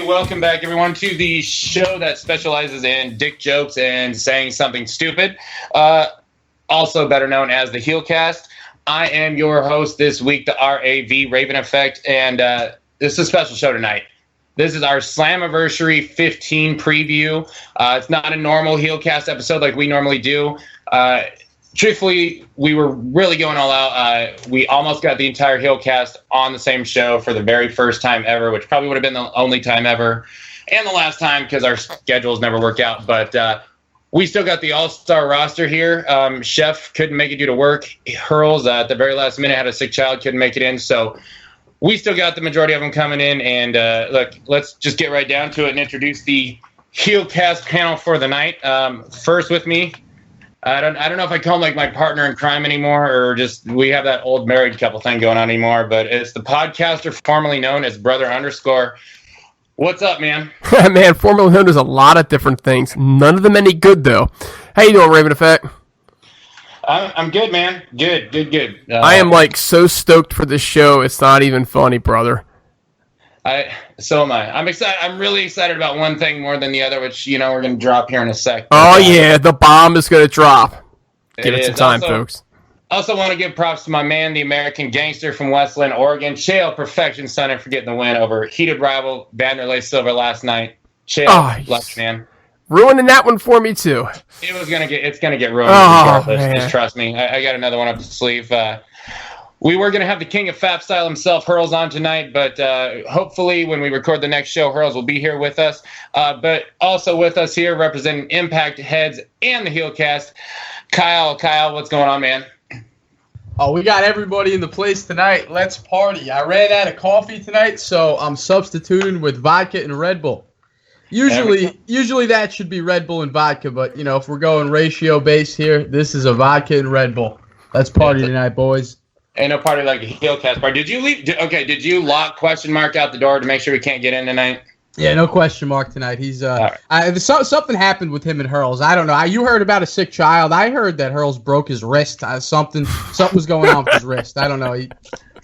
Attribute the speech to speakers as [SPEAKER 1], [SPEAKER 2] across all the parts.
[SPEAKER 1] welcome back everyone to the show that specializes in dick jokes and saying something stupid, also better known as the HeelCast. I am your host this week, the RAV Raven Effect, and this is a special show tonight. This is our Slammiversary 15 preview. It's not a normal HeelCast episode like we normally do. Truthfully, we were really going all out. We almost got the entire HeelCast on the same show for the very first time ever, which probably would have been the only time ever, and the last time because our schedules never work out. But we still got the all-star roster here. Chef couldn't make it due to work. Hurls at the very last minute had a sick child, couldn't make it in. So we still got the majority of them coming in. And look, let's just get right down to it and introduce the HeelCast panel for the night. First with me, I don't know if I call him like my partner in crime anymore, or just we have that old married couple thing going on anymore. But it's the podcaster formerly known as Brother _. What's up, man?
[SPEAKER 2] Man, formerly known as a lot of different things. None of them any good, though. How you doing, Raven Effect?
[SPEAKER 1] I'm good, man. Good.
[SPEAKER 2] I am like so stoked for this show. It's not even funny, brother.
[SPEAKER 1] So am I. I'm excited. I'm really excited about one thing more than the other, which we're going to drop here in a sec.
[SPEAKER 2] Oh yeah, the bomb is going to drop. Give it some time, folks.
[SPEAKER 1] Also want to give props to my man, the American gangster from Westland, Oregon. Chael, perfection, son, and for getting the win over heated rival Vanderlei Silva last night. Chael, lucky man.
[SPEAKER 2] Ruining that one for me too.
[SPEAKER 1] It's gonna get ruined regardless. Just trust me. I got another one up the sleeve. We were going to have the king of Fap Style himself, Hurls, on tonight, but hopefully when we record the next show, Hurls will be here with us. But also with us here, representing Impact Heads and the HeelCast, Kyle. Kyle, what's going on, man?
[SPEAKER 3] Oh, we got everybody in the place tonight. Let's party. I ran out of coffee tonight, so I'm substituting with vodka and Red Bull. Usually that should be Red Bull and vodka, but, if we're going ratio-based here, this is a vodka and Red Bull. Let's party tonight, boys.
[SPEAKER 1] Ain't no party like a HeelCast party. Did you leave? Okay, did you lock question mark out the door to make sure we can't get in tonight?
[SPEAKER 3] Yeah, no question mark tonight. He's
[SPEAKER 1] right.
[SPEAKER 3] Something happened with him and Hurls. I don't know. You heard about a sick child. I heard that Hurls broke his wrist. Something was going on with his wrist. I don't know.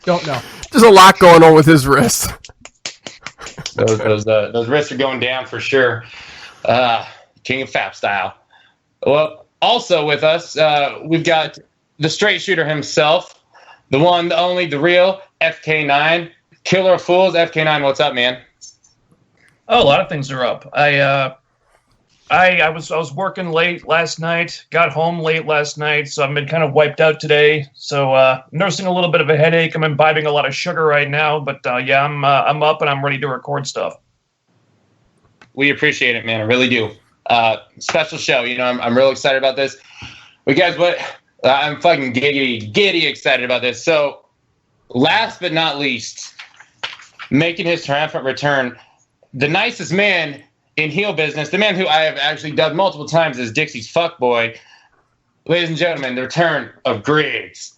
[SPEAKER 3] Don't know.
[SPEAKER 2] There's a lot going on with his wrist.
[SPEAKER 1] Those wrists are going down for sure. King of Fap Style. Well, also with us, we've got the straight shooter himself. The one, the only, the real FK9, Killer of Fools. FK9, what's up, man?
[SPEAKER 4] Oh, a lot of things are up. I was working late last night, got home late last night, so I've been kind of wiped out today. So nursing a little bit of a headache. I'm imbibing a lot of sugar right now, but I'm up and I'm ready to record stuff.
[SPEAKER 1] We appreciate it, man. I really do. Special show. I'm real excited about this. But guys, I'm fucking giddy excited about this. So, last but not least, making his triumphant return, the nicest man in heel business, the man who I have actually dubbed multiple times as Dixie's fuckboy. Ladies and gentlemen, the return of Griggs.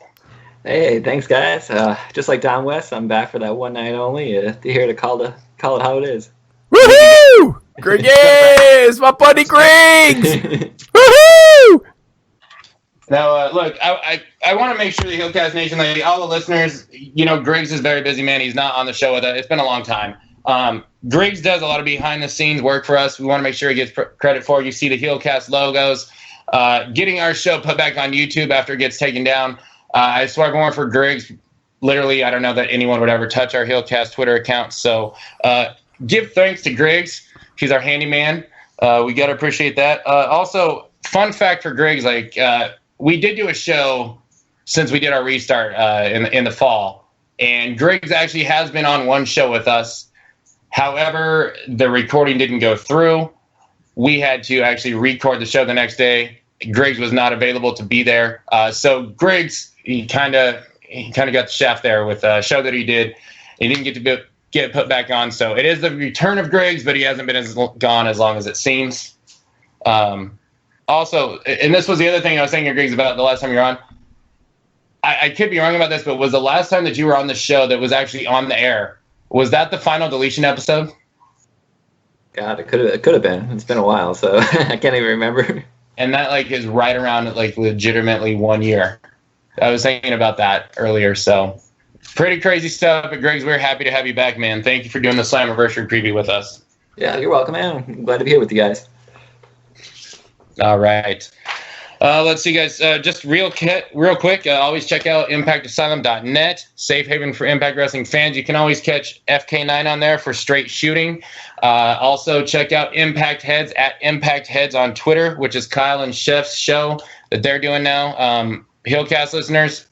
[SPEAKER 5] Hey, thanks, guys. Just like Don West, I'm back for that one night only. Here to call it how it is.
[SPEAKER 2] Woohoo! Griggs, my buddy Griggs. Woohoo!
[SPEAKER 1] Now, look, I want to make sure the HeelCast Nation, like all the listeners, Griggs is a very busy man. He's not on the show with us. It's been a long time. Griggs does a lot of behind-the-scenes work for us. We want to make sure he gets credit for it. You see the HeelCast logos. Getting our show put back on YouTube after it gets taken down. I swear more for Griggs. Literally, I don't know that anyone would ever touch our HeelCast Twitter account. So give thanks to Griggs. He's our handyman. We got to appreciate that. Also, fun fact for Griggs, we did do a show since we did our restart in the fall, and Griggs actually has been on one show with us. However, the recording didn't go through. We had to actually record the show the next day. Griggs was not available to be there. So Griggs, he kind of got the shaft there with a show that he did. He didn't get to get put back on. So it is the return of Griggs, but he hasn't been gone as long as it seems. Also, and this was the other thing I was saying to Griggs about the last time you were on. I could be wrong about this, but was the last time that you were on the show that was actually on the air, was that the final deletion episode?
[SPEAKER 5] God, it could have been. It's been a while, so I can't even remember.
[SPEAKER 1] And that is right around legitimately 1 year. I was thinking about that earlier, so pretty crazy stuff. But Griggs, we're happy to have you back, man. Thank you for doing the Slammiversary preview with us.
[SPEAKER 5] Yeah, you're welcome, man. I'm glad to be here with you guys.
[SPEAKER 1] All right. Let's see, guys. Just real quick, always check out impactasylum.net, safe haven for Impact Wrestling fans. You can always catch FK9 on there for straight shooting. Also, check out Impact Heads at Impact Heads on Twitter, which is Kyle and Chef's show that they're doing now. HeelCast listeners,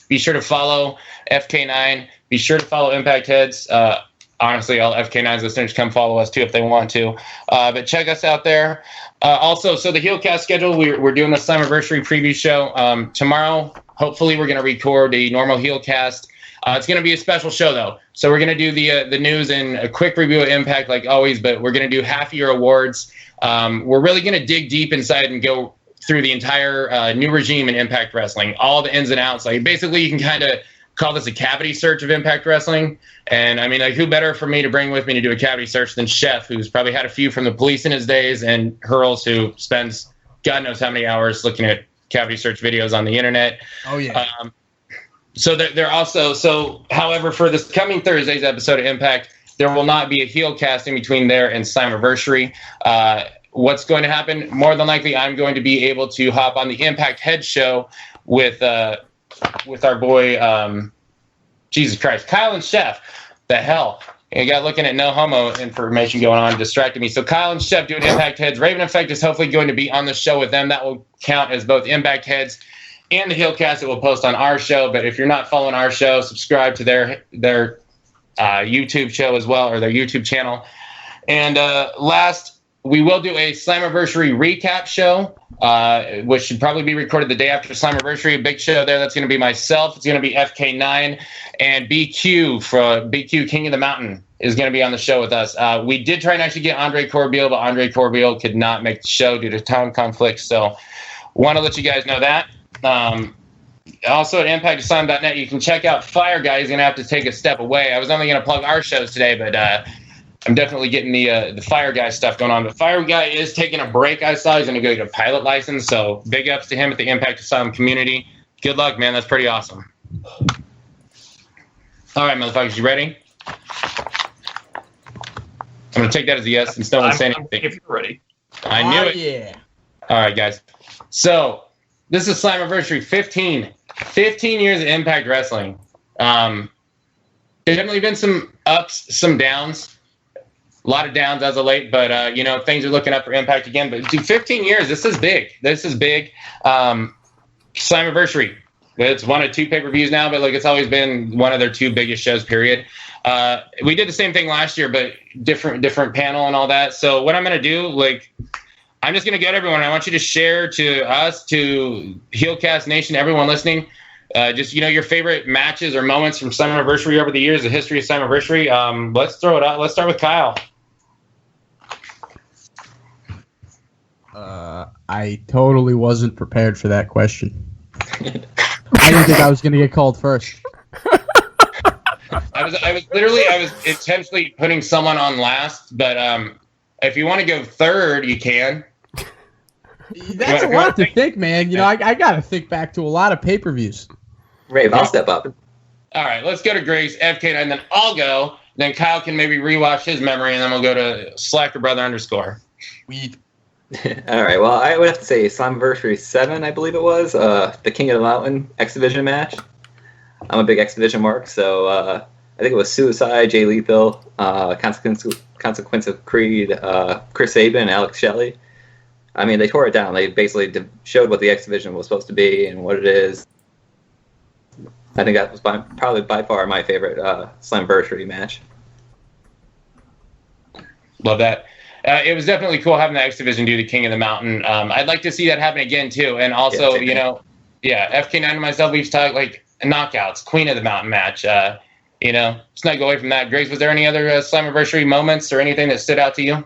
[SPEAKER 1] be sure to follow FK9. Be sure to follow Impact Heads. Honestly, all FK9's listeners come follow us too if they want to. But check us out there. Also, so the HeelCast schedule, we're doing the Slammiversary preview show. Tomorrow, hopefully, we're going to record a normal HeelCast. It's going to be a special show, though. So we're going to do the news and a quick review of Impact, like always, but we're going to do half-year awards. We're really going to dig deep inside and go through the entire new regime in Impact Wrestling, all the ins and outs. Like, basically, you can kind of call this a cavity search of Impact Wrestling. And I mean, like, who better for me to bring with me to do a cavity search than Chef, who's probably had a few from the police in his days, and Hurls, who spends God knows how many hours looking at cavity search videos on the internet.
[SPEAKER 3] Oh, yeah.
[SPEAKER 1] So they're also, however, for this coming Thursday's episode of Impact, there will not be a HeelCast in between there and Slammiversary. What's going to happen? More than likely, I'm going to be able to hop on the Impact Head show with our boy, Jesus Christ, Kyle and Chef. The hell? You got looking at no homo information going on, distracted me. So Kyle and Chef doing Impact Heads. Raven Effect is hopefully going to be on the show with them. That will count as both Impact Heads and the HeelCast that will post on our show. But if you're not following our show, subscribe to their YouTube show as well, or their YouTube channel. And last, we will do a Slammiversary recap show, which should probably be recorded the day after Slammiversary. A big show there. That's going to be myself. It's going to be FK9 and BQ for BQ King of the Mountain is going to be on the show with us. We did try and actually get Andre Corbeil, but Andre Corbeil could not make the show due to time conflicts. So want to let you guys know that. Also at impactasylum.net, you can check out Fire Guy. He's going to have to take a step away. I was only going to plug our shows today, but I'm definitely getting the Fire Guy stuff going on. But Fire Guy is taking a break, I saw. He's going to go get a pilot license. So big ups to him at the Impact Asylum community. Good luck, man. That's pretty awesome. All right, motherfuckers, you ready? I'm going to take that as a yes since no one's saying anything.
[SPEAKER 4] If you're ready.
[SPEAKER 1] I knew it.
[SPEAKER 3] Yeah.
[SPEAKER 1] All right, guys. So this is Slammiversary 15 years of Impact Wrestling. There's definitely been some ups, some downs. A lot of downs as of late, but, things are looking up for Impact again. But, dude, 15 years, this is big. Slammiversary. It's one of two pay-per-views now, but, it's always been one of their two biggest shows, period. We did the same thing last year, but different panel and all that. So what I'm going to do, I'm just going to get everyone. I want you to share to us, to HeelCast Nation, everyone listening, your favorite matches or moments from Slammiversary over the years, the history of Slammiversary. Let's throw it out. Let's start with Kyle.
[SPEAKER 3] I totally wasn't prepared for that question. I didn't think I was going to get called first.
[SPEAKER 1] I was intentionally putting someone on last, but if you want to go third, you can.
[SPEAKER 3] That's a lot to think, man. I got to think back to a lot of pay-per-views.
[SPEAKER 5] Rave, I'll step up.
[SPEAKER 1] All right, let's go to Griggs, FK9, and then I'll go. Then Kyle can maybe rewatch his memory, and then we'll go to Slacker Brother _
[SPEAKER 3] Weed.
[SPEAKER 5] All right, well, I would have to say Slammiversary 7, I believe it was, the King of the Mountain X Division match. I'm a big X Division mark, so I think it was Suicide, Jay Lethal, Consequence of Creed, Chris Sabin, and Alex Shelley. I mean, they tore it down. They basically showed what the X Division was supposed to be and what it is. I think that was probably by far my favorite Slammiversary match.
[SPEAKER 1] Love that. It was definitely cool having the X Division do the King of the Mountain. I'd like to see that happen again, too. And also, FK9 and myself, we've talked knockouts, Queen of the Mountain match. Let's not go away from that. Griggs, was there any other Slammiversary moments or anything that stood out to you?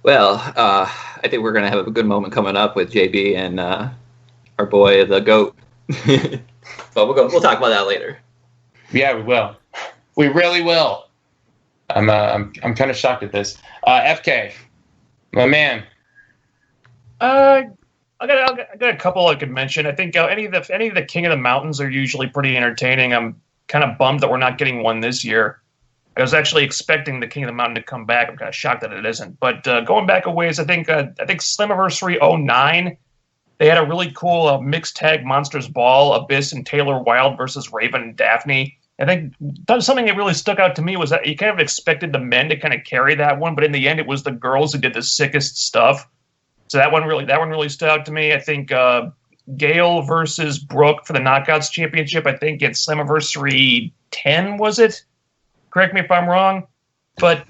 [SPEAKER 5] Well, I think we're going to have a good moment coming up with JB and our boy, the GOAT. But we'll talk about that later.
[SPEAKER 1] Yeah, we will. We really will. I'm kind of shocked at this. FK, my man.
[SPEAKER 4] I got a couple I could mention. I think any of the King of the Mountains are usually pretty entertaining. I'm kind of bummed that we're not getting one this year. I was actually expecting the King of the Mountain to come back. I'm kind of shocked that it isn't. But going back a ways, I think Slammiversary 09, they had a really cool mixed tag Monsters Ball, Abyss and Taylor Wilde versus Raven and Daphne. I think something that really stuck out to me was that you kind of expected the men to kind of carry that one, but in the end, it was the girls who did the sickest stuff. So that one really stood out to me. I think Gail versus Brooke for the Knockouts Championship. I think it's Slammiversary 10, was it? Correct me if I'm wrong, but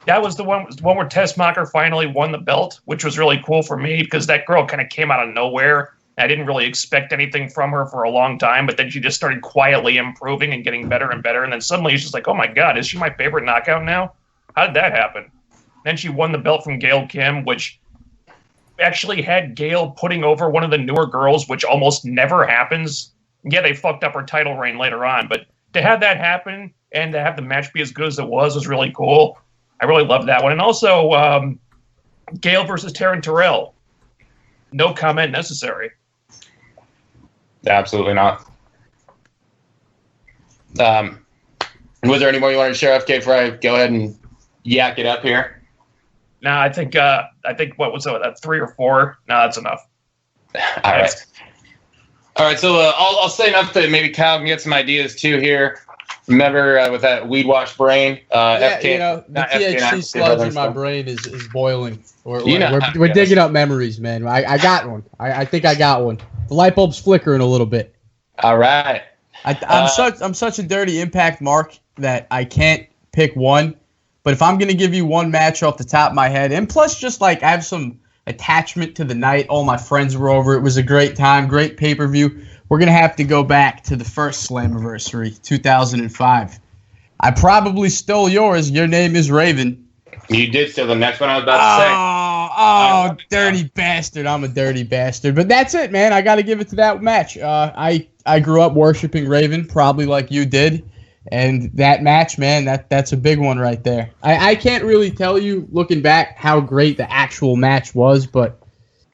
[SPEAKER 4] that was the one where Tess Mocker finally won the belt, which was really cool for me because that girl kind of came out of nowhere. I didn't really expect anything from her for a long time, but then she just started quietly improving and getting better and better. And then suddenly it's just like, oh my God, is she my favorite knockout now? How did that happen? Then she won the belt from Gail Kim, which actually had Gail putting over one of the newer girls, which almost never happens. Yeah, they fucked up her title reign later on, but to have that happen and to have the match be as good as it was really cool. I really loved that one. And also, Gail versus Taryn Terrell. No comment necessary.
[SPEAKER 1] Absolutely not. Was there any more you wanted to share, FK, before I go ahead and yak it up here?
[SPEAKER 4] No, I think what was that, 3 or 4? No, that's enough.
[SPEAKER 1] All right. All right, so I'll say enough that maybe Kyle can get some ideas too here. Remember with that weed wash brain, FK,
[SPEAKER 3] the THC sludge in my brain is boiling. We're digging up memories, man. I got one. I think I got one. The light bulb's flickering a little bit.
[SPEAKER 1] All right.
[SPEAKER 3] I'm such a dirty Impact mark that I can't pick one. But if I'm gonna give you one match off the top of my head, and plus just like I have some attachment to the night, all my friends were over. It was a great time, great pay-per-view. We're going to have to go back to the first Slammiversary, 2005. I probably stole yours. Your name is Raven.
[SPEAKER 1] You did steal the next one I was about
[SPEAKER 3] to say. Dirty bastard. I'm a dirty bastard. But that's it, man. I got to give it to that match. I grew up worshiping Raven, probably like you did. And that match, man, that's a big one right there. I can't really tell you, looking back, how great the actual match was, but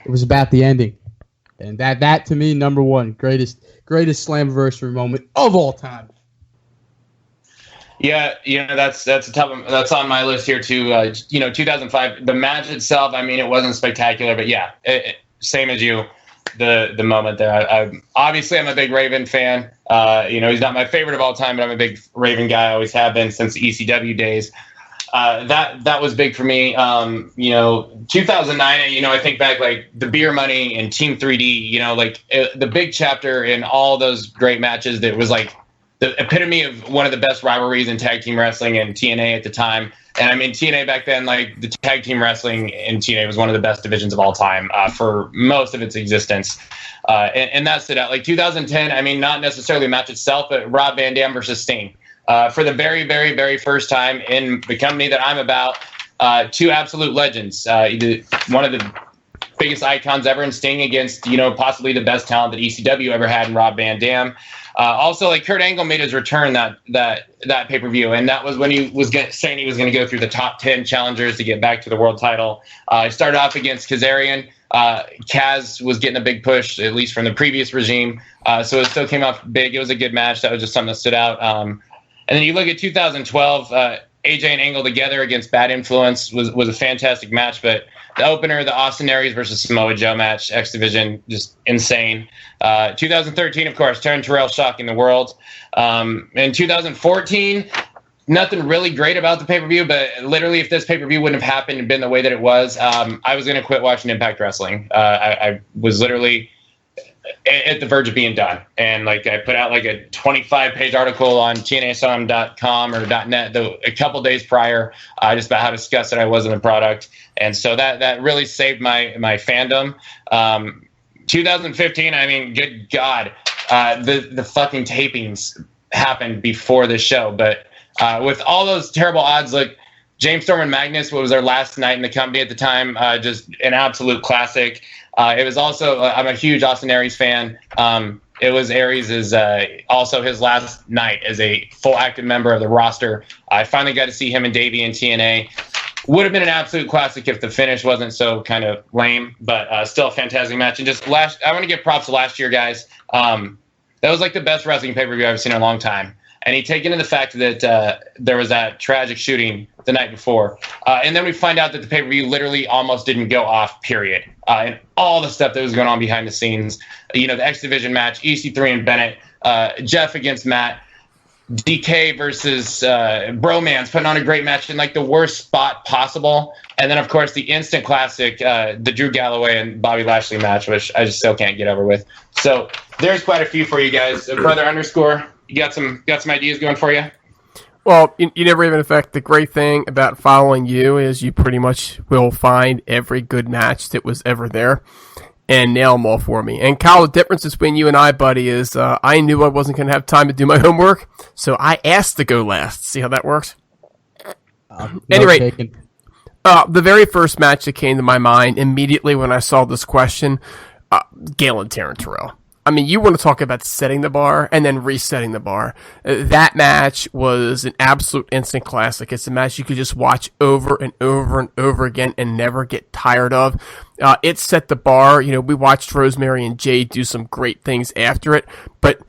[SPEAKER 3] it was about the ending. And that to me, number one, greatest Slammiversary moment of all time.
[SPEAKER 1] Yeah, that's a tough one. That's on my list here too. 2005, the match itself, I mean, it wasn't spectacular, but yeah, same as you. The moment there. I'm a big Raven fan. He's not my favorite of all time, but I'm a big Raven guy. I always have been since the ECW days. That was big for me. 2009, I think back like the Beer Money and Team 3D, the big chapter in all those great matches that was like the epitome of one of the best rivalries in tag team wrestling and TNA at the time. And I mean, TNA back then, like the tag team wrestling in TNA was one of the best divisions of all time for most of its existence. And that stood out. Like 2010, I mean, not necessarily the match itself, but Rob Van Dam versus Sting. For the very, very, very first time in the company that I'm about, two absolute legends. One of the biggest icons ever in Sting against, possibly the best talent that ECW ever had in Rob Van Dam. Also, like Kurt Angle made his return that pay-per-view, and that was when he was saying he was going to go through the top 10 challengers to get back to the world title. He started off against Kazarian. Kaz was getting a big push, at least from the previous regime, so it still came off big. It was a good match. That was just something that stood out. And then you look at 2012, AJ and Angle together against Bad Influence was a fantastic match, but the opener, the Austin Aries versus Samoa Joe match, X Division, just insane. 2013, of course, Taryn Terrell shocking the world. In 2014, nothing really great about the pay-per-view, but literally if this pay-per-view wouldn't have happened and been the way that it was, I was going to quit watching Impact Wrestling. I was literally at the verge of being done. And like I put out like a 25-page article on TNASOM.com or .net a couple days prior, just about how disgusted I was in the product. And so that really saved my fandom. 2015, I mean, good God, the fucking tapings happened before the show. But with all those terrible odds, like James Storm and Magnus, what was their last night in the company at the time, just an absolute classic. It was also, I'm a huge Austin Aries fan. It was Aries' also his last night as a full active member of the roster. I finally got to see him and Davey in TNA. Would have been an absolute classic if the finish wasn't so kind of lame, but still a fantastic match. And just I want to give props to last year, guys. That was like the best wrestling pay-per-view I've seen in a long time. and he taken into the fact that there was that tragic shooting the night before. And then we find out that the pay-per-view literally almost didn't go off, period. And all the stuff that was going on behind the scenes, the X Division match, EC3 and Bennett, Jeff against Matt, DK versus Bromance, putting on a great match in like the worst spot possible. And then, of course, the instant classic, the Drew Galloway and Bobby Lashley match, which I just still can't get over with. So there's quite a few for you guys. Brother underscore, you got some ideas going for you?
[SPEAKER 2] Well, you never even affect. The great thing about following you is you pretty much will find every good match that was ever there and nail them all for me. And Kyle, the difference between you and I, buddy, is I knew I wasn't going to have time to do my homework, so I asked to go last. See how that works? Anyway, the very first match that came to my mind immediately when I saw this question, Gale and Taryn Terrell. I mean, you want to talk about setting the bar and then resetting the bar. That match was an absolute instant classic. It's a match you could just watch over and over and over again and never get tired of. It set the bar. We watched Rosemary and Jade do some great things after it, but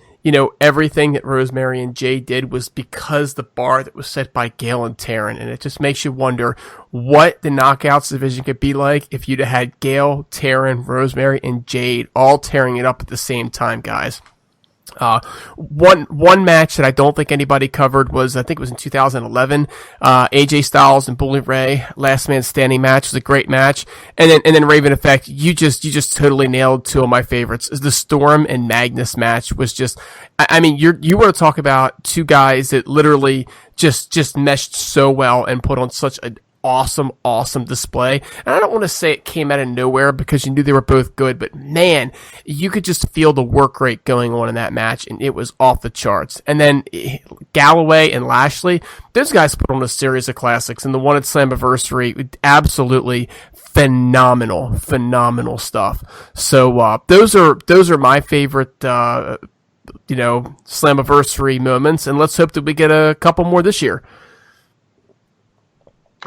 [SPEAKER 2] everything that Rosemary and Jay did was because the bar that was set by Gale and Taryn, and it just makes you wonder what the Knockouts division could be like if you'd have had Gale, Taryn, Rosemary, and Jade all tearing it up at the same time, guys. One match that I don't think anybody covered was, I think it was in 2011, AJ Styles and Bully Ray, last man standing match. Was a great match. And then Raven Effect, you just totally nailed two of my favorites. The Storm and Magnus match was just, I mean, you want to talk about two guys that literally just meshed so well and put on such an awesome display. And I don't want to say it came out of nowhere because you knew they were both good, but man, you could just feel the work rate going on in that match, and it was off the charts. And then Galloway and Lashley, those guys put on a series of classics, and the one at Slammiversary, absolutely phenomenal stuff. So those are my favorite Slammiversary moments, and let's hope that we get a couple more this year.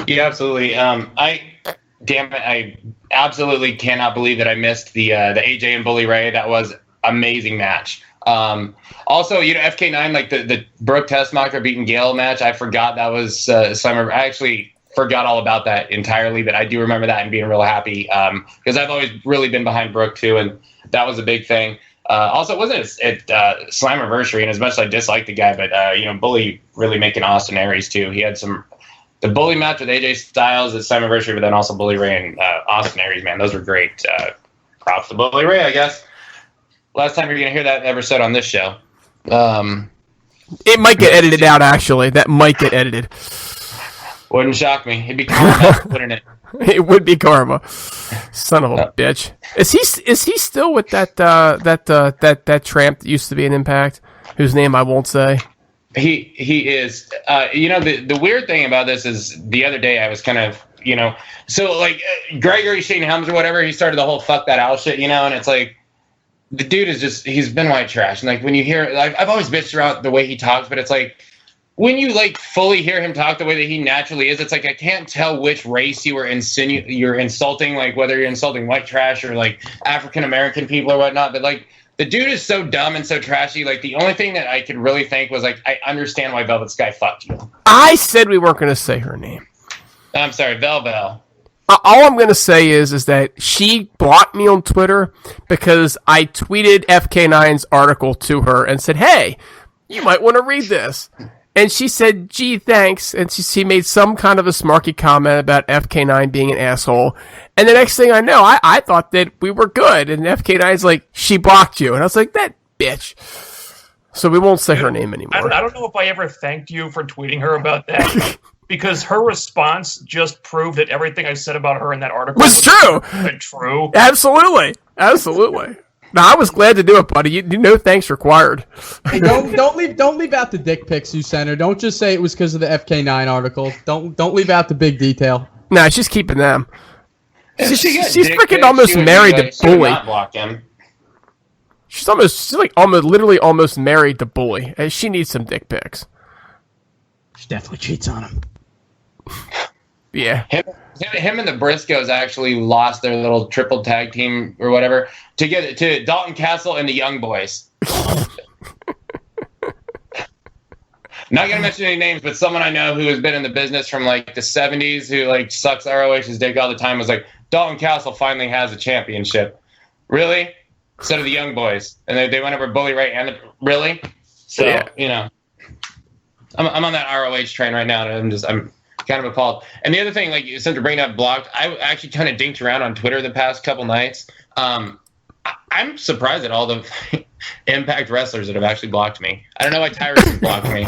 [SPEAKER 1] Yeah, absolutely. I absolutely cannot believe that I missed the AJ and Bully Ray. That was amazing match. Also, FK9, like the Brooke Tessmacher beating Gale match. I forgot that was Summer. I actually forgot all about that entirely, but I do remember that and being real happy because I've always really been behind Brooke too, and that was a big thing. Also, it wasn't at Slammiversary, and as much as I dislike the guy, but Bully really making Austin Aries too. He had the Bully match with AJ Styles at Slammiversary, but then also Bully Ray and Austin Aries, man. Those were great. Props to Bully Ray, I guess. Last time you're going to hear that ever said on this show.
[SPEAKER 2] It might get edited out, actually. That might get edited.
[SPEAKER 1] Wouldn't shock me. It'd be karma, wouldn't it?
[SPEAKER 2] It would be karma. Son of a bitch. Is he still with that tramp that used to be an Impact, whose name I won't say?
[SPEAKER 1] He is. The weird thing about this is the other day I was kind of, so like Gregory Shane Helms or whatever, he started the whole fuck that owl shit, and it's like the dude is just, he's been white trash. And like when you hear, like I've always bitched about the way he talks, but it's like when you like fully hear him talk the way that he naturally is, it's like I can't tell which race you're insulting, like whether you're insulting white trash or like African American people or whatnot, but like the dude is so dumb and so trashy. Like, the only thing that I could really think was, like, I understand why Velvet Sky fucked you.
[SPEAKER 2] I said we weren't going to say her name.
[SPEAKER 1] I'm sorry, Velvel.
[SPEAKER 2] All I'm going to say is that she blocked me on Twitter because I tweeted FK9's article to her and said, hey, you might want to read this. And she said, gee, thanks. And she made some kind of a smarky comment about FK9 being an asshole. And the next thing I know, I thought that we were good. And FK9's like, she blocked you. And I was like, that bitch. So we won't say her name anymore.
[SPEAKER 4] I don't know if I ever thanked you for tweeting her about that. Because her response just proved that everything I said about her in that article
[SPEAKER 2] was true.
[SPEAKER 4] True.
[SPEAKER 2] Absolutely. No, I was glad to do it, buddy. No thanks required.
[SPEAKER 3] Hey, don't leave out the dick pics you sent her. Don't just say it was because of the FK9 article. Don't leave out the big detail.
[SPEAKER 2] Nah, she's keeping them. She's freaking
[SPEAKER 1] pics,
[SPEAKER 2] almost married to Bully.
[SPEAKER 1] Not block him.
[SPEAKER 2] She's literally almost married to Bully. And she needs some dick pics.
[SPEAKER 3] She definitely cheats on him.
[SPEAKER 2] Yeah.
[SPEAKER 1] Him and the Briscoes actually lost their little triple tag team or whatever to Dalton Castle and the Young Boys. Not gonna mention any names, but someone I know who has been in the business from like the 70s, who like sucks ROH's dick all the time, was like, Dalton Castle finally has a championship. Really? Instead of the young boys, and they went over Bully Ray and really. So yeah. I'm on that ROH train right now, and I'm kind of appalled. And the other thing, like since you're bringing up blocked, I actually kind of dinked around on Twitter the past couple nights. I'm surprised at all the Impact wrestlers that have actually blocked me. I don't know why Tyrus has blocked me.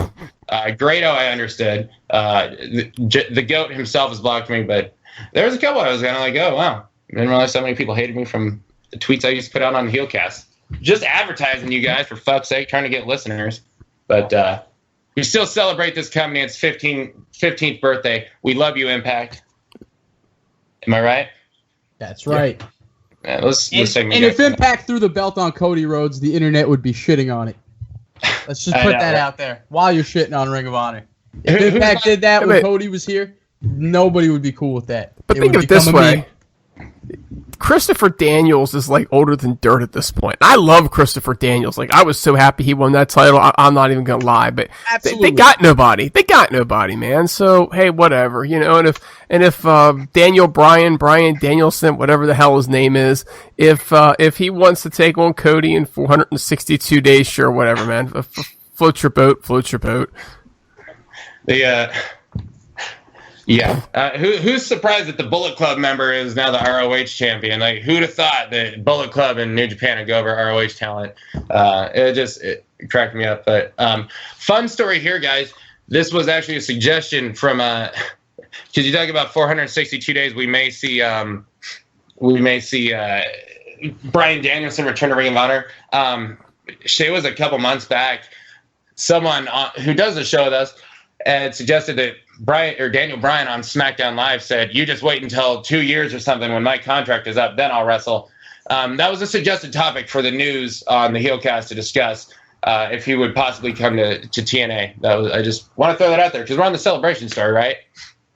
[SPEAKER 1] Grado, I understood. The GOAT himself has blocked me, but there was a couple I was kind of like, oh, wow. I didn't realize so many people hated me from the tweets I used to put out on HeelCast. Just advertising you guys, for fuck's sake, trying to get listeners. But we still celebrate this company. It's 15th birthday. We love you, Impact. Am I right?
[SPEAKER 3] That's right.
[SPEAKER 1] Yeah. Yeah, let's
[SPEAKER 3] and if Impact threw the belt on Cody Rhodes, the internet would be shitting on it. Let's just put that out there while you're shitting on Ring of Honor. If Impact did that when Cody was here, nobody would be cool with that.
[SPEAKER 2] But think of it this way. Christopher Daniels is like older than dirt at this point. I love Christopher Daniels. Like I was so happy he won that title. I'm not even gonna lie, but they got nobody. They got nobody, man. So hey, whatever, you know. And if Daniel Brian Danielson, whatever the hell his name is, if he wants to take on Cody in 462 days, sure, whatever, man. Float your boat.
[SPEAKER 1] Yeah. Who's surprised that the Bullet Club member is now the ROH champion? Like, who'd have thought that Bullet Club and New Japan would go over ROH talent? It cracked me up. But fun story here, guys. This was actually a suggestion from because you talk about 462 days. We may see Bryan Danielson return to Ring of Honor. It was a couple months back. Someone who does the show with us had suggested that Daniel Bryan on SmackDown Live said, "You just wait until 2 years or something when my contract is up, then I'll wrestle." That was a suggested topic for the news on the HeelCast to discuss if he would possibly come to TNA. I just want to throw that out there because we're on the celebration story, right?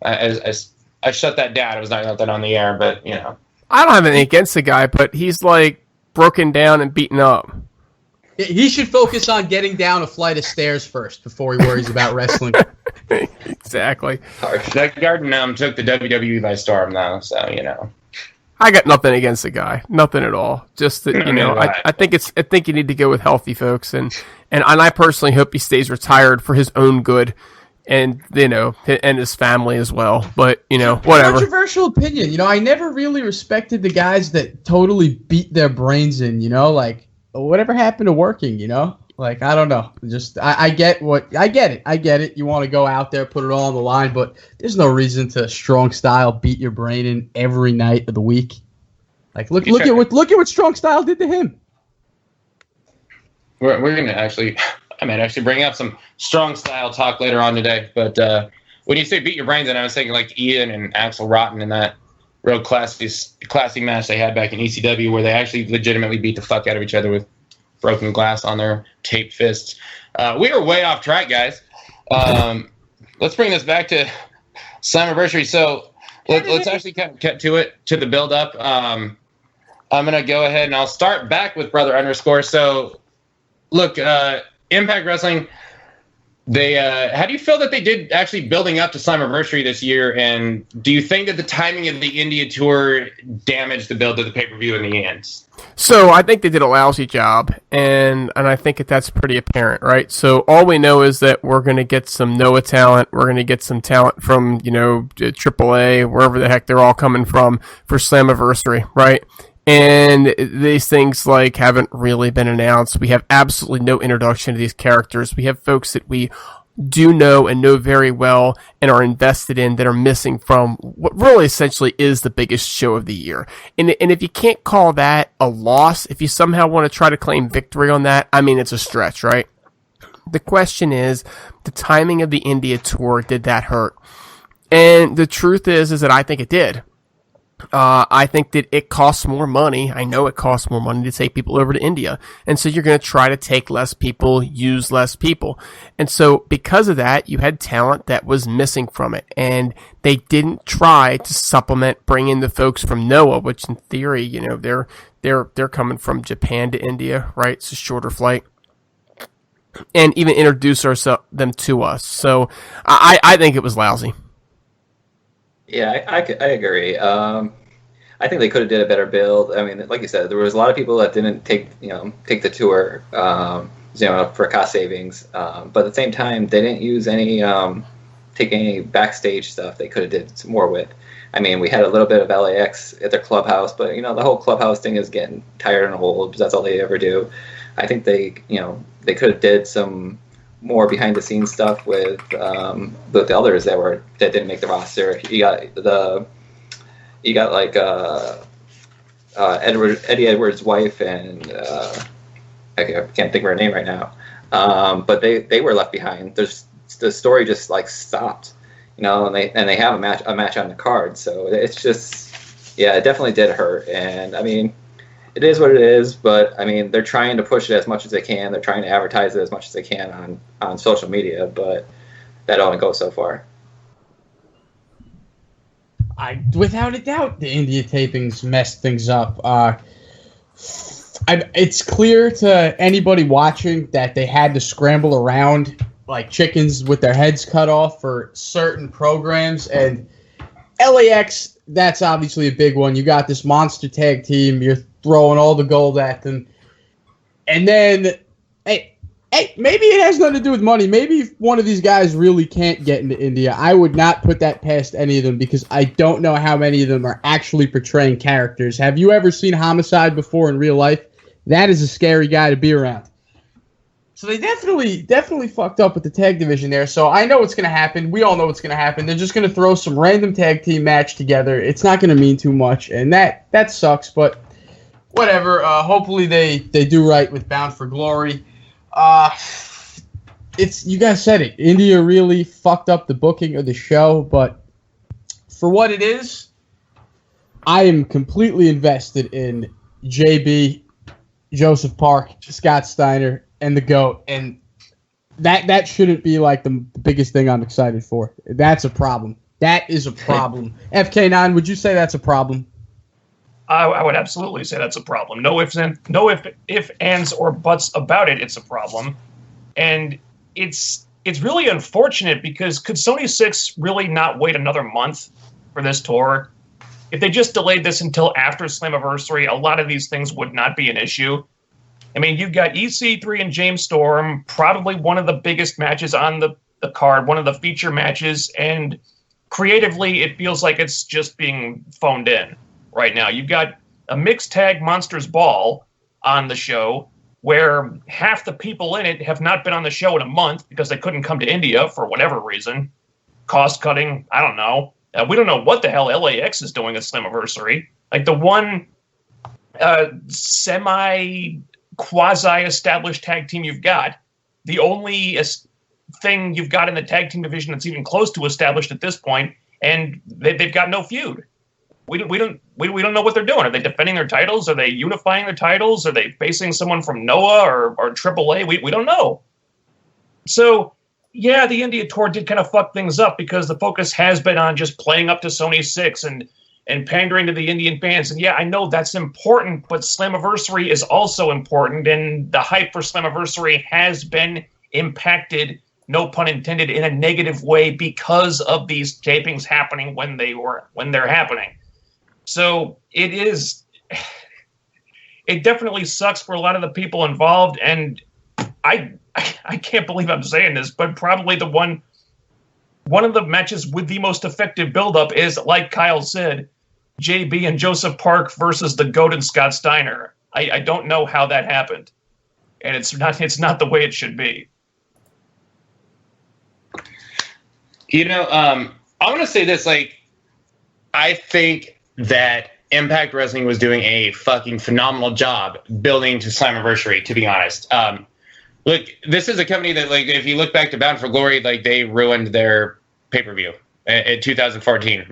[SPEAKER 1] I shut that down. I was not going to let that on the air, but you know.
[SPEAKER 2] I don't have anything against the guy, but he's like broken down and beaten up.
[SPEAKER 3] He should focus on getting down a flight of stairs first before he worries about wrestling.
[SPEAKER 2] Exactly.
[SPEAKER 1] That Garden took the WWE by storm, though, so you know.
[SPEAKER 2] I got nothing against the guy, nothing at all. Just that you know, I think you need to go with healthy folks, and I personally hope he stays retired for his own good, and you know, and his family as well. But you know, whatever.
[SPEAKER 3] Controversial opinion. You know, I never really respected the guys that totally beat their brains in. You know, like. Whatever happened to working, you know? Like, I don't know. Just, I get it. You want to go out there, put it all on the line, but there's no reason to strong style beat your brain in every night of the week. Like, look at what strong style did to him.
[SPEAKER 1] We're gonna I might actually bring up some strong style talk later on today. But when you say beat your brains in, I was thinking like Ian and Axel Rotten in that real classy match they had back in ECW where they actually legitimately beat the fuck out of each other with broken glass on their taped fists. We are way off track, guys. Let's bring this back to Slammiversary. So let's actually get to the build-up. I'm going to go ahead and I'll start back with Brother Underscore. So, look, Impact Wrestling, how do you feel that they did actually building up to Slammiversary this year? And do you think that the timing of the India tour damaged the build of the pay-per-view in the end?
[SPEAKER 2] So I think they did a lousy job, and I think that's pretty apparent, right? So all we know is that we're going to get some Noah talent. We're going to get some talent from, you know, AAA, wherever the heck they're all coming from for Slammiversary, right? And these things like haven't really been announced. We have absolutely no introduction to these characters. We have folks that we do know and know very well and are invested in that are missing from what really essentially is the biggest show of the year. And if you can't call that a loss, if you somehow want to try to claim victory on that, I mean, it's a stretch, right? The question is, the timing of the India tour, did that hurt? And the truth is that I think it did. I think that it costs more money. I know it costs more money to take people over to India. And so you're going to try to take less people, use less people. And so because of that, you had talent that was missing from it. And they didn't try to supplement, bring in the folks from Noah, which in theory, you know, they're coming from Japan to India, right? It's a shorter flight. and even introduce them to us. So I think it was lousy.
[SPEAKER 5] Yeah, I agree. I think they could have did a better build. I mean, like you said, there was a lot of people that didn't take the tour, for cost savings. But at the same time, they didn't use take any backstage stuff they could have did some more with. I mean, we had a little bit of LAX at their clubhouse, but the whole clubhouse thing is getting tired and old. That's all they ever do. I think they could have did some more behind the scenes stuff with the others that didn't make the roster. You got like Eddie Edwards' wife, and I can't think of her name right now. But they were left behind. The story just like stopped, and they have a match on the card. So it's just, yeah, it definitely did hurt. And I mean, it is what it is. But I mean, they're trying to push it as much as they can. They're trying to advertise it as much as they can on social media. But that only goes so far.
[SPEAKER 3] Without a doubt, the India tapings messed things up. It's clear to anybody watching that they had to scramble around like chickens with their heads cut off for certain programs. And LAX, that's obviously a big one. You got this monster tag team. You're throwing all the gold at them. And then, hey, maybe it has nothing to do with money. Maybe if one of these guys really can't get into India, I would not put that past any of them because I don't know how many of them are actually portraying characters. Have you ever seen Homicide before in real life? That is a scary guy to be around. So they definitely fucked up with the tag division there. So I know what's going to happen. We all know what's going to happen. They're just going to throw some random tag team match together. It's not going to mean too much, and that sucks, but whatever. Hopefully they do right with Bound for Glory. You guys said it. India really fucked up the booking of the show, but for what it is, I am completely invested in JB, Joseph Park, Scott Steiner, and the GOAT, and that shouldn't be like the biggest thing I'm excited for. That's a problem. That is a problem. FK9, would you say that's a problem?
[SPEAKER 4] I would absolutely say that's a problem. No ifs, ands, or buts about it. It's a problem, and it's really unfortunate because could Sony 6 really not wait another month for this tour? If they just delayed this until after Slammiversary, a lot of these things would not be an issue. I mean, you've got EC3 and James Storm, probably one of the biggest matches on the card, one of the feature matches, and creatively, it feels like it's just being phoned in right now. You've got a mixed tag Monsters Ball on the show where half the people in it have not been on the show in a month because they couldn't come to India for whatever reason. Cost cutting, I don't know. We don't know what the hell LAX is doing at Slammiversary. Like the one quasi-established tag team you've got, the only thing you've got in the tag team division that's even close to established at this point, and they've got no feud. We don't know what they're doing. Are they defending their titles? Are they unifying their titles? Are they facing someone from NOAH or AAA? We don't know. So, yeah, the India tour did kind of fuck things up because the focus has been on just playing up to Sony 6 and pandering to the Indian fans. And yeah, I know that's important, but Slammiversary is also important, and the hype for Slammiversary has been impacted, no pun intended, in a negative way because of these tapings happening when they're happening. So it definitely sucks for a lot of the people involved, and I can't believe I'm saying this, but probably one of the matches with the most effective buildup is, like Kyle said, JB and Joseph Park versus the GOAT and Scott Steiner. I don't know how that happened, and it's not the way it should be.
[SPEAKER 1] I want to say this, I think that Impact Wrestling was doing a fucking phenomenal job building to Slammiversary, to be honest. Look, this is a company that, if you look back to Bound for Glory, they ruined their pay-per-view in 2014.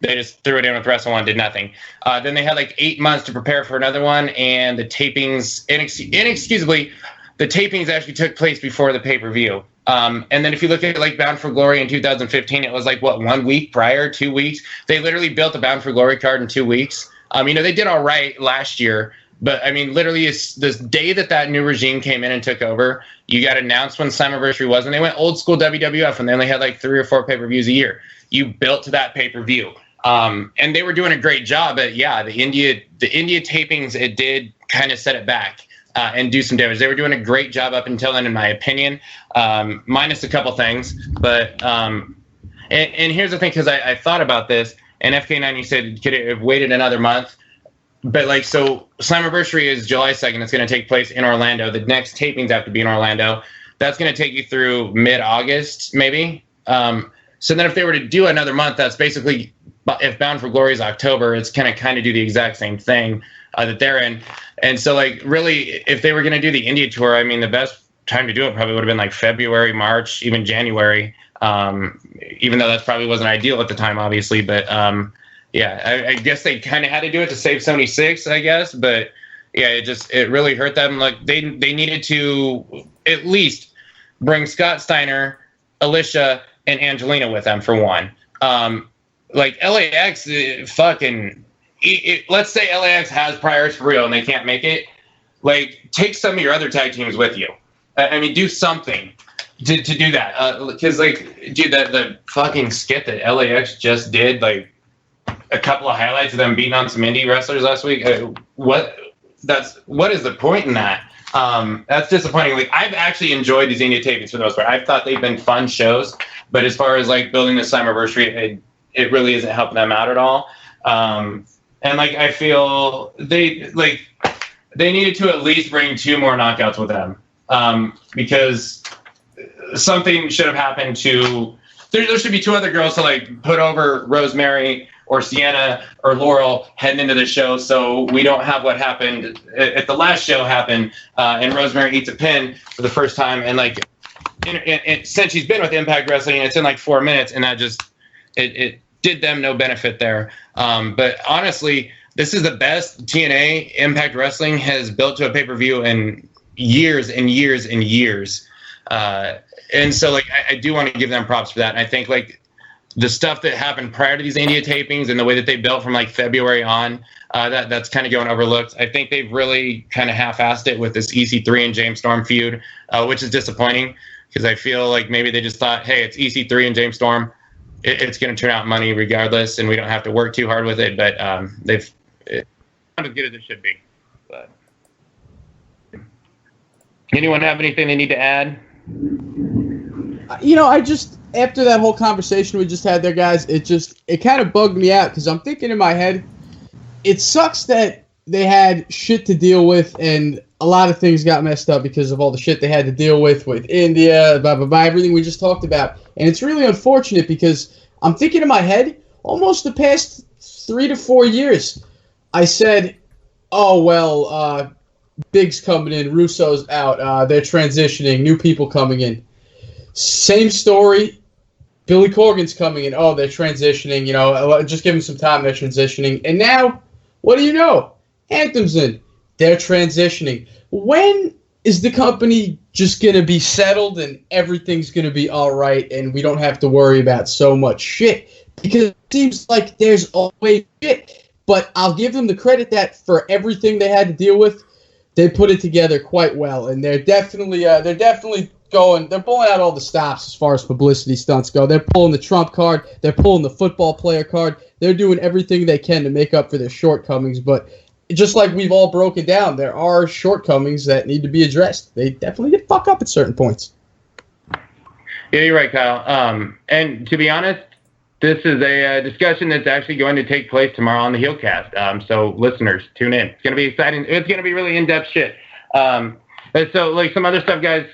[SPEAKER 1] They just threw it in with Wrestle One, did nothing. Then they had 8 months to prepare for another one, and the tapings, inexcusably, the tapings actually took place before the pay-per-view. And then if you look at Bound for Glory in 2015, it was 1 week prior, 2 weeks. They literally built the Bound for Glory card in 2 weeks. They did all right last year, But I mean, literally, it's this day that new regime came in and took over. You got announced when Slammiversary was, and they went old school WWF when they only had like 3 or 4 pay-per-views a year. You built to that pay-per-view, and they were doing a great job. But yeah, the India tapings, it did kind of set it back and do some damage. They were doing a great job up until then, in my opinion, minus a couple things. But and here's the thing, because I thought about this, and FK9, you said could it have waited another month? But like, so Slammiversary is July 2nd. It's going to take place in Orlando. The next tapings have to be in Orlando. That's going to take you through mid-August, maybe. So then if they were to do another month, that's basically, if Bound for Glory is October, it's going to kind of do the exact same thing that they're in. And so like, really, if they were going to do the India tour, I mean, the best time to do it probably would have been like February, March, even January, even though that probably wasn't ideal at the time, obviously. But yeah, I guess they kind of had to do it to save 76, I guess. But yeah, it really hurt them. Like they needed to at least bring Scott Steiner, Alicia, and Angelina with them for one. Like LAX, let's say LAX has priors for real and they can't make it. Like, take some of your other tag teams with you. I mean, do something to do that. Because, like, dude, the fucking skit that LAX just did, like, a couple of highlights of them beating on some indie wrestlers last week. What is the point in that? That's disappointing. Like, I've actually enjoyed these India tapings for the most part. I've thought they've been fun shows, but as far as like building the Slammiversary, it really isn't helping them out at all. And like, I feel they needed to at least bring 2 more knockouts with them, because something should have happened to. There should be 2 other girls to like put over Rosemary or Sienna or Laurel heading into the show, so we don't have what happened at the last show happen, and Rosemary eats a pin for the first time, and like, since she's been with Impact Wrestling, it's in like 4 minutes, and that just it did them no benefit there. But honestly, this is the best TNA Impact Wrestling has built to a pay-per-view in years and years and years. And so like, I do want to give them props for that. And I think like the stuff that happened prior to these India tapings and the way that they built from like February on, that's kind of going overlooked. I think they've really kind of half-assed it with this EC3 and James Storm feud, which is disappointing because I feel like maybe they just thought, hey, it's EC3 and James Storm. It's going to turn out money regardless, and we don't have to work too hard with it. But it's not as good as it should be. But anyone have anything they need to add?
[SPEAKER 3] You know, after that whole conversation we just had there, guys, it kind of bugged me out because I'm thinking in my head, it sucks that they had shit to deal with and a lot of things got messed up because of all the shit they had to deal with India, blah, blah, blah, everything we just talked about. And it's really unfortunate because I'm thinking in my head, almost the past 3 to 4 years, I said, oh, well, Big's coming in, Russo's out, they're transitioning, new people coming in. Same story, Billy Corgan's coming in, oh, they're transitioning, you know, just give them some time, they're transitioning. And now, what do you know? Anthem's in. They're transitioning. When is the company just going to be settled and everything's going to be all right and we don't have to worry about so much shit? Because it seems like there's always shit. But I'll give them the credit that for everything they had to deal with, they put it together quite well. And they're definitely going, they're pulling out all the stops as far as publicity stunts go. They're pulling the Trump card. They're pulling the football player card. They're doing everything they can to make up for their shortcomings. But just like we've all broken down, there are shortcomings that need to be addressed. They definitely get fucked up at certain points.
[SPEAKER 1] Yeah, you're right, Kyle. And to be honest, this is a discussion that's actually going to take place tomorrow on the HeelCast. So listeners, tune in. It's going to be exciting. It's going to be really in-depth shit. So like some other stuff, guys,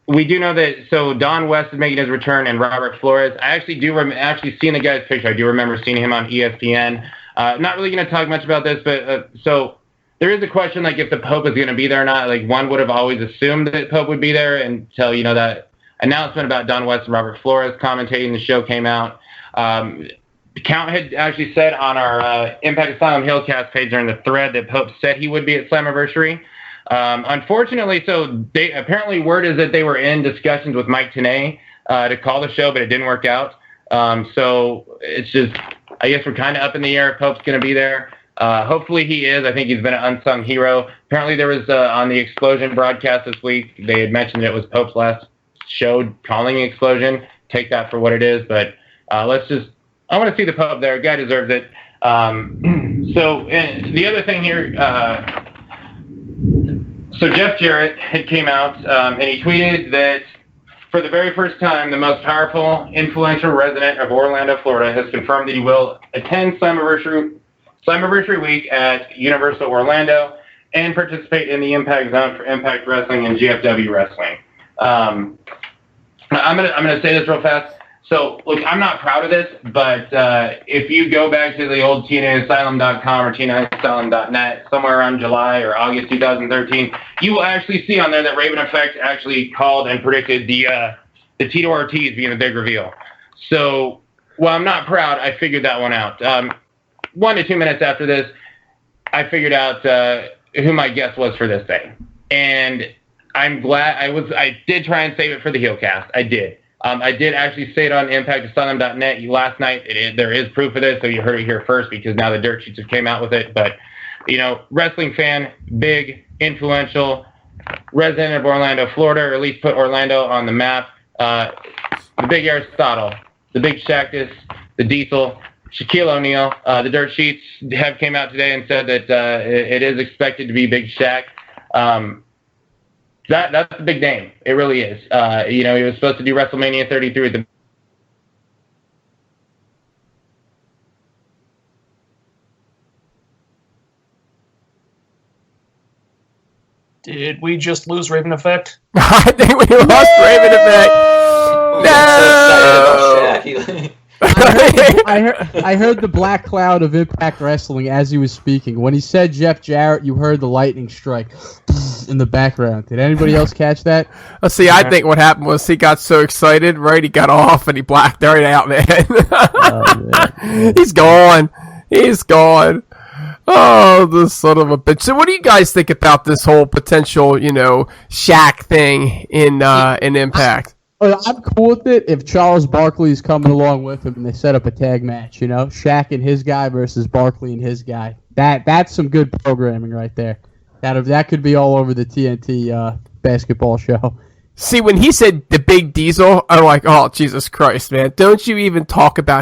[SPEAKER 1] we do know that, so Don West is making his return and Robert Flores. I actually actually seen the guy's picture. I do remember seeing him on ESPN. Not really going to talk much about this, but so there is a question, like if the Pope is going to be there or not. Like one would have always assumed that Pope would be there until, you know, that announcement about Don West and Robert Flores commentating the show came out. Count had actually said on our Impact Asylum HeelCast page during the thread that Pope said he would be at Slammiversary. Unfortunately, so they apparently word is that they were in discussions with Mike Tenay to call the show, but it didn't work out. So it's just, I guess we're kind of up in the air if Pope's going to be there. Hopefully he is. I think he's been an unsung hero. Apparently there was on the Explosion broadcast this week, they had mentioned that it was Pope's last show calling the Explosion. Take that for what it is, but I want to see the Pope there. Guy deserves it. So the other thing here, so Jeff Jarrett had came out and he tweeted that for the very first time, the most powerful, influential resident of Orlando, Florida, has confirmed that he will attend Slammiversary week at Universal Orlando and participate in the Impact Zone for Impact Wrestling and GFW Wrestling. I'm gonna say this real fast. So, look, I'm not proud of this, but if you go back to the old TNAasylum.com or TNAasylum.net, somewhere around July or August 2013, you will actually see on there that Raven Effect actually called and predicted the Tito Ortiz being the big reveal. So, while I'm not proud, I figured that one out. 1 to 2 minutes after this, I figured out who my guest was for this thing. And I'm glad I did try and save it for the HeelCast. I did. I did actually say it on ImpactAsylum.net last night. There is proof of this, so you heard it here first because now the dirt sheets have came out with it. But, wrestling fan, big, influential, resident of Orlando, Florida, or at least put Orlando on the map. The big Aristotle, the big Shactus, the Diesel, Shaquille O'Neal. The dirt sheets have came out today and said that it is expected to be Big Shaq. That's a big name. It really is. He was supposed to do WrestleMania 33 at the.
[SPEAKER 4] Did we just lose Raven Effect?
[SPEAKER 2] I think we lost Raven Effect. No!
[SPEAKER 3] I heard the black cloud of Impact Wrestling as he was speaking. When he said Jeff Jarrett, you heard the lightning strike in the background. Did anybody else catch that?
[SPEAKER 2] See, I think what happened was he got so excited, right? He got off and he blacked right out, man. Man. He's gone. He's gone. Oh, this son of a bitch. So what do you guys think about this whole potential, Shaq thing in Impact?
[SPEAKER 3] I'm cool with it if Charles Barkley is coming along with him and they set up a tag match, Shaq and his guy versus Barkley and his guy. That's some good programming right there. That could be all over the TNT basketball show.
[SPEAKER 2] See, when he said the Big Diesel, I'm like, oh, Jesus Christ, man. Don't you even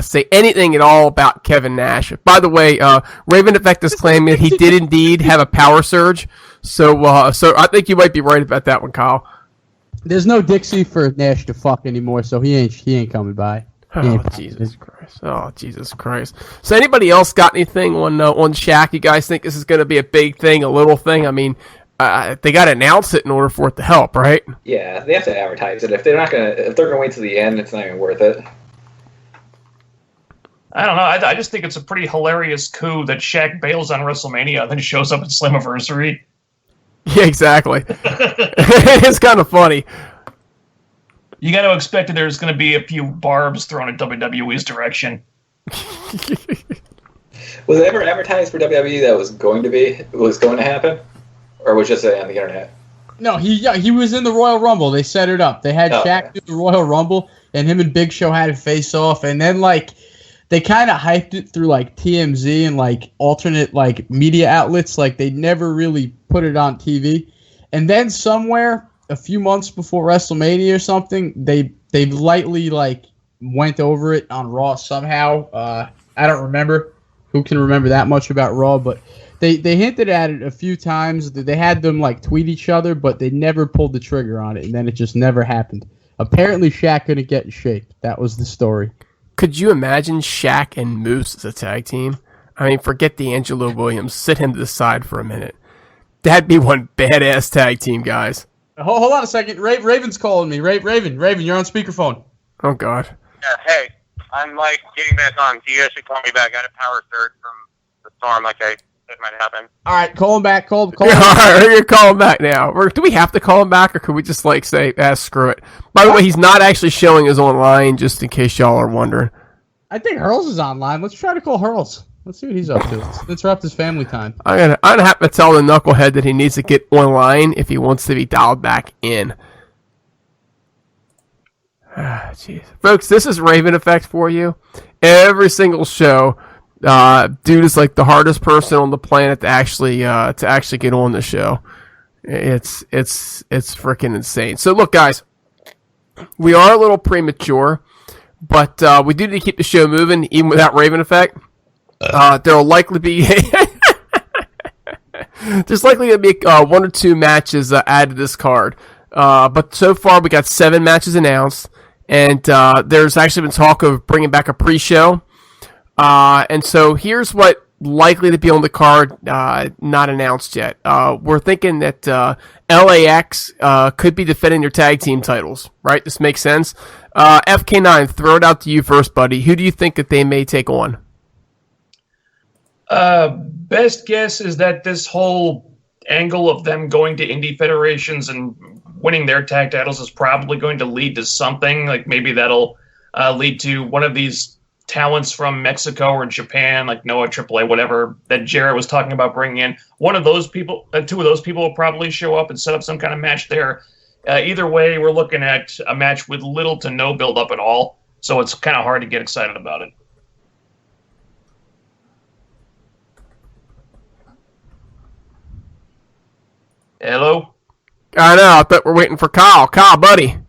[SPEAKER 2] say anything at all about Kevin Nash. By the way, Raven Effect is claiming that he did indeed have a power surge. So I think you might be right about that one, Kyle.
[SPEAKER 3] There's no Dixie for Nash to fuck anymore, so he ain't coming by.
[SPEAKER 2] Oh, Jesus Christ. Oh, Jesus Christ. So anybody else got anything on Shaq? You guys think this is going to be a big thing, a little thing? I mean, they got to announce it in order for it to help, right?
[SPEAKER 5] Yeah, they have to advertise it. If they're going to wait till the end, it's not even worth it.
[SPEAKER 4] I don't know. I just think it's a pretty hilarious coup that Shaq bails on WrestleMania and then shows up at Slammiversary.
[SPEAKER 2] Yeah, exactly. It's kind of funny.
[SPEAKER 4] You got to expect that there's going to be a few barbs thrown at WWE's direction.
[SPEAKER 5] Was it ever advertised for WWE that was going to happen, or was it just on the internet?
[SPEAKER 3] No, he was in the Royal Rumble. They set it up. They had Shaq do the Royal Rumble, and him and Big Show had a face off, and then they kind of hyped it through TMZ and alternate media outlets. They never really put it on TV, and then somewhere a few months before WrestleMania or something, they lightly went over it on Raw somehow. I don't remember. Who can remember that much about Raw? But they hinted at it a few times. They had them tweet each other, but they never pulled the trigger on it, and then it just never happened. Apparently, Shaq couldn't get in shape. That was the story.
[SPEAKER 2] Could you imagine Shaq and Moose as a tag team? I mean, forget D'Angelo Williams. Sit him to the side for a minute. That'd be one badass tag team, guys.
[SPEAKER 3] Hold on a second. Raven's calling me. Raven, you're on speakerphone.
[SPEAKER 2] Oh, God.
[SPEAKER 6] Yeah, hey, I'm getting back on. You guys should call me back. I had a power surge from the storm it might happen.
[SPEAKER 3] All right, call him back. Call him
[SPEAKER 2] All right, you're calling back now. Do we have to call him back, or could we just say, screw it? By the way, he's not actually showing us online, just in case y'all are wondering.
[SPEAKER 3] I think Hurls is online. Let's try to call Hurls. Let's see what he's up to. Let's interrupt his family time.
[SPEAKER 2] I'm gonna have to tell the knucklehead that he needs to get online if he wants to be dialed back in. Jeez. Folks, this is Raven Effect for you. Every single show, Dude is like the hardest person on the planet to actually get on the show. It's freaking insane. So look, guys, we are a little premature, but we do need to keep the show moving, even without Raven Effect. There'll likely be there's likely to be 1 or 2 matches added to this card. But so far we got 7 matches announced, and there's actually been talk of bringing back a pre-show. And so here's what likely to be on the card, not announced yet. We're thinking that LAX could be defending their tag team titles, right? This makes sense. FK9, throw it out to you first, buddy. Who do you think that they may take on?
[SPEAKER 4] Best guess is that this whole angle of them going to indie federations and winning their tag titles is probably going to lead to something. Like maybe that'll lead to one of these talents from Mexico or Japan, like Noah AAA, whatever that Jarrett was talking about bringing in. One of those people, 2 of those people will probably show up and set up some kind of match there. Either way, we're looking at a match with little to no build up at all. So it's kind of hard to get excited about it. Hello?
[SPEAKER 2] I know. I thought we're waiting for Kyle. Kyle, buddy.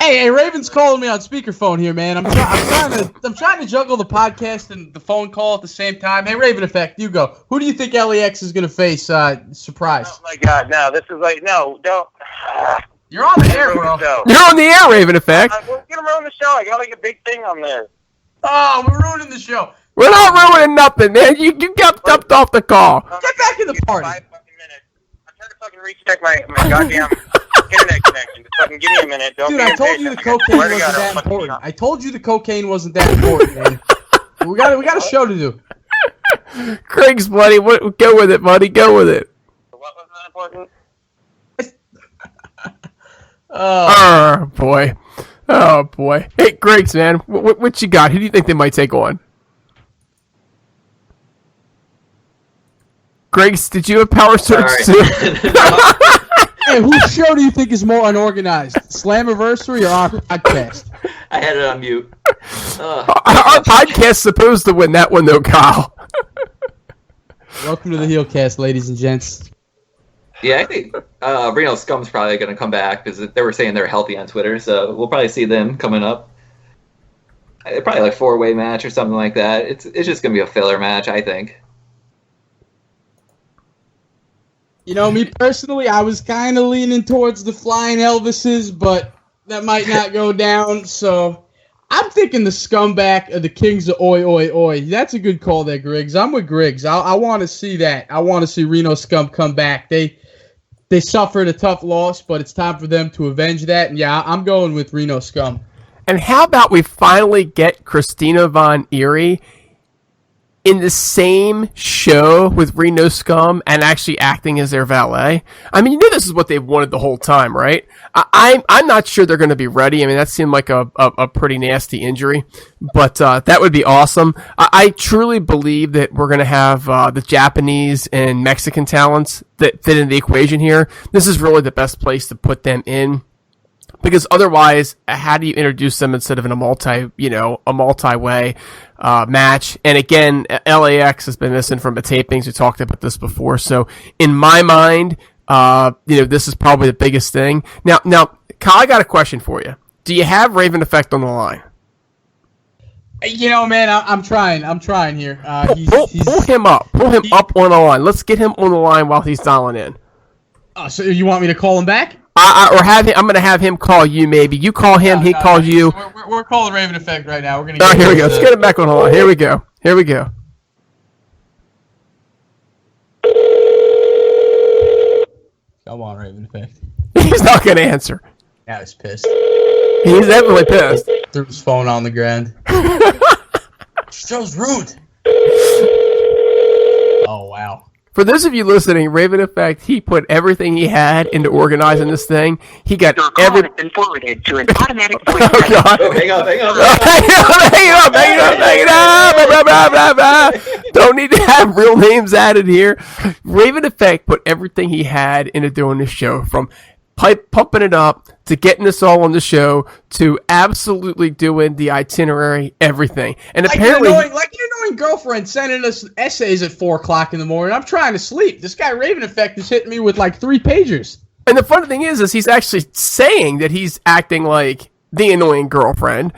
[SPEAKER 3] Hey, Raven's calling me on speakerphone here, man. I'm trying to juggle the podcast and the phone call at the same time. Hey, Raven Effect, you go. Who do you think LAX is going to face? Surprise.
[SPEAKER 6] Oh my God, no! This is like no, don't.
[SPEAKER 3] You're on the air, bro.
[SPEAKER 2] You're on the air, Raven Effect.
[SPEAKER 6] We'll get him on the show. I got like a big thing on there.
[SPEAKER 3] Oh, we're ruining the show.
[SPEAKER 2] We're not ruining nothing, man. You got dumped off the call.
[SPEAKER 3] Get back in the party.
[SPEAKER 6] 5 fucking minutes. I'm trying to fucking recheck my goddamn internet connection. Just fucking give me a minute. Don't
[SPEAKER 3] Dude,
[SPEAKER 6] be
[SPEAKER 3] I told you the cocaine wasn't that important. I told you the cocaine wasn't that important, man. We got a show to do.
[SPEAKER 2] Griggs, buddy, go with it, buddy. Go with it.
[SPEAKER 6] What was that important?
[SPEAKER 2] Oh boy. Oh boy. Hey, Griggs, man, what you got? Who do you think they might take on? Griggs, did you have power surge too?
[SPEAKER 3] Hey, whose show do you think is more unorganized? Slammiversary or our podcast?
[SPEAKER 5] I had it on mute.
[SPEAKER 2] Our podcast's supposed to win that one, though, Kyle.
[SPEAKER 3] Welcome to the HeelCast, ladies and gents.
[SPEAKER 5] Yeah, I think Reno Scum's probably going to come back because they were saying they're healthy on Twitter, so we'll probably see them coming up. Probably like 4-way match or something like that. It's just going to be a filler match, I think.
[SPEAKER 3] You know, me personally, I was kind of leaning towards the Flying Elvises, but that might not go down, so I'm thinking the scumbag of the Kings of Oi Oi Oi. That's a good call there, Griggs. I'm with Griggs. I want to see that. I want to see Reno Scum come back. They suffered a tough loss, but it's time for them to avenge that, and yeah, I'm going with Reno Scum.
[SPEAKER 2] And how about we finally get Christina Von Eerie in the same show with Reno Scum and actually acting as their valet? I mean, you know this is what they've wanted the whole time, right? I'm not sure they're going to be ready. I mean, that seemed like a pretty nasty injury, but that would be awesome. I truly believe that we're going to have the Japanese and Mexican talents that fit in the equation here. This is really the best place to put them in. Because otherwise, how do you introduce them instead of in a multi-way match? And again, LAX has been missing from the tapings. We talked about this before. So in my mind, this is probably the biggest thing. Now, Kyle, I got a question for you. Do you have Raven Effect on the line?
[SPEAKER 3] You know, man, I'm trying here.
[SPEAKER 2] Pull him up. Pull him up on the line. Let's get him on the line while he's dialing in.
[SPEAKER 3] So you want me to call him back?
[SPEAKER 2] Or have him, I'm going to have him call you. Maybe you call him. He calls you.
[SPEAKER 3] We're calling Raven Effect right now. We're gonna.
[SPEAKER 2] Oh, here we go. Let's get him back on the line. Here we go.
[SPEAKER 3] Come on, Raven Effect.
[SPEAKER 2] He's not going to answer.
[SPEAKER 3] Now he's pissed.
[SPEAKER 2] He's definitely pissed.
[SPEAKER 3] Threw his phone on the ground. Show's rude. Oh wow.
[SPEAKER 2] For those of you listening, Raven Effect, he put everything he had into organizing this thing. He got everything.
[SPEAKER 6] Been forwarded to an automatic voice.
[SPEAKER 2] Oh, God.
[SPEAKER 5] Oh, hang on.
[SPEAKER 2] Hang up. Don't need to have real names added here. Raven Effect put everything he had into doing this show, from pumping it up, to getting us all on the show, to absolutely doing the itinerary, everything. And apparently,
[SPEAKER 3] like an annoying girlfriend sending us essays at 4 o'clock in the morning. I'm trying to sleep. This guy Raven Effect is hitting me with like 3 pagers.
[SPEAKER 2] And the funny thing is he's actually saying that he's acting like the annoying girlfriend.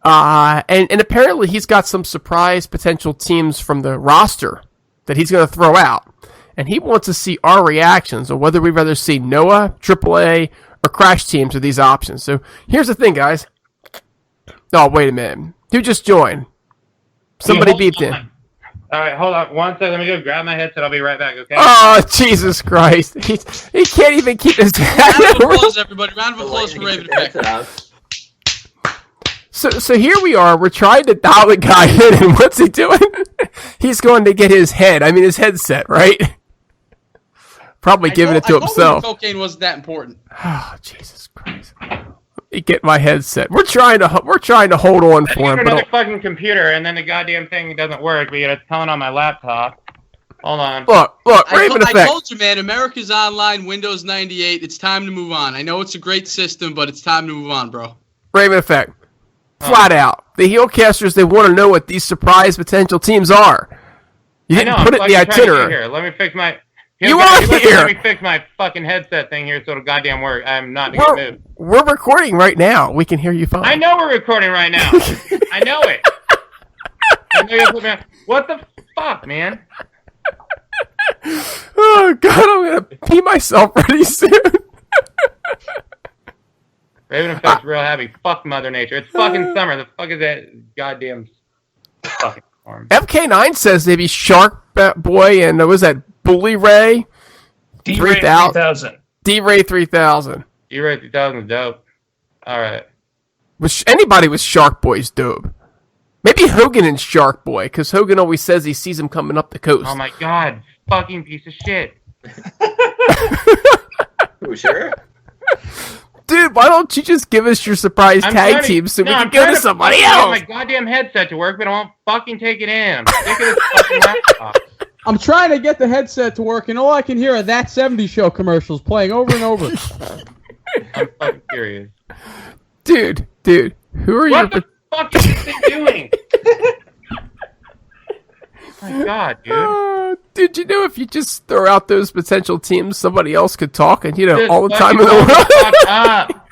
[SPEAKER 2] And apparently he's got some surprise potential teams from the roster that he's going to throw out. And he wants to see our reactions on whether we'd rather see Noah, AAA, or Crash teams with these options. So here's the thing, guys. Oh, wait a minute. Who just joined? Somebody beeped in.
[SPEAKER 1] All right, hold on 1 second. Let me go grab my headset. I'll be right back, okay?
[SPEAKER 2] Oh, Jesus Christ. He can't even keep his...
[SPEAKER 3] Round of applause, everybody. Round of applause for Raven Effect.
[SPEAKER 2] So here we are. We're trying to dial the guy in, and what's he doing? He's going to get his headset, right? Probably giving it to himself.
[SPEAKER 3] Cocaine wasn't that important.
[SPEAKER 2] Oh, Jesus Christ! Let me get my headset. We're trying to hold on for him.
[SPEAKER 1] Another fucking computer, and then the goddamn thing doesn't work. We got a tone on my laptop. Hold on.
[SPEAKER 2] Look, Raven Effect.
[SPEAKER 3] I told you, man. America's Online, Windows 98. It's time to move on. I know it's a great system, but it's time to move on, bro.
[SPEAKER 2] Raven Effect. Flat out, the HeelCasters, they want to know what these surprise potential teams are. You didn't put it in the itinerary.
[SPEAKER 1] Here. Let me fix my.
[SPEAKER 2] You are here.
[SPEAKER 1] Let me fix my fucking headset thing here so it'll goddamn work. I'm not in a good mood.
[SPEAKER 2] We're recording right now. We can hear you fine.
[SPEAKER 1] I know we're recording right now. I know it. What the fuck, man?
[SPEAKER 2] Oh, God, I'm going to pee myself pretty soon.
[SPEAKER 1] Raven Effect's real happy. Fuck Mother Nature. It's fucking summer. The fuck is that goddamn fucking storm?
[SPEAKER 2] FK9 says maybe Shark Boy and what was that? Bully Ray?
[SPEAKER 4] D-Ray 3000.
[SPEAKER 2] D-Ray 3000.
[SPEAKER 1] D-Ray 3000 is dope. Alright.
[SPEAKER 2] Anybody with Shark Boy's dope. Maybe Hogan and Shark Boy, because Hogan always says he sees him coming up the coast.
[SPEAKER 1] Oh my god. Fucking piece of shit.
[SPEAKER 5] Ooh, sure?
[SPEAKER 2] Dude, why don't you just give us your surprise tag team so we can go to somebody else?
[SPEAKER 1] I get my goddamn headset to work, but I won't fucking take it in. I'm sick of this fucking laptop.
[SPEAKER 3] I'm trying to get the headset to work, and all I can hear are That 70s Show commercials playing over and over.
[SPEAKER 1] I'm fucking curious.
[SPEAKER 2] Dude, who are you?
[SPEAKER 1] What the fuck is this thing doing? My god, dude.
[SPEAKER 2] Dude, you know if you just throw out those potential teams, somebody else could talk, and
[SPEAKER 1] Just
[SPEAKER 2] all the time in the world.
[SPEAKER 1] up.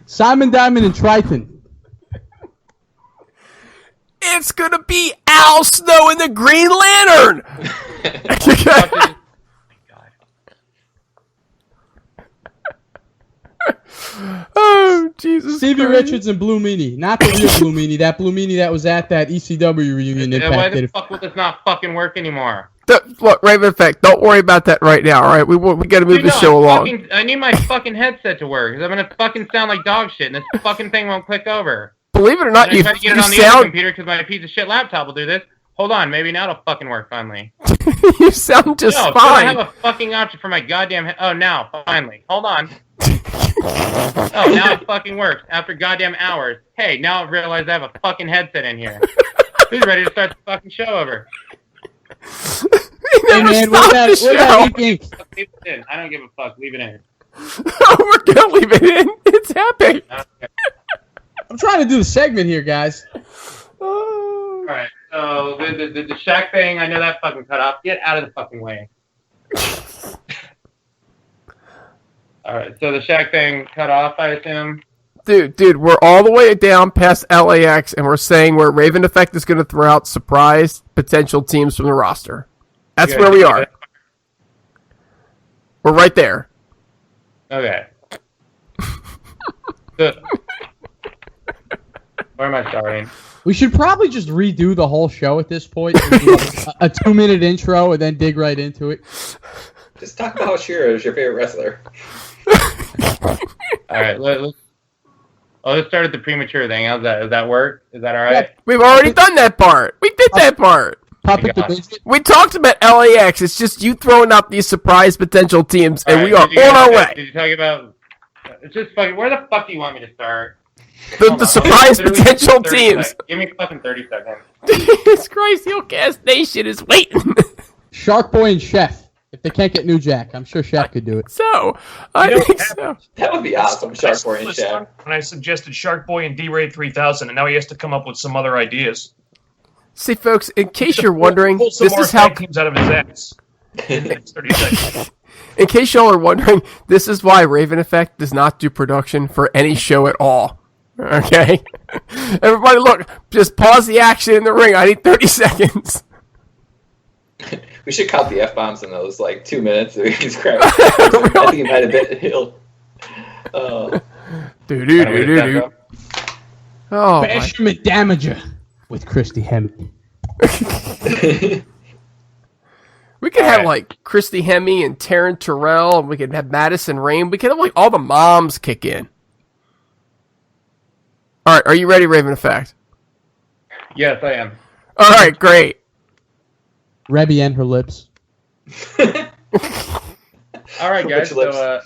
[SPEAKER 3] Simon Diamond and Triton.
[SPEAKER 2] It's gonna be Al Snow in the Green Lantern. Oh, Jesus
[SPEAKER 3] Stevie
[SPEAKER 2] Christ.
[SPEAKER 3] Richards and Blue Meanie. Not the real Blue Meanie. That Blue Meanie that was at that ECW reunion.
[SPEAKER 1] Why the fuck will this not fucking work anymore?
[SPEAKER 2] Look, Raven Effect, don't worry about that right now, alright? We gotta move the show along.
[SPEAKER 1] I need my fucking headset to work, because I'm gonna fucking sound like dog shit, and this fucking thing won't click over.
[SPEAKER 2] Believe it or not,
[SPEAKER 1] I try to get it on the other computer, because my piece of shit laptop will do this. Hold on, maybe now it'll fucking work, finally.
[SPEAKER 2] You sound just fine.
[SPEAKER 1] I have a fucking option for my goddamn oh, now, finally. Hold on. Oh, now it fucking works, after goddamn hours. Hey, now I realize I have a fucking headset in here. Who's ready to start the fucking show over?
[SPEAKER 2] Hey man, where's that
[SPEAKER 1] leave it in. I don't give a fuck. Leave it in.
[SPEAKER 2] We're gonna leave it in. It's happening.
[SPEAKER 1] Okay.
[SPEAKER 3] I'm trying to do the segment here, guys.
[SPEAKER 1] Alright, so the Shaq thing, I know that fucking cut off. Get out of the fucking way. Alright, so the Shaq thing cut off, I assume.
[SPEAKER 2] Dude, we're all the way down past LAX, and we're saying where Raven Effect is going to throw out surprise potential teams from the roster. That's where we are. We're right there.
[SPEAKER 1] Okay. So, where am I starting?
[SPEAKER 3] We should probably just redo the whole show at this point. A 2-minute intro and then dig right into it.
[SPEAKER 5] Just talk about how Shira is your favorite wrestler.
[SPEAKER 1] Alright, let's start at the premature thing. How's that? Does that work? Is that alright?
[SPEAKER 2] We've already done that part. We did that part. We talked about LAX. It's just you throwing out these surprise potential teams, and we are on our way.
[SPEAKER 1] Did you talk about... It's just fucking... Where the fuck do you want me to start?
[SPEAKER 2] The surprise potential teams.
[SPEAKER 1] Give me fucking 30 seconds.
[SPEAKER 2] Jesus Christ, HeelCast Nation is waiting.
[SPEAKER 3] Shark Boy and Chef. If they can't get New Jack, I'm sure Shaq could do it.
[SPEAKER 2] So, I think so.
[SPEAKER 5] That would be awesome, Shark Boy and Shaq.
[SPEAKER 4] And I suggested Shark Boy and D-Raid 3000, and now he has to come up with some other ideas.
[SPEAKER 2] See, folks, in case you're wondering,
[SPEAKER 4] Pull some
[SPEAKER 2] this
[SPEAKER 4] more
[SPEAKER 2] is how.
[SPEAKER 4] tag teams out of his ass. In the next 30 seconds.
[SPEAKER 2] In case y'all are wondering, this is why Raven Effect does not do production for any show at all. Okay? Everybody, look, just pause the action in the ring. I need 30 seconds.
[SPEAKER 5] We should count the F-bombs in those, 2 minutes. He's crapping. I think he might have been healed.
[SPEAKER 2] Do. Oh,
[SPEAKER 3] Measurement Damager with Christy Hemme.
[SPEAKER 2] we could have, Christy Hemme and Taryn Terrell, and we could have Madison Rain. We could have, all the moms kick in. All right, are you ready, Raven Effect?
[SPEAKER 1] Yes, I am.
[SPEAKER 2] All right, great.
[SPEAKER 3] Rebby and her lips.
[SPEAKER 1] All right, guys.
[SPEAKER 5] Which lips?
[SPEAKER 1] So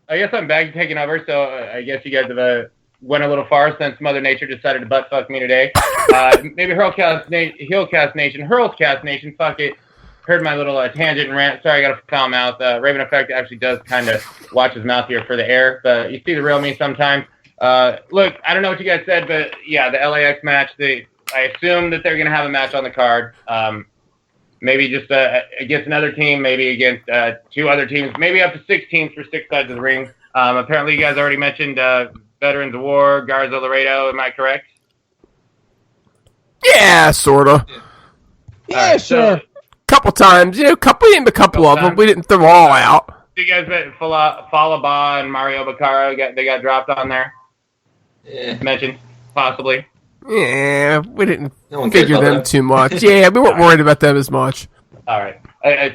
[SPEAKER 1] I guess I'm back taking over. So I guess you guys have went a little far since Mother Nature decided to butt fuck me today. Maybe HeelCast Nation, fuck it. Heard my little tangent and rant. Sorry, I got a foul mouth. Raven Effect actually does kind of watch his mouth here for the air, but you see the real me sometimes. Look, I don't know what you guys said, but yeah, the LAX match. I assume that they're going to have a match on the card. Maybe just against another team, maybe against 2 other teams, maybe up to 6 teams for 6 sides of the ring. Apparently, you guys already mentioned Veterans of War, Garza Laredo. Am I correct?
[SPEAKER 2] Yeah, sort of.
[SPEAKER 3] Yeah,
[SPEAKER 1] right,
[SPEAKER 3] sure.
[SPEAKER 2] Couple times. We named a couple of them. We didn't throw them all out.
[SPEAKER 1] You guys bet Falaba and Mario Bacaro, they got dropped on there?
[SPEAKER 5] Yeah.
[SPEAKER 1] Mentioned, possibly.
[SPEAKER 2] Yeah, we didn't
[SPEAKER 5] No one cares
[SPEAKER 2] figure
[SPEAKER 5] about
[SPEAKER 2] them
[SPEAKER 5] them.
[SPEAKER 2] too much. Yeah, we weren't worried about them as much.
[SPEAKER 1] All right.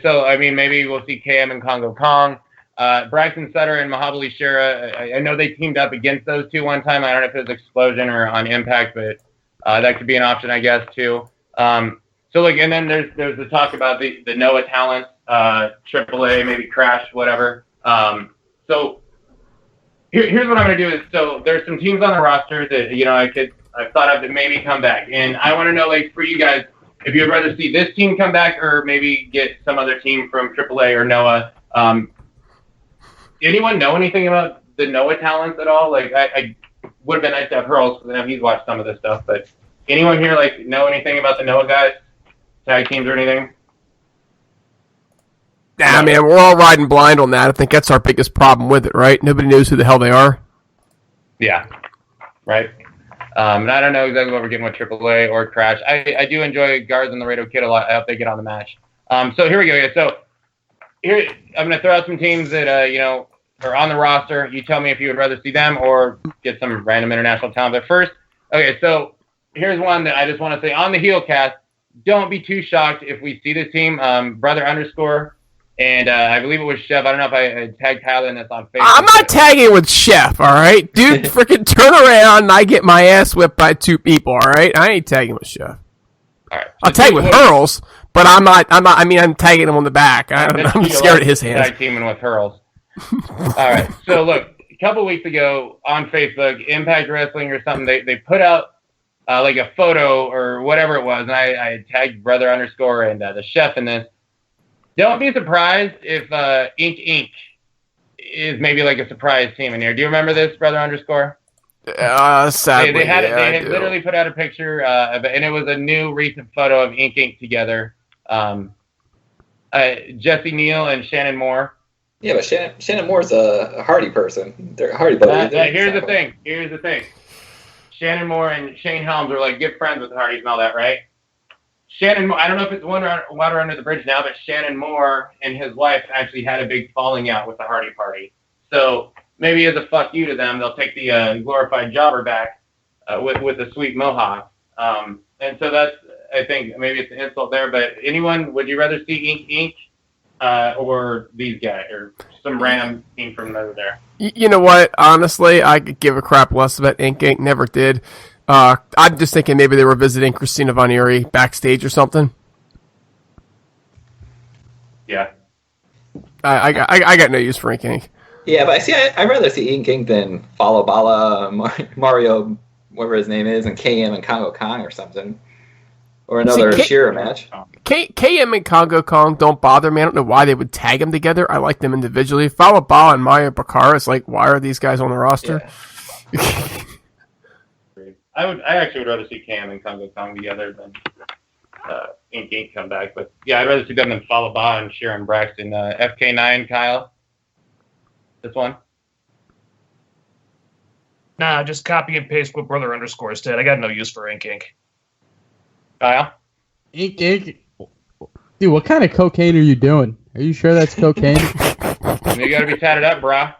[SPEAKER 1] So, I mean, maybe we'll see KM and Congo Kong. Braxton Sutter and Mahabali Shera, I know they teamed up against those 2 one time. I don't know if it was Explosion or on Impact, but that could be an option, I guess, too. So, and then there's the talk about the Noah talent, AAA, maybe Crash, whatever. So, here's what I'm going to do is, so there's some teams on the roster that, I've thought of that maybe come back. And I want to know, for you guys, if you'd rather see this team come back or maybe get some other team from AAA or Noah. Anyone know anything about the Noah talents at all? I would have been nice to have Hurls, because I know he's watched some of this stuff. But anyone here, know anything about the Noah guys? Tag teams or anything?
[SPEAKER 2] Nah, man, we're all riding blind on that. I think that's our biggest problem with it, right? Nobody knows who the hell they are.
[SPEAKER 1] Yeah. Right? And I don't know exactly what we're getting with AAA or Crash. I do enjoy Garza and Laredo Kid a lot. I hope they get on the match. So here we go. So here I'm going to throw out some teams that are on the roster. You tell me if you would rather see them or get some random international talent. But first, okay, so here's one that I just want to say on the HeelCast. Don't be too shocked if we see this team. Brother underscore. And I believe it was Chef. I don't know if I tagged Tyler in this on Facebook.
[SPEAKER 2] I'm not tagging with Chef, all right? Dude, freaking turn around and I get my ass whipped by 2 people, all right? I ain't tagging with Chef.
[SPEAKER 1] All right.
[SPEAKER 2] I'll tag with Hurls, but I'm tagging him on the back. I'm scared of his hands.
[SPEAKER 1] Tag teaming with Hurls. All right. So, look, a couple weeks ago on Facebook, Impact Wrestling or something, they put out a photo or whatever it was, and I tagged Brother underscore and the Chef in this. Don't be surprised if Inc. is maybe a surprise team in here. Do you remember this, Brother underscore?
[SPEAKER 2] Sadly,
[SPEAKER 1] they had literally put out a picture, and it was a new recent photo of Inc. together. Jesse Neal and Shannon Moore.
[SPEAKER 5] Yeah, but Shannon Moore's a Hardy person. They're a Hardy buddy.
[SPEAKER 1] Here's the thing. Shannon Moore and Shane Helms are good friends with the Hardys and all that, right? Shannon Moore, I don't know if it's water under the bridge now, but Shannon Moore and his wife actually had a big falling out with the Hardy Party. So maybe as a fuck you to them, they'll take the glorified jobber back with a sweet mohawk. And so that's, I think, maybe it's an insult there. But anyone, would you rather see Inc. or these guys or some random team from over there?
[SPEAKER 2] You know what? Honestly, I could give a crap less about Inc. Never did. I'm just thinking maybe they were visiting Christina Von Eerie backstage or something.
[SPEAKER 1] Yeah.
[SPEAKER 2] I got no use for Inc.
[SPEAKER 5] Yeah, but I'd rather see Inc. than Follow Bala, Mario, whatever his name is, and KM and Congo Kong or something. Or another Shira match.
[SPEAKER 2] KM and Congo Kong don't bother me. I don't know why they would tag them together. I like them individually. Fallah Bahh and Maya Bakara is like, why are these guys on the roster?
[SPEAKER 1] Yeah. I actually would rather see Cam and Congo Kong together than Ink come back. But yeah, I'd rather see them than Fallah Bahh and Sharon Braxton. FK9, Kyle. This one.
[SPEAKER 4] Nah, just copy and paste what Brother Underscore said. I got no use for Ink.
[SPEAKER 1] Kyle.
[SPEAKER 3] Ink. Dude, what kind of cocaine are you doing? Are you sure that's cocaine?
[SPEAKER 1] You gotta be tatted up, brah.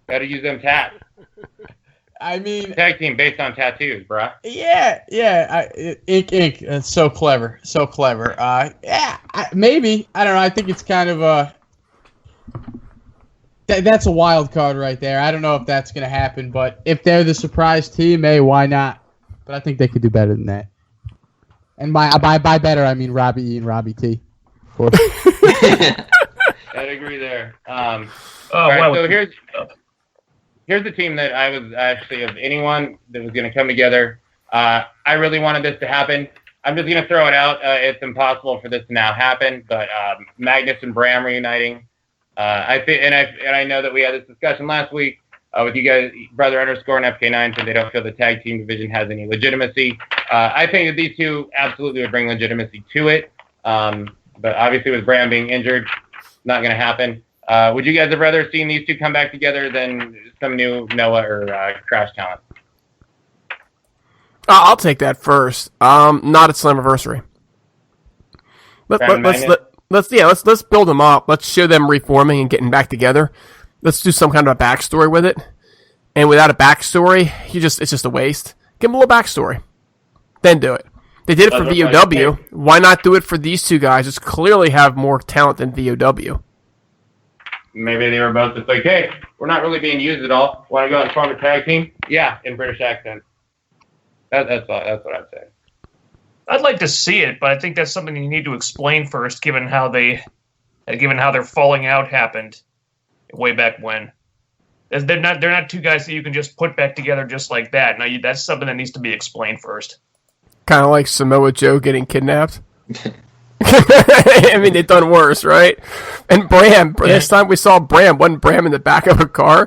[SPEAKER 1] Gotta use them tats.
[SPEAKER 3] I mean,
[SPEAKER 1] Tag team based on tattoos, brah.
[SPEAKER 3] Yeah. Ink. That's so clever. Maybe. I don't know. I think it's kind of that's a wild card right there. I don't know if that's gonna happen, but if they're the surprise team, hey, why not? But I think they could do better than that. And by better, I mean Robbie E and Robbie T.
[SPEAKER 1] I'd agree there. All right, so here's the team that I was actually, of anyone that was going to come together. I really wanted this to happen. I'm just going to throw it out. It's impossible for this to now happen, but Magnus and Bram reuniting. I think, and I know that we had this discussion last week with you guys, Brother Underscore and FK9, said they don't feel the tag team division has any legitimacy. I think that these two absolutely would bring legitimacy to it. But obviously with Bram being injured, not going to happen. Would you guys have rather seen these two come back together than some new Noah or Crash talent?
[SPEAKER 2] I'll take that first. Not at Slammiversary. Let's build them up. Let's show them reforming and getting back together. Let's do some kind of a backstory with it. And without a backstory, it's just a waste. Give them a little backstory. Then do it. They did it for VOW. Why not do it for these two guys? Just clearly have more talent than VOW.
[SPEAKER 1] Maybe they were both just like, hey, we're not really being used at all. Want to go and form a tag team? Yeah, in British accent. That's what I'd say.
[SPEAKER 4] I'd like to see it, but I think that's something you need to explain first, given how their falling out happened way back when. They're not two guys that you can just put back together just like that. Now that's something that needs to be explained first.
[SPEAKER 2] Kind of like Samoa Joe getting kidnapped. I mean, they've done worse, right? And Bram, this time we saw Bram. Wasn't Bram in the back of a car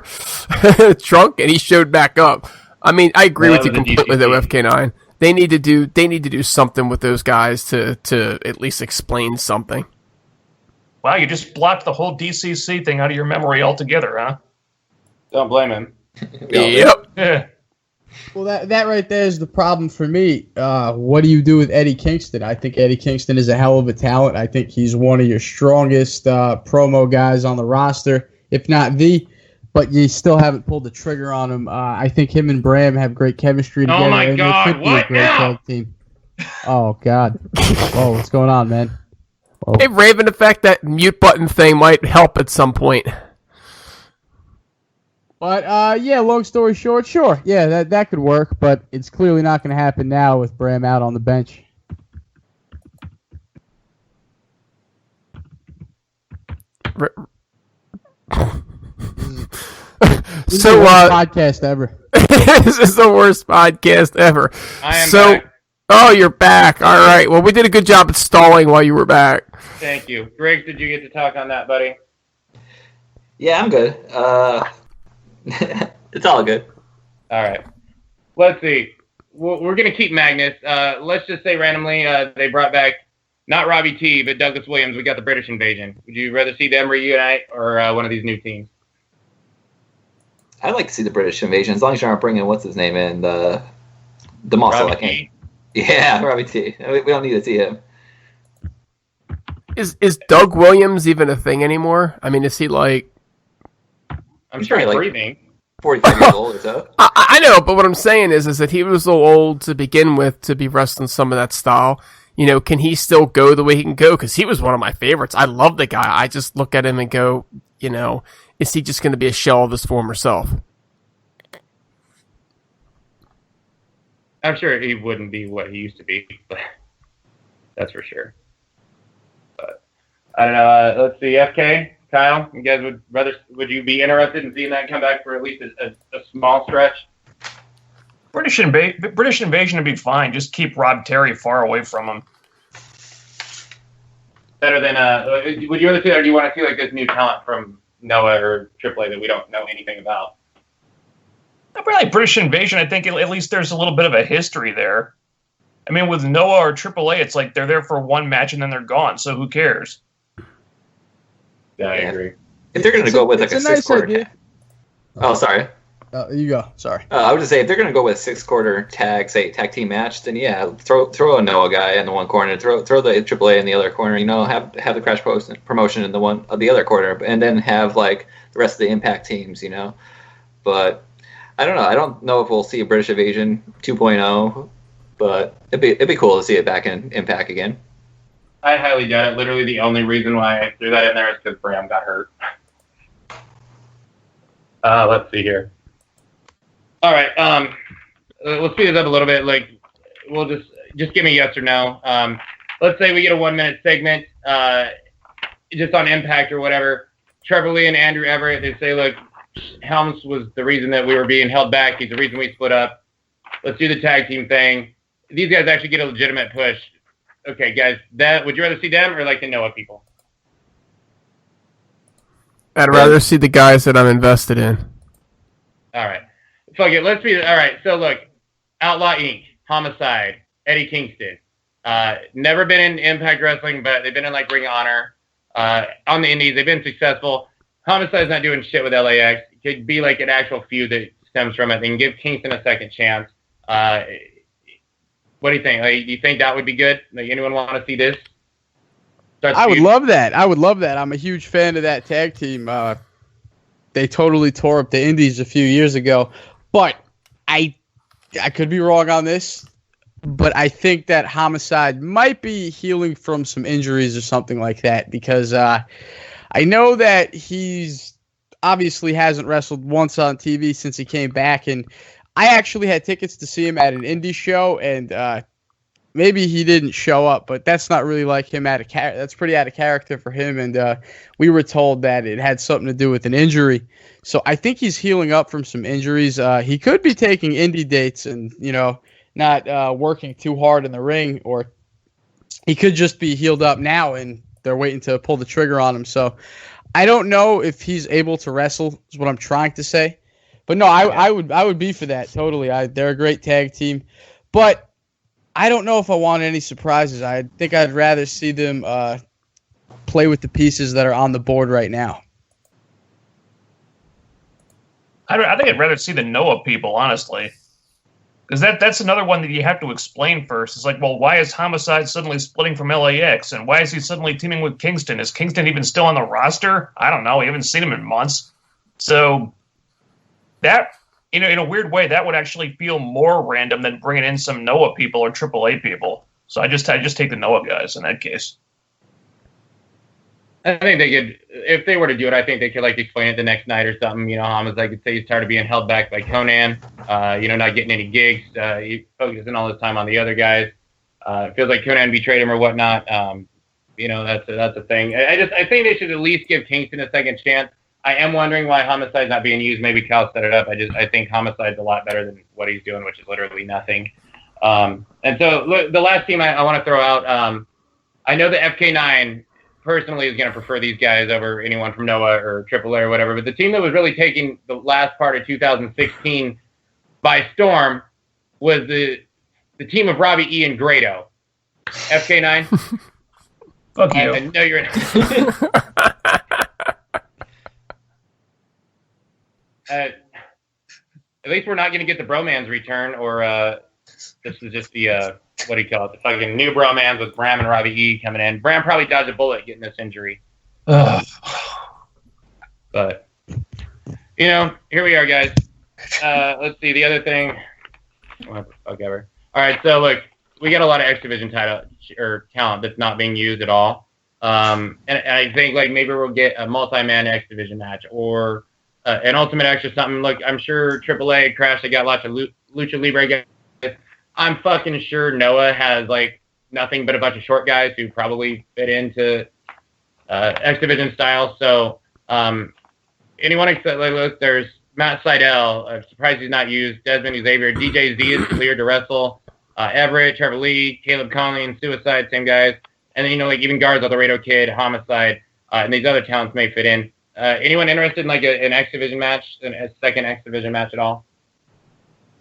[SPEAKER 2] trunk, and he showed back up. I mean, I agree with you completely though, FK9. They need to do something with those guys to at least explain something.
[SPEAKER 4] Wow, you just blocked the whole DCC thing out of your memory altogether, huh?
[SPEAKER 1] Don't blame him.
[SPEAKER 2] Yep.
[SPEAKER 4] Yeah.
[SPEAKER 3] Well, that right there is the problem for me. What do you do with Eddie Kingston? I think Eddie Kingston is a hell of a talent. I think he's one of your strongest promo guys on the roster, if not the. But you still haven't pulled the trigger on him. I think him and Bram have great chemistry together.
[SPEAKER 1] Oh my God!
[SPEAKER 3] They could be a great tag team. Oh God! Oh, what's going on, man? Oh.
[SPEAKER 2] Hey, Raven, the fact that mute button thing might help at some point.
[SPEAKER 3] But, yeah, long story short, sure. Yeah, that could work, but it's clearly not going to happen now with Bram out on the bench. This is the worst podcast ever.
[SPEAKER 2] This is the worst podcast ever.
[SPEAKER 1] I am back.
[SPEAKER 2] Oh, you're back. All right. Well, we did a good job at stalling while you were back.
[SPEAKER 1] Thank you. Griggs, did you get to talk on that, buddy?
[SPEAKER 5] Yeah, I'm good. It's all good.
[SPEAKER 1] All right. Let's see. We're going to keep Magnus. Let's just say randomly they brought back not Robbie T, but Douglas Williams. We got the British Invasion. Would you rather see them reunite or one of these new teams?
[SPEAKER 5] I'd like to see the British Invasion, as long as you aren't bringing what's his name in, the muscle.
[SPEAKER 1] Robbie
[SPEAKER 5] I can't.
[SPEAKER 1] T?
[SPEAKER 5] Yeah, Robbie T. We don't need to see him.
[SPEAKER 2] Is Doug Williams even a thing anymore? I mean, is he like?
[SPEAKER 1] I'm sure he's breathing.
[SPEAKER 5] 45 years old or so.
[SPEAKER 2] I know, but what I'm saying is that he was a little old to begin with to be wrestling some of that style. You know, can he still go the way he can go? Because he was one of my favorites. I love the guy. I just look at him and go, you know, is he just going to be a shell of his former self?
[SPEAKER 1] I'm sure he wouldn't be what he used to be, but that's for sure. But I don't know. Let's see, FK, Kyle, you guys would you be interested in seeing that come back for at least a small stretch?
[SPEAKER 4] British Invasion would be fine. Just keep Rob Terry far away from him.
[SPEAKER 1] Better than would you rather see, or do you want to see like this new talent from Noah or AAA that we don't know anything about?
[SPEAKER 4] I feel like British Invasion. I think at least there's a little bit of a history there. I mean, with Noah or AAA, it's like they're there for one match and then they're gone. So who cares?
[SPEAKER 1] Yeah, I agree.
[SPEAKER 5] If they're going to go with like a
[SPEAKER 3] nice
[SPEAKER 5] 6-quarter.
[SPEAKER 3] idea.
[SPEAKER 5] Oh, sorry.
[SPEAKER 3] You go. Sorry.
[SPEAKER 5] I would just say if they're going to go with 6-quarter tag team match, then yeah, throw a Noah guy in the one corner, throw the AAA in the other corner. Have the Crash promotion in the other corner, and then have like the rest of the Impact teams. But I don't know. I don't know if we'll see a British Invasion 2.0, but it'd be cool to see it back in Impact again.
[SPEAKER 1] I highly doubt it. Literally, the only reason why I threw that in there is because Bram got hurt. Let's see here. All right. Let's speed this up a little bit. Like, we'll just give me yes or no. Let's say we get a 1-minute segment, just on Impact or whatever. Trevor Lee and Andrew Everett, they say, look, Helms was the reason that we were being held back. He's the reason we split up. Let's do the tag team thing. These guys actually get a legitimate push. Okay, guys, would you rather see them or like the Noah people?
[SPEAKER 2] I'd rather see the guys that I'm invested in.
[SPEAKER 1] All right. Fuck it. Let's be all right. So look, Outlaw Inc., Homicide, Eddie Kingston. Never been in Impact Wrestling, but they've been in like Ring of Honor. On the Indies, they've been successful. Homicide's not doing shit with LAX. It could be like an actual feud that stems from it. They can give Kingston a second chance. What do you think? Like, do you think that would be good? Like, anyone want to see this?
[SPEAKER 3] I would love that. I'm a huge fan of that tag team. They totally tore up the Indies a few years ago. But I could be wrong on this, but I think that Homicide might be healing from some injuries or something like that, because I know that he's obviously hasn't wrestled once on TV since he came back, and I actually had tickets to see him at an indie show, and maybe he didn't show up, but that's not really like him that's pretty out of character for him, and we were told that it had something to do with an injury. So I think he's healing up from some injuries. He could be taking indie dates and, not working too hard in the ring, or he could just be healed up now and they're waiting to pull the trigger on him. So I don't know if he's able to wrestle, is what I'm trying to say. But no, I would be for that, totally. They're a great tag team. But I don't know if I want any surprises. I think I'd rather see them play with the pieces that are on the board right now.
[SPEAKER 4] I think I'd rather see the Noah people, honestly. Because that's another one that you have to explain first. It's like, well, why is Homicide suddenly splitting from LAX? And why is he suddenly teaming with Kingston? Is Kingston even still on the roster? I don't know. We haven't seen him in months. So that, in a weird way, that would actually feel more random than bringing in some Noah people or AAA people. So I just take the Noah guys in that case.
[SPEAKER 1] I think they could, if they were to do it, I think they could like explain it the next night or something. Homicide could say he's tired of being held back by Conan, not getting any gigs. He's focusing all his time on the other guys. It feels like Conan betrayed him or whatnot. That's a thing. I think they should at least give Kingston a second chance. I am wondering why Homicide's not being used. Maybe Cal set it up. I think Homicide's a lot better than what he's doing, which is literally nothing. And so look, the last team I want to throw out, I know the FK9 personally is going to prefer these guys over anyone from Noah or AAA or whatever, but the team that was really taking the last part of 2016 by storm was the team of Robbie E. and Grado. FK9?
[SPEAKER 4] Fuck you.
[SPEAKER 1] I know you're in. At least we're not going to get the bromans return, or this is just the what do you call it? The fucking new bromans with Bram and Robbie E coming in. Bram probably dodged a bullet getting this injury. But here we are, guys. Let's see the other thing. What the fuck ever. All right, so look, we got a lot of X Division talent that's not being used at all. And I think like maybe we'll get a multi-man X Division match or an Ultimate X or something. Look, I'm sure AAA Crash, they got lots of Lucha Libre guys. I'm fucking sure Noah has like nothing but a bunch of short guys who probably fit into X Division style. So anyone except like look, there's Matt Seidel, surprised he's not used. Desmond Xavier, DJ Z is cleared to wrestle. Everett, Trevor Lee, Caleb Conley, and Suicide, same guys. And then, even guards, El Dorado Kid, Homicide, and these other talents may fit in. Anyone interested in like an X Division match, a second X Division match at all?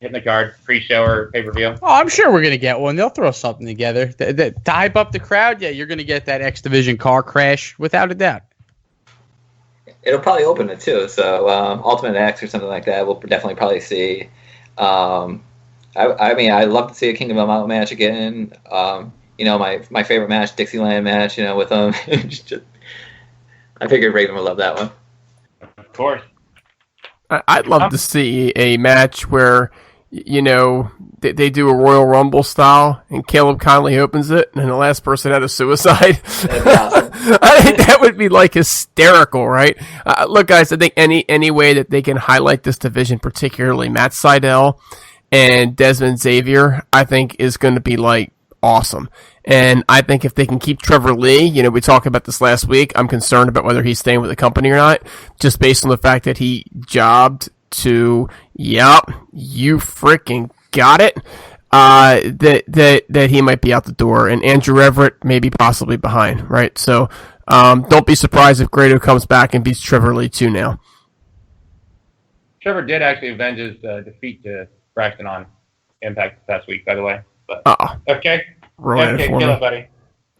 [SPEAKER 1] Hitting the card, pre-show or pay-per-view?
[SPEAKER 3] Oh, I'm sure we're going to get one. They'll throw something together. To hype up the crowd, yeah, you're going to get that X Division car crash, without a doubt.
[SPEAKER 5] It'll probably open it, too. So Ultimate X or something like that, we'll definitely probably see. I'd love to see a King of the Mountain match again. My favorite match, Dixieland match, with them. I figured Raven would love that one.
[SPEAKER 1] Of course.
[SPEAKER 2] I'd love to see a match where, they do a Royal Rumble style and Caleb Conley opens it and the last person had a suicide.
[SPEAKER 5] That'd be awesome.
[SPEAKER 2] I think that would be like hysterical, right? Look, guys, I think any way that they can highlight this division, particularly Matt Seidel and Desmond Xavier, I think is going to be like awesome. And I think if they can keep Trevor Lee, we talked about this last week, I'm concerned about whether he's staying with the company or not, just based on the fact that he jobbed to, yep, you freaking got it, that he might be out the door. And Andrew Everett maybe possibly behind, right? So don't be surprised if Grado comes back and beats Trevor Lee too now.
[SPEAKER 1] Trevor did actually avenge his defeat to Braxton on Impact this past week, by the way. But okay, kill it, buddy.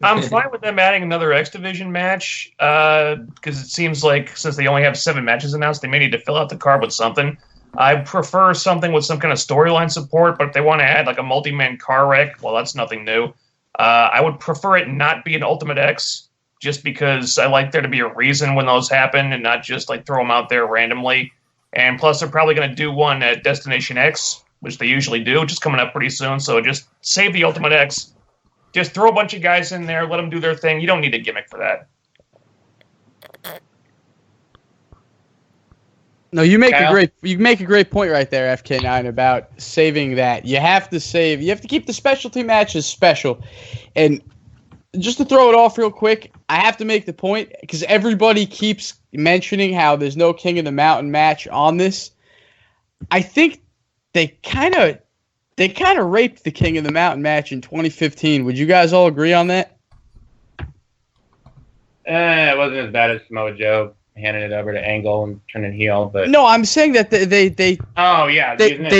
[SPEAKER 4] I'm fine with them adding another X Division match because it seems like since they only have 7 matches announced, they may need to fill out the card with something. I prefer something with some kind of storyline support, but if they want to add like a multi-man car wreck, well, that's nothing new. I would prefer it not be an Ultimate X, just because I like there to be a reason when those happen and not just like throw them out there randomly. And plus, they're probably going to do one at Destination X, which they usually do, which is coming up pretty soon. So just save the Ultimate X. Just throw a bunch of guys in there, let them do their thing. You don't need a gimmick for that.
[SPEAKER 3] No, you make a great point right there, FK9, about saving that. You have to keep the specialty matches special. And just to throw it off real quick, I have to make the point, because everybody keeps mentioning how there's no King of the Mountain match on this. I think they kind of raped the King of the Mountain match in 2015. Would you guys all agree on that?
[SPEAKER 1] It wasn't as bad as Samoa Joe handing it over to Angle and turning heel, but
[SPEAKER 3] no, I'm saying that they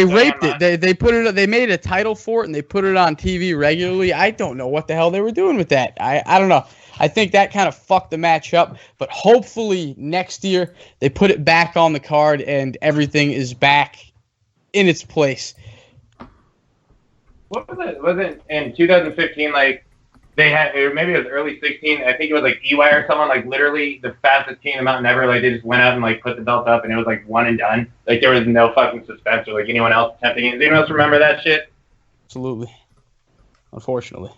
[SPEAKER 3] raped it. They put it. They made a title for it and they put it on TV regularly. I don't know what the hell they were doing with that. I don't know. I think that kind of fucked the match up. But hopefully next year they put it back on the card and everything is back in its place.
[SPEAKER 1] What was it? Wasn't in 2015 like they had, or maybe it was early 16. I think it was like EY or someone, like literally the fastest King of the Mountain ever. Like they just went out and like put the belt up, and it was like one and done. Like there was no fucking suspense or like anyone else attempting it. Does anyone else remember that shit?
[SPEAKER 3] Absolutely. Unfortunately.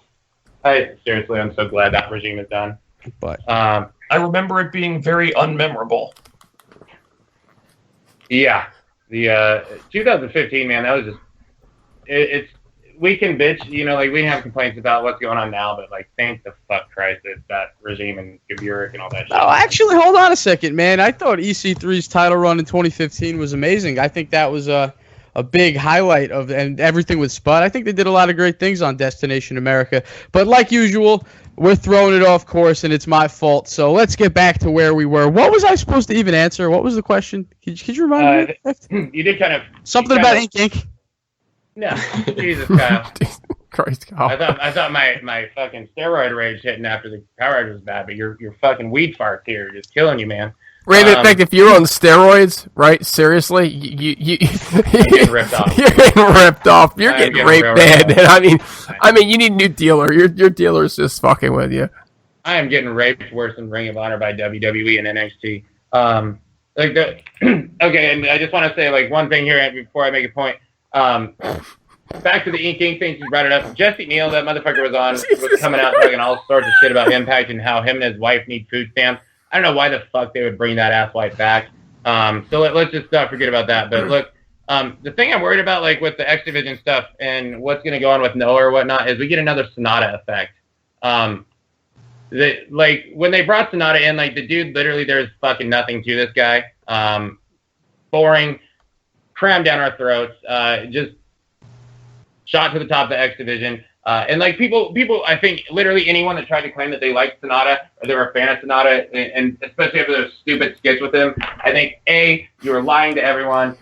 [SPEAKER 1] Seriously, I'm so glad that regime is done.
[SPEAKER 3] But
[SPEAKER 4] I remember it being very unmemorable.
[SPEAKER 1] Yeah, the 2015, man, that was just it's. We can bitch, like we can have complaints about what's going on now, but like, thank the fuck Christ that regime and Gaburik and all that shit.
[SPEAKER 3] Oh, actually, hold on a second, man. I thought EC3's title run in 2015 was amazing. I think that was a big highlight and everything with Spud. I think they did a lot of great things on Destination America. But like usual, we're throwing it off course, and it's my fault. So let's get back to where we were. What was I supposed to even answer? What was the question? Could you remind
[SPEAKER 1] me? You did kind of
[SPEAKER 3] something about Ink.
[SPEAKER 1] No, Jesus, Kyle.
[SPEAKER 2] Christ, Kyle.
[SPEAKER 1] I thought my fucking steroid rage hitting after the Power Ride was bad, but your fucking weed farts here are just killing you, man.
[SPEAKER 2] Raven, in fact, if you're on steroids, right? Seriously, you're
[SPEAKER 1] getting ripped off.
[SPEAKER 2] You're getting ripped off. You're getting raped bad. I mean, you need a new dealer. Your dealer's just fucking with you.
[SPEAKER 1] I am getting raped worse than Ring of Honor by WWE and NXT. Okay, and I just want to say like one thing here before I make a point. Back to the Ink thing, you brought it up. Jesse Neal, that motherfucker was coming out talking all sorts of shit about Impact and how him and his wife need food stamps. I don't know why the fuck they would bring that asswipe back. So let's just forget about that. But look, the thing I'm worried about, like with the X Division stuff and what's going to go on with Noah or whatnot, is we get another Sonata effect. Like when they brought Sonata in, like the dude literally there's fucking nothing to this guy. Boring. crammed down our throats, just shot to the top of the X division. And like people, I think literally anyone that tried to claim that they liked Sonata or they were a fan of Sonata, and especially after those stupid skits with him, I think A, you were lying to everyone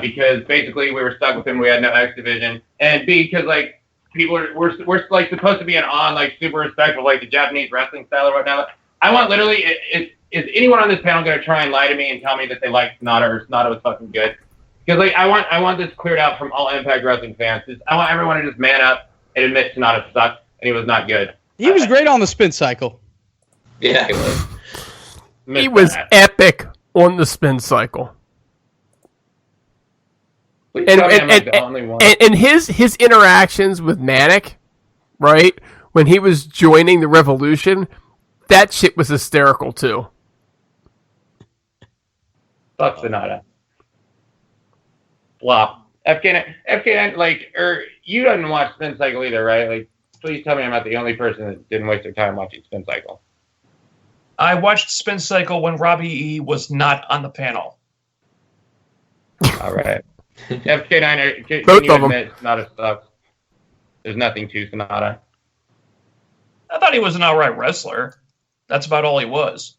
[SPEAKER 1] because basically we were stuck with him. We had no X division, and B, because like people we're like supposed to be an on like super respectful like the Japanese wrestling style or whatnot. I want literally is anyone on this panel going to try and lie to me and tell me that they liked Sonata or Sonata was fucking good? Because like I want this cleared out from all Impact Wrestling fans. I want everyone to just man up and admit Sonata sucked and he was not good.
[SPEAKER 3] He was great on the spin cycle.
[SPEAKER 5] Yeah, he was.
[SPEAKER 2] He was epic on the spin cycle.
[SPEAKER 1] Please tell me I'm like the only one.
[SPEAKER 2] And his interactions with Manic, right, when he was joining the Revolution, that shit was hysterical too.
[SPEAKER 1] Fuck Sonata. Flop. FK9, like, you didn't watch Spin Cycle either, right? Like, please tell me I'm not the only person that didn't waste their time watching Spin Cycle.
[SPEAKER 4] I watched Spin Cycle when Robbie E was not on the panel.
[SPEAKER 1] All right. FK9, can
[SPEAKER 2] Both
[SPEAKER 1] you
[SPEAKER 2] of them.
[SPEAKER 1] admit Sonata sucks? There's nothing to Sonata.
[SPEAKER 4] I thought he was an outright wrestler. That's about all he was.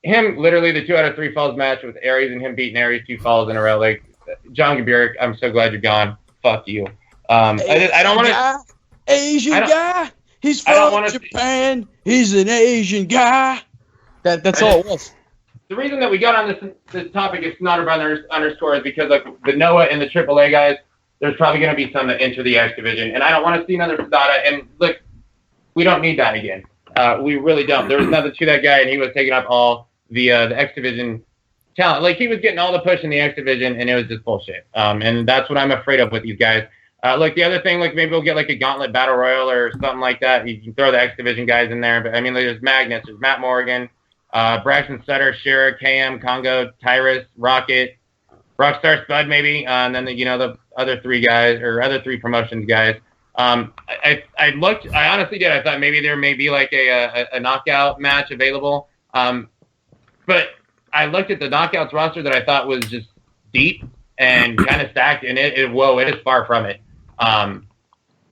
[SPEAKER 1] Him, literally, the 2 out of 3 falls match with Aries and him beating Aries 2 falls in a row. Like, John Gaburek, I'm so glad you're gone. Fuck you. I don't want to.
[SPEAKER 3] Asian guy. He's
[SPEAKER 1] I don't
[SPEAKER 3] from
[SPEAKER 1] wanna
[SPEAKER 3] Japan. He's an Asian guy. That's all it was.
[SPEAKER 1] The reason that we got on this topic is Sonata Brothers underscore is because like the Noah and the AAA guys, there's probably going to be some that enter the X division, and I don't want to see another Sonata. And look, we don't need that again. We really don't. There was nothing to that guy, and he was taking up all the X division talent. Like he was getting all the push in the X division, and it was just bullshit. And that's what I'm afraid of with these guys. Like the other thing, like maybe we'll get like a Gauntlet Battle Royal or something like that. You can throw the X division guys in there, but I mean, like, there's Magnus, there's Matt Morgan, Braxton Sutter, Shira, KM, Congo, Tyrus, Rocket, Rockstar Spud, maybe, and then the other 3 guys or other 3 promotions guys. I honestly did. I thought maybe there may be like a knockout match available. But I looked at the knockouts roster that I thought was just deep and kind of stacked, and it is far from it. I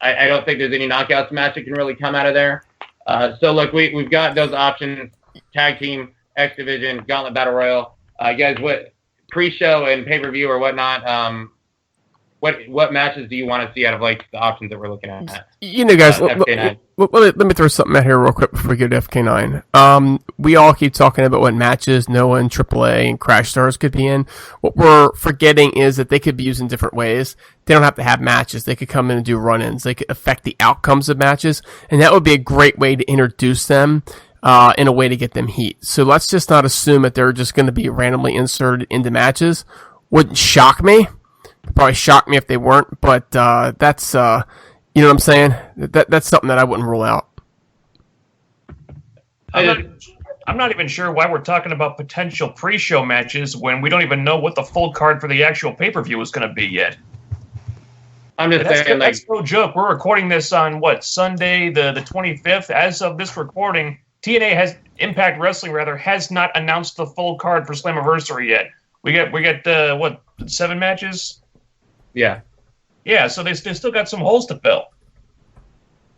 [SPEAKER 1] don't think there's any knockouts match that can really come out of there. So look, we've got those options: tag team, X division, Gauntlet Battle Royal. Guys, what pre-show and pay-per-view or whatnot? What matches do you want to see out of like the options that we're looking at?
[SPEAKER 2] Guys,
[SPEAKER 1] FK9.
[SPEAKER 2] let me throw something out here real quick before we go to FK9. We all keep talking about what matches Noah and AAA and Crash Stars could be in. What we're forgetting is that they could be used in different ways. They don't have to have matches. They could come in and do run-ins. They could affect the outcomes of matches, and that would be a great way to introduce them in a way to get them heat. So let's just not assume that they're just going to be randomly inserted into matches. Wouldn't shock me. Probably shock me if they weren't, but that's you know what I'm saying. That's something that I wouldn't rule out.
[SPEAKER 4] I'm not even sure why we're talking about potential pre-show matches when we don't even know what the full card for the actual pay-per-view is going to be yet.
[SPEAKER 1] I'm just saying, like,
[SPEAKER 4] that's no joke. We're recording this on Sunday, the 25th. As of this recording, Impact Wrestling has not announced the full card for Slammiversary yet. We got 7 matches.
[SPEAKER 1] Yeah.
[SPEAKER 4] Yeah, so they still got some holes to fill.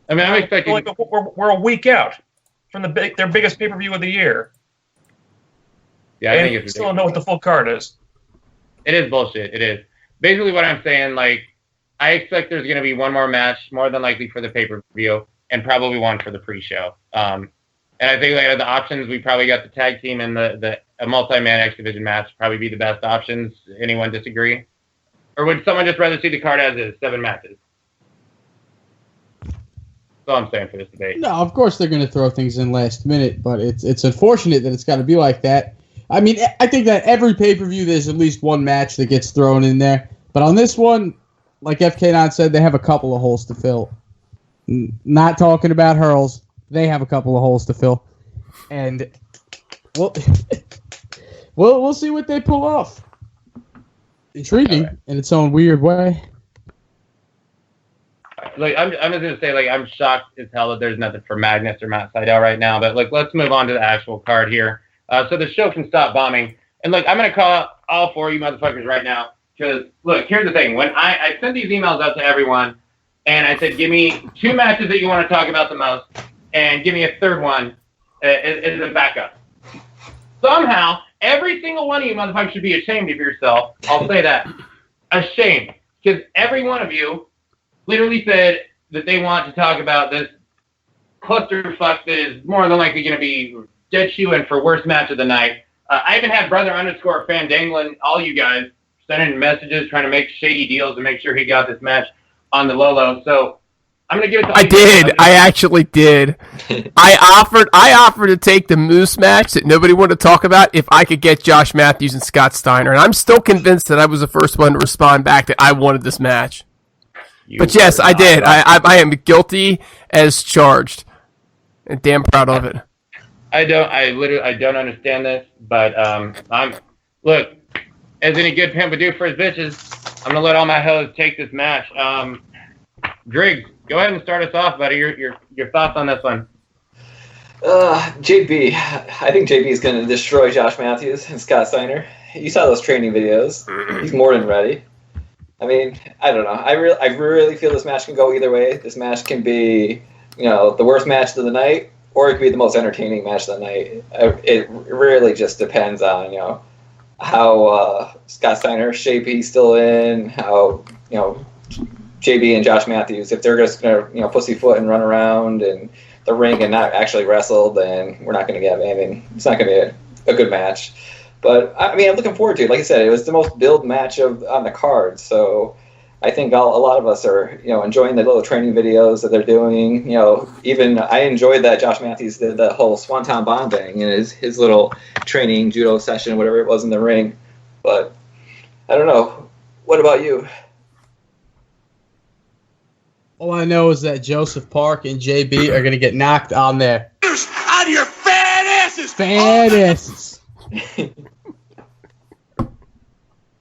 [SPEAKER 1] I mean, I'm expecting.
[SPEAKER 4] We're a week out from their biggest pay-per-view of the year.
[SPEAKER 1] Yeah, I think it's ridiculous.
[SPEAKER 4] Still don't know what the full card is.
[SPEAKER 1] It is bullshit. It is. Basically what I'm saying, like, I expect there's going to be one more match, more than likely for the pay-per-view, and probably one for the pre-show. And I think like, the options, we probably got the tag team and a multi-man X Division match probably be the best options. Anyone disagree? Or would someone just rather see the card as is, 7 matches? That's all I'm saying for this debate.
[SPEAKER 3] No, of course they're going to throw things in last minute, but it's unfortunate that it's got to be like that. I mean, I think that every pay-per-view there's at least one match that gets thrown in there. But on this one, like FK9 said, they have a couple of holes to fill. Not talking about Hurls. They have a couple of holes to fill. And we'll see what they pull off. Intriguing in its own weird way.
[SPEAKER 1] Like I'm just gonna say, like, I'm shocked as hell that there's nothing for Magnus or Matt Sydal right now. But like, let's move on to the actual card here, so the show can stop bombing. And like, I'm gonna call all four of you motherfuckers right now. Because, look, here's the thing. When I sent these emails out to everyone, and I said, give me 2 matches that you want to talk about the most, and give me a third one as a backup. Somehow, every single one of you motherfuckers should be ashamed of yourself. I'll say that. Ashamed. Because every one of you literally said that they want to talk about this clusterfuck that is more than likely going to be dead shoe-in for worst match of the night. I even had brother_fan dangling all you guys, sending messages, trying to make shady deals to make sure he got this match on the low. So I'm going to give it to
[SPEAKER 2] I did. I actually did. I offered to take the Moose match that nobody wanted to talk about if I could get Josh Matthews and Scott Steiner. And I'm still convinced that I was the first one to respond back that I wanted this match. But yes, I did. I am guilty as charged. And damn proud of it.
[SPEAKER 1] I don't understand this, but look, as any good pimp would do for his bitches, I'm gonna let all my hoes take this match. Griggs, go ahead and start us off, buddy. Your thoughts on this one?
[SPEAKER 5] JB, I think JB is gonna destroy Josh Matthews and Scott Steiner. You saw those training videos. He's more than ready. I mean, I don't know. I really feel this match can go either way. This match can be, the worst match of the night, or it could be the most entertaining match of the night. It really just depends on, how Scott Steiner's shape he's still in, how, JB and Josh Matthews, if they're just going to, pussyfoot and run around in the ring and not actually wrestle, then we're not going to get anything. It's not going to be a good match. But, I mean, I'm looking forward to it. Like I said, it was the most build match on the card, so I think a lot of us are, enjoying the little training videos that they're doing. Even I enjoyed that Josh Matthews did the whole Swanton Bomb thing in his little training judo session, whatever it was in the ring. But I don't know. What about you?
[SPEAKER 3] All I know is that Joseph Park and JB are going to get knocked on their
[SPEAKER 7] out of your fat asses.
[SPEAKER 3] Fat asses.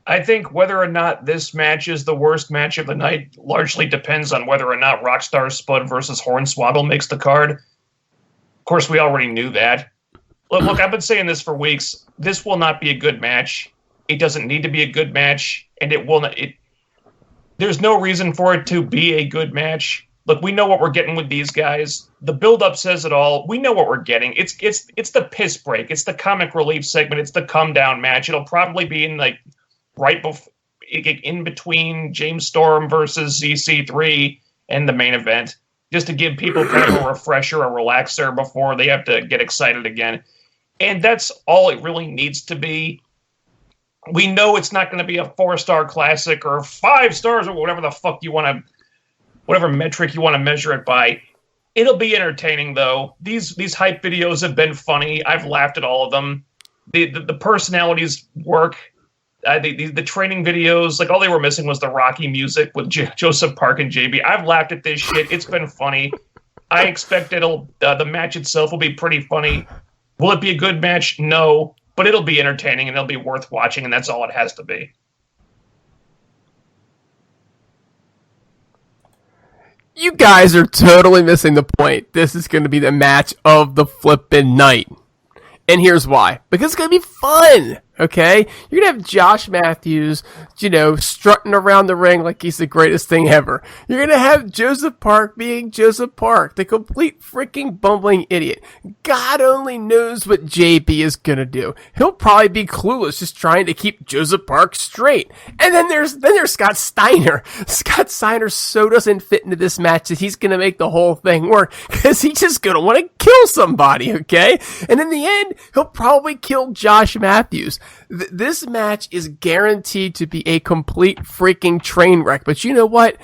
[SPEAKER 4] I think whether or not this match is the worst match of the night largely depends on whether or not Rockstar Spud versus Hornswoggle makes the card. Of course, we already knew that. Look, I've been saying this for weeks. This will not be a good match. It doesn't need to be a good match, and it will not. There's no reason for it to be a good match. Look, we know what we're getting with these guys. The build-up says it all. We know what we're getting. It's the piss break. It's the comic relief segment. It's the come-down match. It'll probably be in right before, in between James Storm versus ZC3 and the main event, just to give people kind of a refresher, a relaxer before they have to get excited again. And that's all it really needs to be. We know it's not going to be a 4-star classic or 5 stars or whatever the fuck you want to, whatever metric you want to measure it by. It'll be entertaining, though. These hype videos have been funny. I've laughed at all of them. The personalities work. The training videos, all they were missing was the Rocky music with Joseph Park and JB. I've laughed at this shit. It's been funny. I expect the match itself will be pretty funny. Will it be a good match? No, but it'll be entertaining and it'll be worth watching, and that's all it has to be.
[SPEAKER 2] You guys are totally missing the point. This is going to be the match of the flippin' night. And here's why. Because it's going to be fun, okay? You're going to have Josh Matthews, strutting around the ring like he's the greatest thing ever. You're going to have Joseph Park being Joseph Park, the complete freaking bumbling idiot. God only knows what JB is going to do. He'll probably be clueless, just trying to keep Joseph Park straight. And then there's Scott Steiner. Scott Steiner so doesn't fit into this match that he's going to make the whole thing work because he's just going to want to kill somebody, okay? And in the end, he'll probably kill Josh Matthews. This match is guaranteed to be a complete freaking train wreck. But you know what?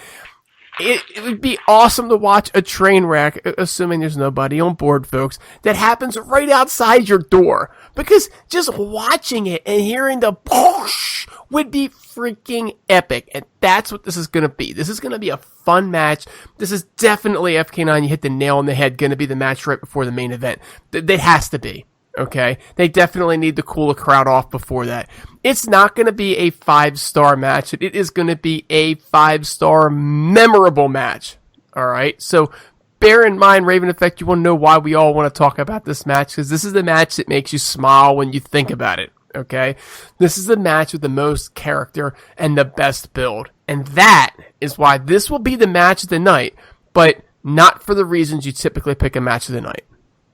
[SPEAKER 2] It would be awesome to watch a train wreck, assuming there's nobody on board, folks, that happens right outside your door. Because just watching it and hearing the poosh would be freaking epic. And that's what this is going to be. This is going to be a fun match. This is definitely, FK9, you hit the nail on the head, going to be the match right before the main event. That has to be. Okay, they definitely need to cool the crowd off before that. It's not going to be a 5-star match. It is going to be a 5-star memorable match. All right, so bear in mind, Raven Effect, you want to know why we all want to talk about this match, because this is the match that makes you smile when you think about it. okay? This is the match with the most character and the best build. And that is why this will be the match of the night, but not for the reasons you typically pick a match of the night.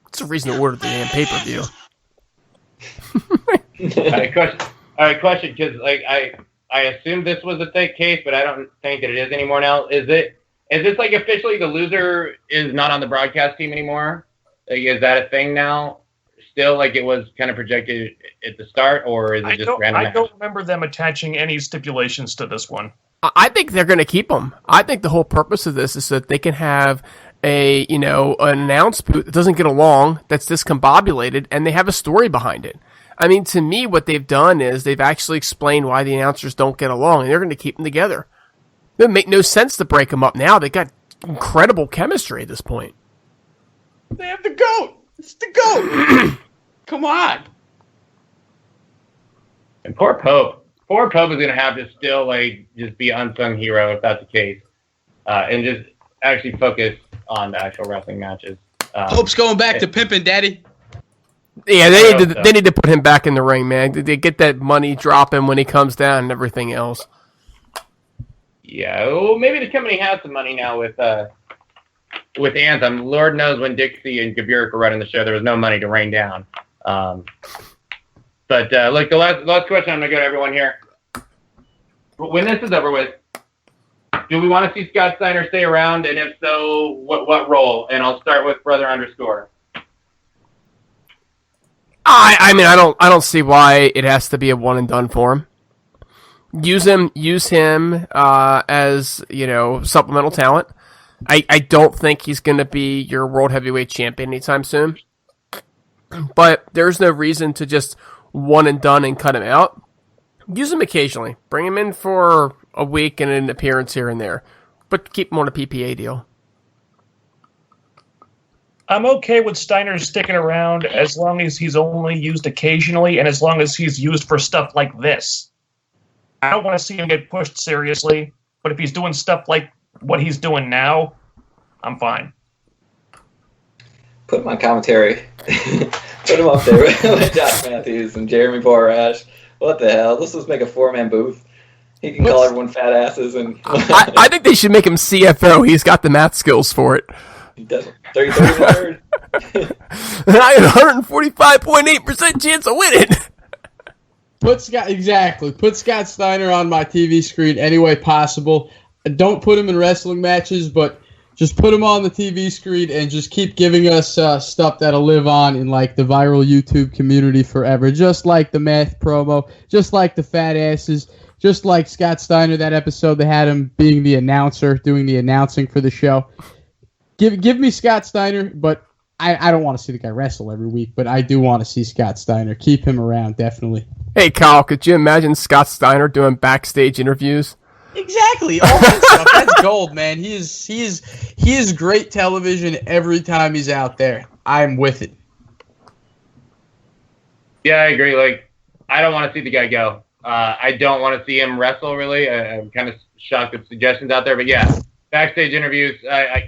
[SPEAKER 2] It's a reason to order the damn pay-per-view.
[SPEAKER 1] All right, question, because like I assumed this was a fake case, but I don't think that it is anymore now. Is this like officially the loser is not on the broadcast team anymore? Like, is that a thing now? Still, like it was kind of projected at the start, or is it just random?
[SPEAKER 4] I don't remember them attaching any stipulations to this one.
[SPEAKER 2] I think they're going to keep them. I think the whole purpose of this is that they can have an announce booth that doesn't get along, that's discombobulated, and they have a story behind it. I mean, to me, what they've done is they've actually explained why the announcers don't get along, and they're going to keep them together. It would make no sense to break them up now. They've got incredible chemistry at this point.
[SPEAKER 3] They have the GOAT. It's the GOAT. Come on.
[SPEAKER 1] And poor Pope. Poor Pope is going to have to still just be unsung hero if that's the case, and just actually focus on the actual wrestling matches.
[SPEAKER 3] Pope's going back to pimping, Daddy.
[SPEAKER 2] Yeah, they need to put him back in the ring, man. They get that money dropping when he comes down and everything else.
[SPEAKER 1] Yeah, well, maybe the company has some money now with Anthem. Lord knows when Dixie and Gaburek were running the show, there was no money to rain down. But look, the last question I'm going to go to everyone here. When this is over with, do we want to see Scott Steiner stay around? And if so, what role? And I'll start with Brother Underscore.
[SPEAKER 2] I mean, I don't see why it has to be a one and done for him. Use him as, supplemental talent. I don't think he's going to be your world heavyweight champion anytime soon. But there's no reason to just one and done and cut him out. Use him occasionally. Bring him in for a week and an appearance here and there. But keep him on a PPA deal.
[SPEAKER 4] I'm okay with Steiner sticking around as long as he's only used occasionally and as long as he's used for stuff like this. I don't want to see him get pushed seriously, but if he's doing stuff like what he's doing now, I'm fine.
[SPEAKER 5] Put him on commentary. Put him up there with Josh Matthews and Jeremy Borash. What the hell? Let's just make a four-man booth. He can call everyone fat asses. And
[SPEAKER 2] I think they should make him CFO. He's got the math skills for it.
[SPEAKER 5] He doesn't. 30-30.
[SPEAKER 2] I had a 145.8% chance of winning.
[SPEAKER 3] Put Scott Steiner on my TV screen any way possible. Don't put him in wrestling matches, but just put him on the TV screen and just keep giving us stuff that'll live on in the viral YouTube community forever. Just like the math promo, just like the fat asses, just like Scott Steiner, that episode they had him being the announcer, doing the announcing for the show. Give me Scott Steiner, but I don't want to see the guy wrestle every week, but I do want to see Scott Steiner. Keep him around, definitely.
[SPEAKER 2] Hey, Kyle, could you imagine Scott Steiner doing backstage interviews?
[SPEAKER 3] Exactly. All that stuff. That's gold, man. He is great television every time he's out there. I'm with it.
[SPEAKER 1] Yeah, I agree. I don't want to see the guy go. I don't want to see him wrestle, really. I'm kind of shocked at suggestions out there. But, yeah, backstage interviews,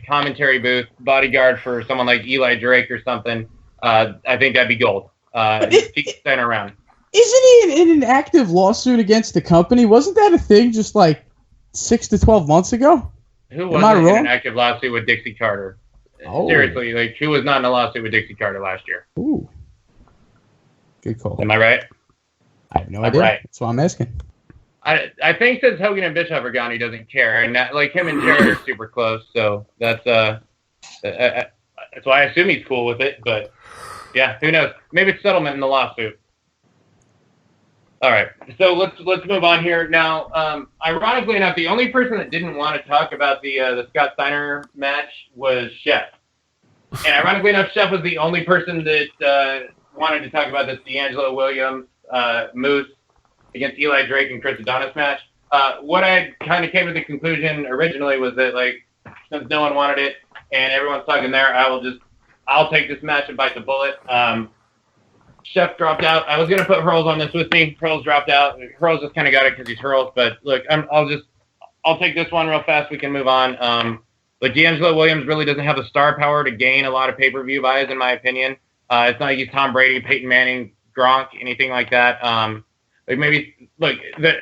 [SPEAKER 1] commentary booth, bodyguard for someone like Eli Drake or something. I think that'd be gold. Keep Steiner around.
[SPEAKER 3] Isn't he in an active lawsuit against the company? Wasn't that a thing just 6 to 12 months ago?
[SPEAKER 1] Who wasn't in an active lawsuit with Dixie Carter?
[SPEAKER 3] Oh.
[SPEAKER 1] Seriously, who was not in a lawsuit with Dixie Carter last year?
[SPEAKER 3] Ooh. Good call.
[SPEAKER 1] Am I right?
[SPEAKER 3] I have no idea. Right. That's why I'm asking.
[SPEAKER 1] I think since Hogan and Bischoff are gone, he doesn't care. And him and Jared are super close, so that's why I assume he's cool with it. But, yeah, who knows? Maybe it's settlement in the lawsuit. All right, so let's move on here now. Ironically enough, the only person that didn't want to talk about the Scott Steiner match was Chef, and ironically enough, Chef was the only person that wanted to talk about this D'Angelo Williams Moose against Eli Drake and Chris Adonis match. What I kind of came to the conclusion originally was that since no one wanted it and everyone's talking there, I'll take this match and bite the bullet. Chef dropped out. I was going to put Hurls on this with me. Hurls dropped out. Hurls just kind of got it because he's Hurls. But look, I'll take this one real fast. We can move on. D'Angelo Williams really doesn't have the star power to gain a lot of pay-per-view buys, in my opinion. It's not like he's Tom Brady, Peyton Manning, Gronk, anything like that. Like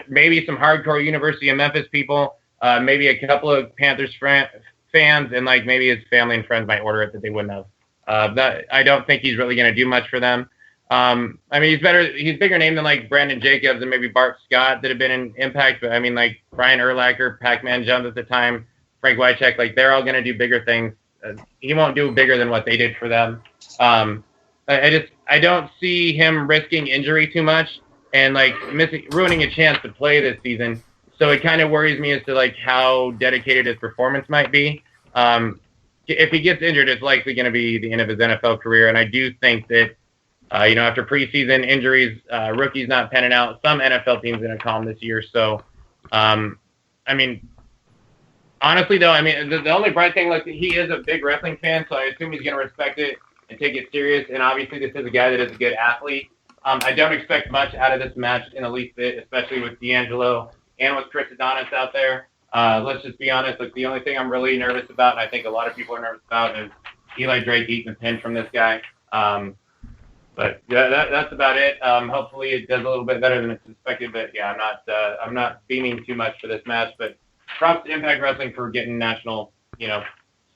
[SPEAKER 1] maybe some hardcore University of Memphis people, maybe a couple of Panthers fans, and like maybe his family and friends might order it that they wouldn't have. I don't think he's really going to do much for them. I mean, he's bigger name than like Brandon Jacobs and maybe Bart Scott that have been in Impact, but I mean like Brian Urlacher, Pac-Man Jones at the time, Frank Wycheck, like they're all going to do bigger things. He won't do bigger than what they did for them. I don't see him risking injury too much and like ruining a chance to play this season. So it kind of worries me as to like how dedicated his performance might be. If he gets injured, it's likely going to be the end of his NFL career. And I do think that, after preseason injuries, rookies not penning out, some NFL teams going to call him this year. So, I mean, honestly, though, I mean, the only bright thing, like, he is a big wrestling fan, so I assume he's going to respect it and take it serious. And obviously, this is a guy that is a good athlete. I don't expect much out of this match in the least bit, especially with D'Angelo and with Chris Adonis out there. Let's just be honest. Like, the only thing I'm really nervous about, and I think a lot of people are nervous about, is Eli Drake eating the pin from this guy. But yeah, that's about it. Hopefully, it does a little bit better than it's expected. But yeah, I'm not beaming too much for this match. But props to Impact Wrestling for getting national,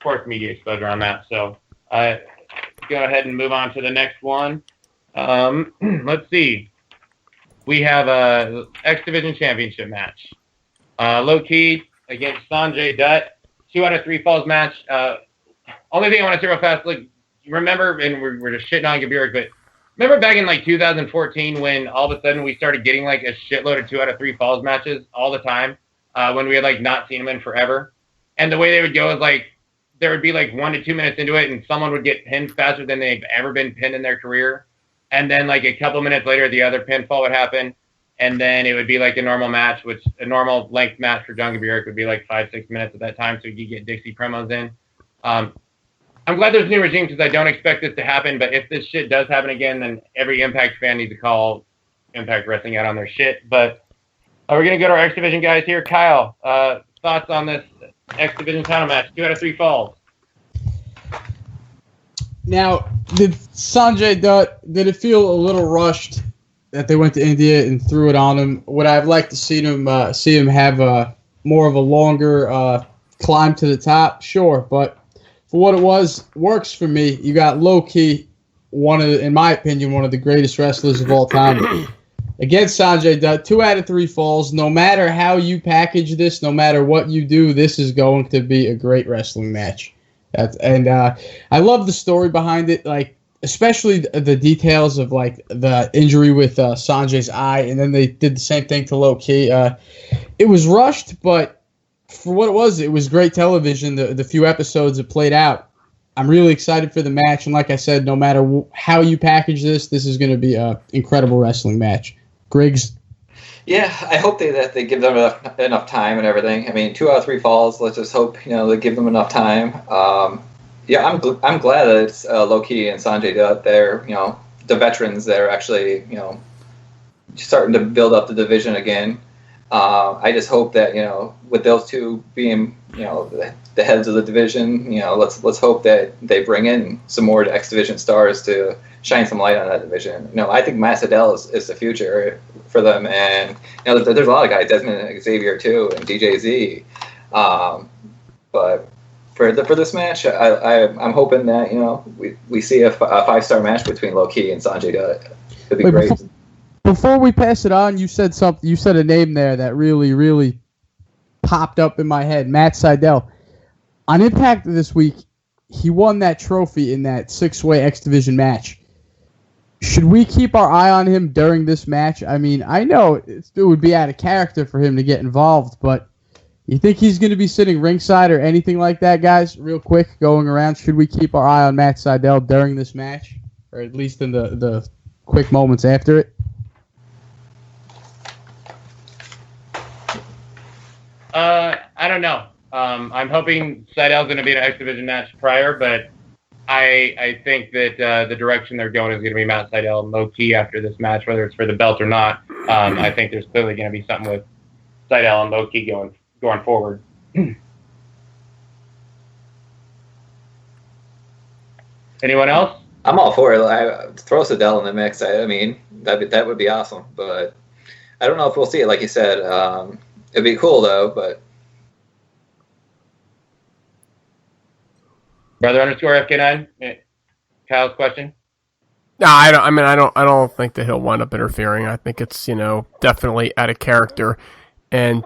[SPEAKER 1] sports media exposure on that. So go ahead and move on to the next one. Let's see. We have a X Division Championship match. Low Key against Sanjay Dutt. 2 out of 3 falls match. Only thing I want to say real fast, like, remember, and we're just shitting on Gabirik, but remember back in like 2014 when all of a sudden we started getting like a shitload of 2 out of 3 falls matches all the time, when we had like not seen them in forever. And the way they would go is like there would be like 1 to 2 minutes into it and someone would get pinned faster than they've ever been pinned in their career. And then like a couple minutes later, the other pinfall would happen. And then it would be like a normal match, which a normal length match for John Gabirik would be like 5-6 minutes at that time. So you get Dixie promos in. I'm glad there's a new regime because I don't expect this to happen. But if this shit does happen again, then every Impact fan needs to call Impact Wrestling out on their shit. But we're going to go to our X Division guys here. Kyle, thoughts on this X Division title match? 2 out of 3 falls.
[SPEAKER 3] Now, did Sanjay Dutt, did it feel a little rushed that they went to India and threw it on him? Would I have liked to see him have more of a longer climb to the top? Sure, but for what it was, works for me. You got Low Key, in my opinion, one of the greatest wrestlers of all time. Against Sanjay Dutt, 2 out of 3 falls. No matter how you package this, no matter what you do, this is going to be a great wrestling match. I love the story behind it, like especially the details of like the injury with Sanjay's eye, and then they did the same thing to Low Key. It was rushed, but for what it was great television. The few episodes that played out, I'm really excited for the match. And like I said, no matter how you package this is going to be an incredible wrestling match. Griggs.
[SPEAKER 5] Yeah, I hope that they give them enough time and everything. I mean, 2 out of 3 falls. Let's just hope they give them enough time. Yeah, I'm glad that it's Low Key and Sanjay Dutt. They're the veterans. They're actually starting to build up the division again. I just hope that with those two being the heads of the division, let's hope that they bring in some more X Division stars to shine some light on that division. I think Matt Sydal is the future for them, and there's a lot of guys, Desmond Xavier too, and DJZ. But for this match, I'm hoping that we see a 5-star match between Low Key and Sanjay Dutt. It'd be great.
[SPEAKER 3] Before we pass it on, you said something. You said a name there that really, really popped up in my head. Matt Sydal. On Impact this week, he won that trophy in that 6-way X Division match. Should we keep our eye on him during this match? I mean, I know it would be out of character for him to get involved, but you think he's going to be sitting ringside or anything like that, guys? Real quick, going around, should we keep our eye on Matt Sydal during this match? Or at least in the quick moments after it?
[SPEAKER 1] I don't know. I'm hoping Sydal's going to be in an X Division match prior, but I think that the direction they're going is going to be Matt Sydal and Low Key after this match, whether it's for the belt or not. I think there's clearly going to be something with Sydal and Low Key going forward. Anyone else?
[SPEAKER 5] I'm all for it. Throw Sydal in the mix. I mean, that would be awesome. But I don't know if we'll see it. Like you said, it'd be cool though. But
[SPEAKER 1] Brother underscore FK9. Kyle's question.
[SPEAKER 2] No, I don't. I mean, I don't think that he'll wind up interfering. I think it's definitely out of character, and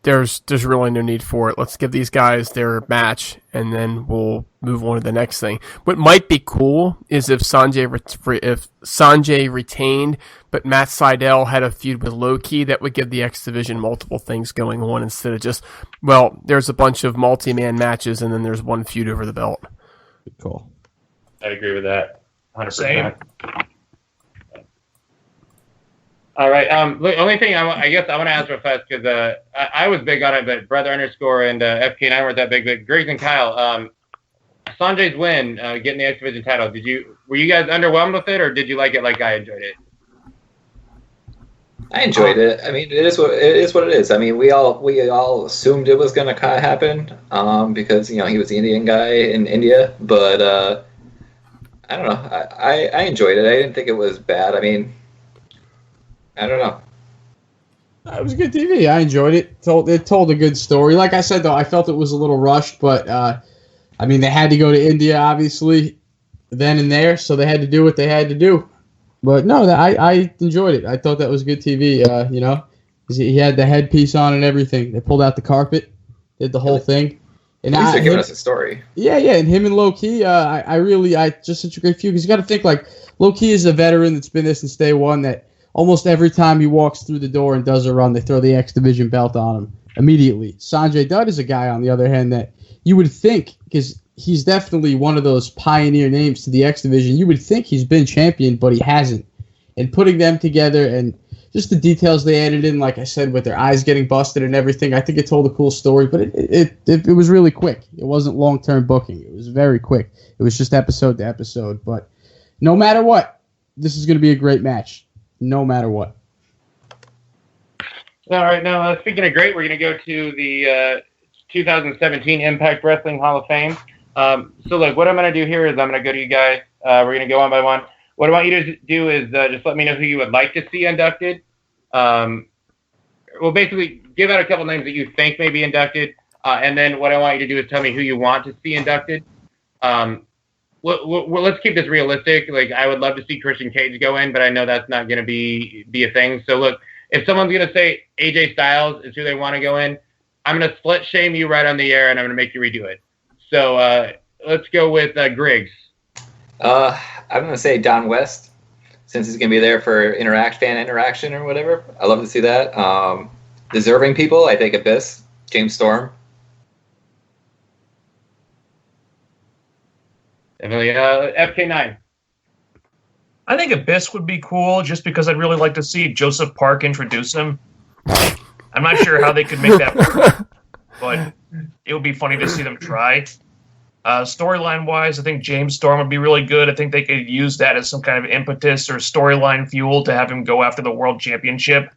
[SPEAKER 2] there's really no need for it. Let's give these guys their match, and then we'll move on to the next thing. What might be cool is if Sanjay retained, but Matt Sydal had a feud with Low-Ki, that would give the X Division multiple things going on instead of just, there's a bunch of multi-man matches, and then there's one feud over the belt.
[SPEAKER 3] Good call.
[SPEAKER 1] I agree with that. 100%.
[SPEAKER 4] Same.
[SPEAKER 1] All right. The only thing I guess I want to ask real fast, because I was big on it, but Brother underscore and FK9 weren't that big. But Griggs and Kyle, Sanjay's win, getting the X Division title. Were you guys underwhelmed with it, or did you like it like I enjoyed it?
[SPEAKER 5] I enjoyed it. I mean, it is what it is. I mean, we all assumed it was going to kind of happen because he was the Indian guy in India. But I don't know. I enjoyed it. I didn't think it was bad. I mean, I don't know.
[SPEAKER 3] It was good TV. I enjoyed it. It told a good story. Like I said, though, I felt it was a little rushed, but I mean, they had to go to India, obviously, then and there, so they had to do what they had to do. But no, I enjoyed it. I thought that was good TV. He had the headpiece on and everything. They pulled out the carpet, did the whole thing. And
[SPEAKER 5] at least they're giving us a story.
[SPEAKER 3] Yeah, and him and Low-Ki, I just such a great feud, because you got to think, like, Low-Ki is a veteran that's been there since day one, that almost every time he walks through the door and does a run, they throw the X Division belt on him immediately. Sanjay Dutt is a guy, on the other hand, that you would think, because he's definitely one of those pioneer names to the X Division, you would think he's been champion, but he hasn't. And putting them together and just the details they added in, like I said, with their eyes getting busted and everything, I think it told a cool story, but it was really quick. It wasn't long-term booking. It was very quick. It was just episode to episode. But no matter what, this is going to be a great match. No matter what.
[SPEAKER 1] All right, now speaking of great, we're going to go to the 2017 Impact Wrestling Hall of Fame. So look, what I'm going to do here is I'm going to go to you guys. We're going to go one by one. What I want you to do is just let me know who you would like to see inducted. Well, basically, give out a couple names that you think may be inducted, and then what I want you to do is tell me who you want to see inducted. Well, let's keep this realistic. Like, I would love to see Christian Cage go in, but I know that's not going to be a thing. So look, if someone's going to say AJ Styles is who they want to go in, I'm going to slut shame you right on the air, and I'm going to make you redo it. So let's go with Griggs.
[SPEAKER 5] I'm going to say Don West, since he's going to be there for fan interaction or whatever. I love to see that. Deserving people, I think Abyss, James Storm.
[SPEAKER 1] Definitely. FK9.
[SPEAKER 4] I think Abyss would be cool, just because I'd really like to see Joseph Park introduce him. I'm not sure how they could make that work, but it would be funny to see them try. Storyline-wise, I think James Storm would be really good. I think they could use that as some kind of impetus or storyline fuel to have him go after the World Championship,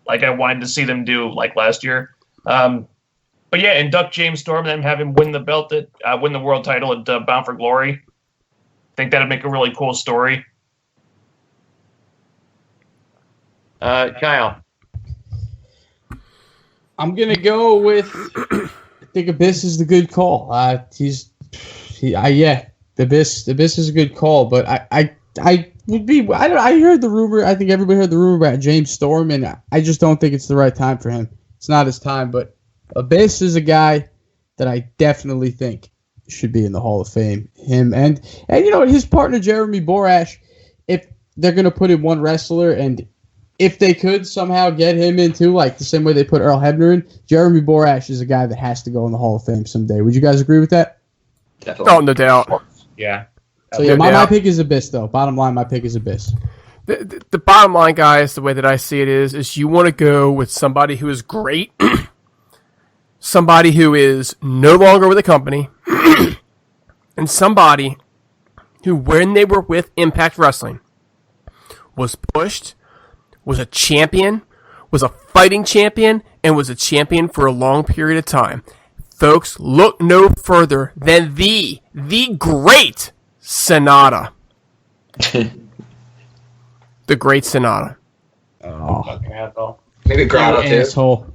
[SPEAKER 4] like I wanted to see them do like last year. But yeah, induct James Storm and then have him win the belt, win the world title at Bound for Glory. I think that'd make a really cool story.
[SPEAKER 1] Kyle.
[SPEAKER 3] I'm going to go with... I think Abyss is the good call. Abyss is a good call, but I heard the rumor. I think everybody heard the rumor about James Storm, and I just don't think it's the right time for him. It's not his time, but Abyss is a guy that I definitely think should be in the Hall of Fame. Him and his partner Jeremy Borash. If they're gonna put in one wrestler, and if they could somehow get him into, like, the same way they put Earl Hebner in, Jeremy Borash is a guy that has to go in the Hall of Fame someday. Would you guys agree with that?
[SPEAKER 5] Definitely.
[SPEAKER 2] Oh, no doubt.
[SPEAKER 1] Yeah.
[SPEAKER 3] So, yeah, my pick is Abyss, though. Bottom line, my pick is Abyss.
[SPEAKER 2] The bottom line, guys, the way that I see it is you want to go with somebody who is great, somebody who is no longer with the company, and somebody who, when they were with Impact Wrestling, was pushed, was a champion, was a fighting champion, and was a champion for a long period of time. Folks, look no further than the great Sonata. The great Sonata.
[SPEAKER 3] Oh,
[SPEAKER 1] Fucking asshole.
[SPEAKER 5] Maybe Grotto too.
[SPEAKER 3] asshole.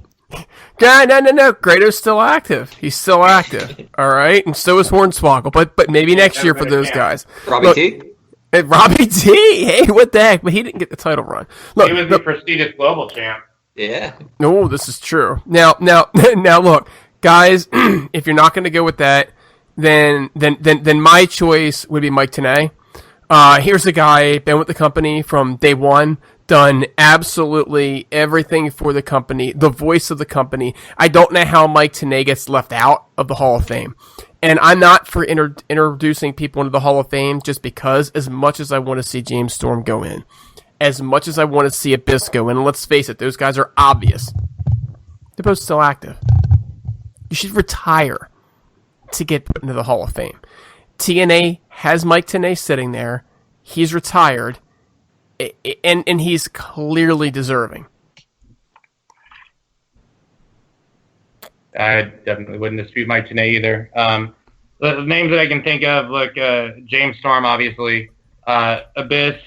[SPEAKER 2] No. Grato's still active. He's still active. All right, and so is Hornswoggle. But maybe next year for those guys.
[SPEAKER 5] Robbie
[SPEAKER 2] Look,
[SPEAKER 5] T.
[SPEAKER 2] Hey, Robbie T. Hey, what the heck? But he didn't get the title run. Look,
[SPEAKER 1] He was the prestigious global champ.
[SPEAKER 5] Yeah.
[SPEAKER 2] no, this is true. Now, look, guys. If you're not going to go with that, then my choice would be Mike Tenay. Here's a guy been with the company from day one, done absolutely everything for the company, the voice of the company. I don't know how Mike Tenay gets left out of the Hall of Fame. And I'm not for introducing people into the Hall of Fame just because, as much as I want to see James Storm go in, as much as I want to see Abyss go in, and let's face it, those guys are obvious. They're both still active. You should retire to get put into the Hall of Fame. TNA has Mike Tenay sitting there. He's retired, and he's clearly deserving.
[SPEAKER 1] I definitely wouldn't dispute Mike Tenay either. The names that I can think of, look, James Storm, obviously, Abyss,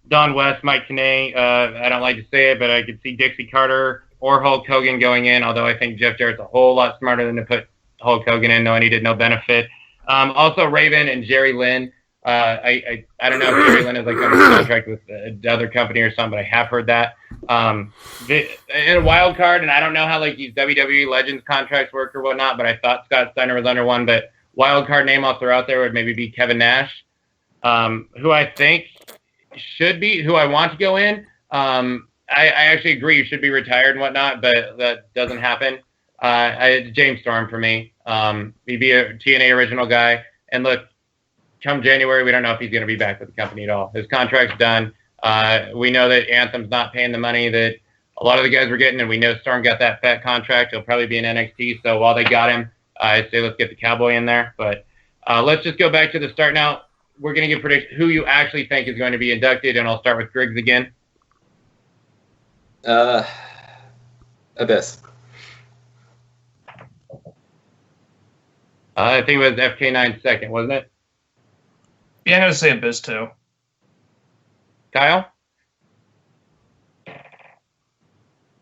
[SPEAKER 1] Don West, Mike Tenay. I don't like to say it, but I could see Dixie Carter or Hulk Hogan going in, although I think Jeff Jarrett's a whole lot smarter than to put Hulk Hogan in, knowing he did no benefit. Also, Raven and Jerry Lynn. I don't know if Jerry Lynn is like under contract with another company or something, but I have heard that. In a wild card, and I don't know how like these WWE Legends contracts work or whatnot, but I thought Scott Steiner was under one. But wild card name I'll throw out there would maybe be Kevin Nash, who I think should be, who I want to go in. I actually agree you should be retired and whatnot, but that doesn't happen. James Storm for me. He'd be a TNA original guy. And look, come January, we don't know if he's going to be back with the company at all. His contract's done. We know that Anthem's not paying the money that a lot of the guys were getting, and we know Storm got that fat contract. He'll probably be in NXT. So while they got him, I say let's get the Cowboy in there. But let's just go back to the start now. We're going to give predictions who you actually think is going to be inducted, and I'll start with Griggs again.
[SPEAKER 5] Abyss.
[SPEAKER 1] I think it was FK9 second, wasn't it?
[SPEAKER 4] Yeah, I'm going to say Abyss too.
[SPEAKER 1] Kyle?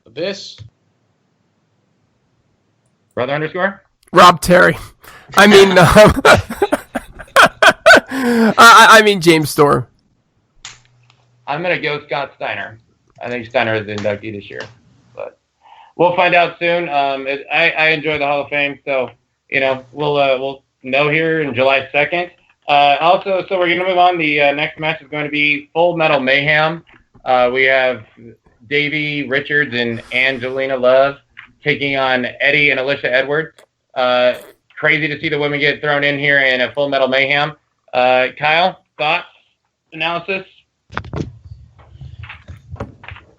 [SPEAKER 3] Abyss.
[SPEAKER 1] Brother underscore?
[SPEAKER 2] Rob Terry. I mean, I mean James Storm.
[SPEAKER 1] I'm going to go Scott Steiner. I think Steiner is the inductee this year. But we'll find out soon. I enjoy the Hall of Fame, so, you know, we'll know here in July 2nd. Also, so we're going to move on. The next match is going to be Full Metal Mayhem. We have Davey Richards and Angelina Love taking on Eddie and Alicia Edwards. Crazy to see the women get thrown in here in a Full Metal Mayhem. Kyle, thoughts, analysis?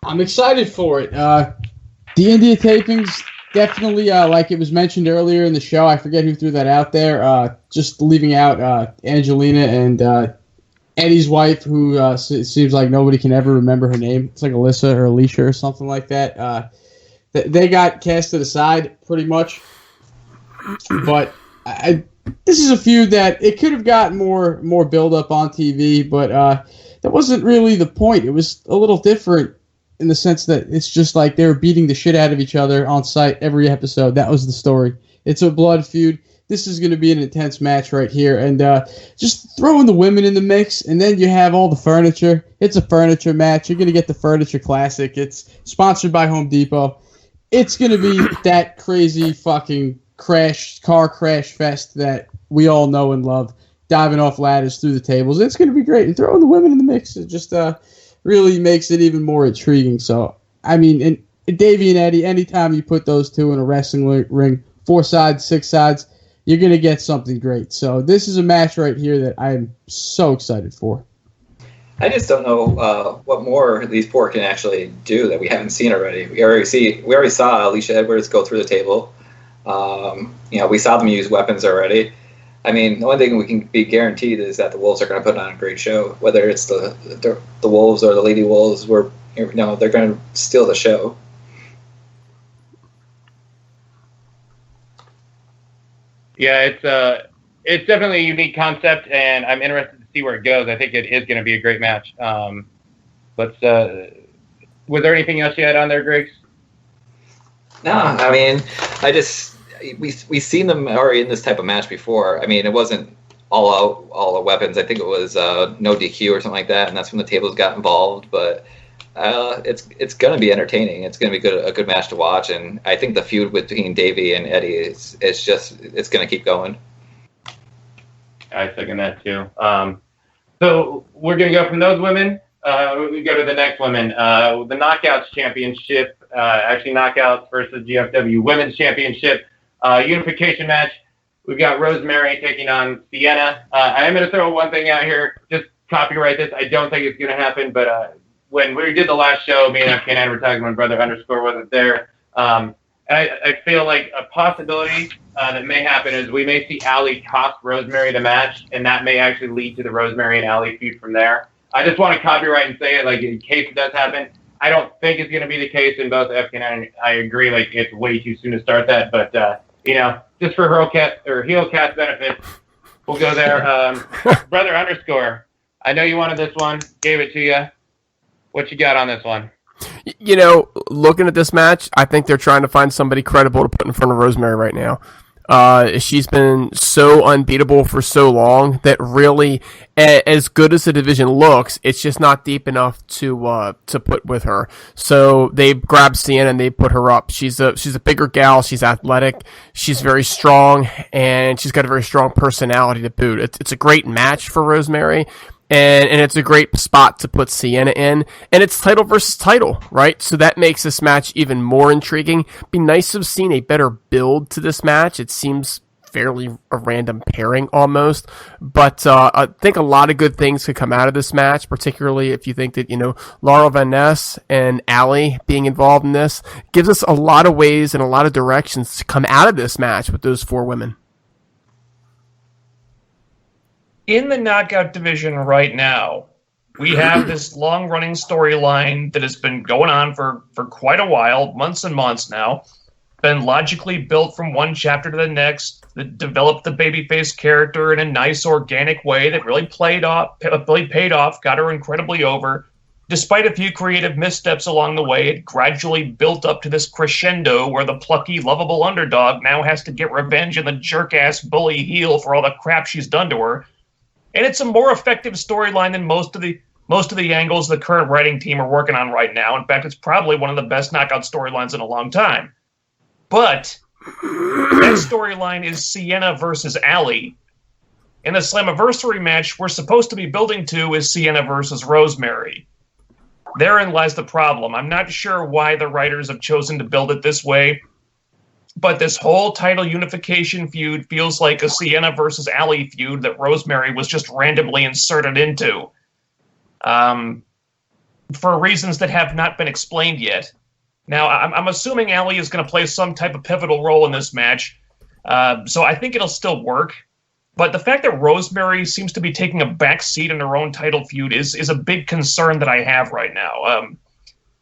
[SPEAKER 3] I'm excited for it. The India tapings, definitely, like it was mentioned earlier in the show, I forget who threw that out there, just leaving out Angelina and Eddie's wife, who it seems like nobody can ever remember her name. It's like Alyssa or Alicia or something like that. They got casted aside pretty much. But this is a feud that it could have gotten more build-up on TV, but that wasn't really the point. It was a little different in the sense that it's just like they were beating the shit out of each other on site every episode. That was the story. It's a blood feud. This is going to be an intense match right here. And just throwing the women in the mix, and then you have all the furniture. It's a furniture match. You're going to get the Furniture Classic. It's sponsored by Home Depot. It's going to be that crazy fucking car crash fest that we all know and love, diving off ladders through the tables. It's going to be great. And throwing the women in the mix, it just really makes it even more intriguing. So, I mean, and Davey and Eddie, anytime you put those two in a wrestling ring, 4 sides, 6 sides, you're going to get something great. So this is a match right here that I'm so excited for.
[SPEAKER 5] I just don't know what more these 4 can actually do that we haven't seen already. We already saw Alicia Edwards go through the table. We saw them use weapons already. I mean, the only thing we can be guaranteed is that the Wolves are going to put on a great show. Whether it's the Wolves or the Lady Wolves, they're going to steal the show. Yeah,
[SPEAKER 1] it's definitely a unique concept, and I'm interested to see where it goes. I think it is going to be a great match. Was there anything else you had on there, Griggs?
[SPEAKER 5] No, I mean, we've seen them already in this type of match before. I mean, it wasn't all out, all the weapons. I think it was no DQ or something like that, and that's when the tables got involved. But it's going to be entertaining. It's going to be a good match to watch, and I think the feud between Davey and Eddie it's going to keep going.
[SPEAKER 1] I second that too. So we're going to go from those women. We go to the next women. The Knockouts Championship, actually Knockouts versus GFW Women's Championship unification match. We've got Rosemary taking on Sienna. I am going to throw one thing out here. Just copyright this. I don't think it's going to happen, but when we did the last show, me and FK advertising, my brother _ wasn't there. And I feel like a possibility that may happen is we may see Allie cost Rosemary the match, and that may actually lead to the Rosemary and Allie feud from there. I just want to copyright and say it, like, in case it does happen. I don't think it's going to be the case in both FK and I agree, like, it's way too soon to start that. But, just for HeelCast benefit, we'll go there. Brother _ I know you wanted this one. Gave it to you. What you got on this one?
[SPEAKER 2] Looking at this match, I think they're trying to find somebody credible to put in front of Rosemary right now. She's been so unbeatable for so long that really, as good as the division looks, it's just not deep enough to put with her. So they grabbed Sienna and they put her up. She's a bigger gal. She's athletic. She's very strong, and she's got a very strong personality to boot. It's a great match for Rosemary. And it's a great spot to put Sienna in. And it's title versus title, right? So that makes this match even more intriguing. Be nice to have seen a better build to this match. It seems fairly a random pairing almost. But I think a lot of good things could come out of this match, particularly if you think that, Laura Van Ness and Allie being involved in this gives us a lot of ways and a lot of directions to come out of this match with those four women.
[SPEAKER 4] In the knockout division right now, we have this long-running storyline that has been going on for quite a while, months and months now, been logically built from one chapter to the next, that developed the babyface character in a nice, organic way that really paid off, got her incredibly over. Despite a few creative missteps along the way, it gradually built up to this crescendo where the plucky, lovable underdog now has to get revenge on the jerk-ass bully heel for all the crap she's done to her. And it's a more effective storyline than most of the angles the current writing team are working on right now. In fact, it's probably one of the best knockout storylines in a long time. But that storyline is Sienna versus Allie. And the Slammiversary match we're supposed to be building to is Sienna versus Rosemary. Therein lies the problem. I'm not sure why the writers have chosen to build it this way. But this whole title unification feud feels like a Sienna versus Allie feud that Rosemary was just randomly inserted into. For reasons that have not been explained yet. Now, I'm assuming Allie is going to play some type of pivotal role in this match. So I think it'll still work. But the fact that Rosemary seems to be taking a back seat in her own title feud is a big concern that I have right now.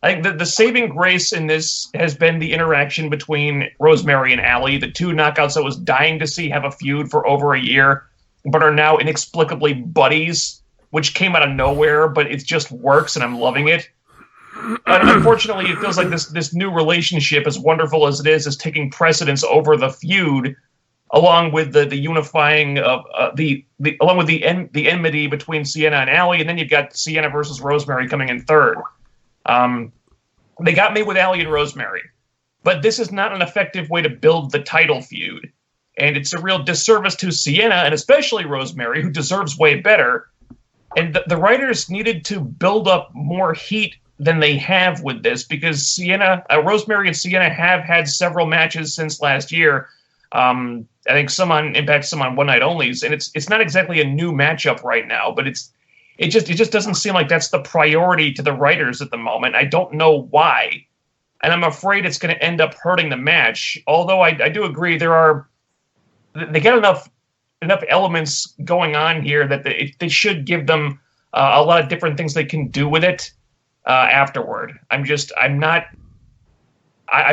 [SPEAKER 4] I think the saving grace in this has been the interaction between Rosemary and Allie, the two knockouts I was dying to see have a feud for over a year, but are now inexplicably buddies, which came out of nowhere, but it just works, and I'm loving it. Unfortunately, it feels like this new relationship, as wonderful as it is taking precedence over the feud, along with the unifying of along with the enmity between Sienna and Allie, and then you've got Sienna versus Rosemary coming in third. They got me with Allie and Rosemary, but this is not an effective way to build the title feud. And it's a real disservice to Sienna, and especially Rosemary, who deserves way better. And the writers needed to build up more heat than they have with this, because Rosemary and Sienna have had several matches since last year. I think some on Impact, some on One Night Onlys, and it's not exactly a new matchup right now, but it just doesn't seem like that's the priority to the writers at the moment. I don't know why. And I'm afraid it's going to end up hurting the match. Although I do agree they get enough elements going on here that they should give them a lot of different things they can do with it afterward. I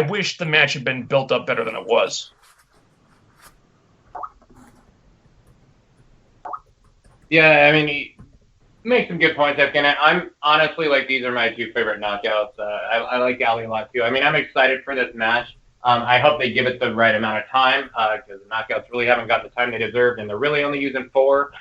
[SPEAKER 4] wish the match had been built up better than it was.
[SPEAKER 1] Yeah, I mean, he makes some good points, Efkin. I'm honestly, like, these are my two favorite knockouts. I like Ali a lot, too. I mean, I'm excited for this match. I hope they give it the right amount of time because the knockouts really haven't gotten the time they deserved, and they're really only using 4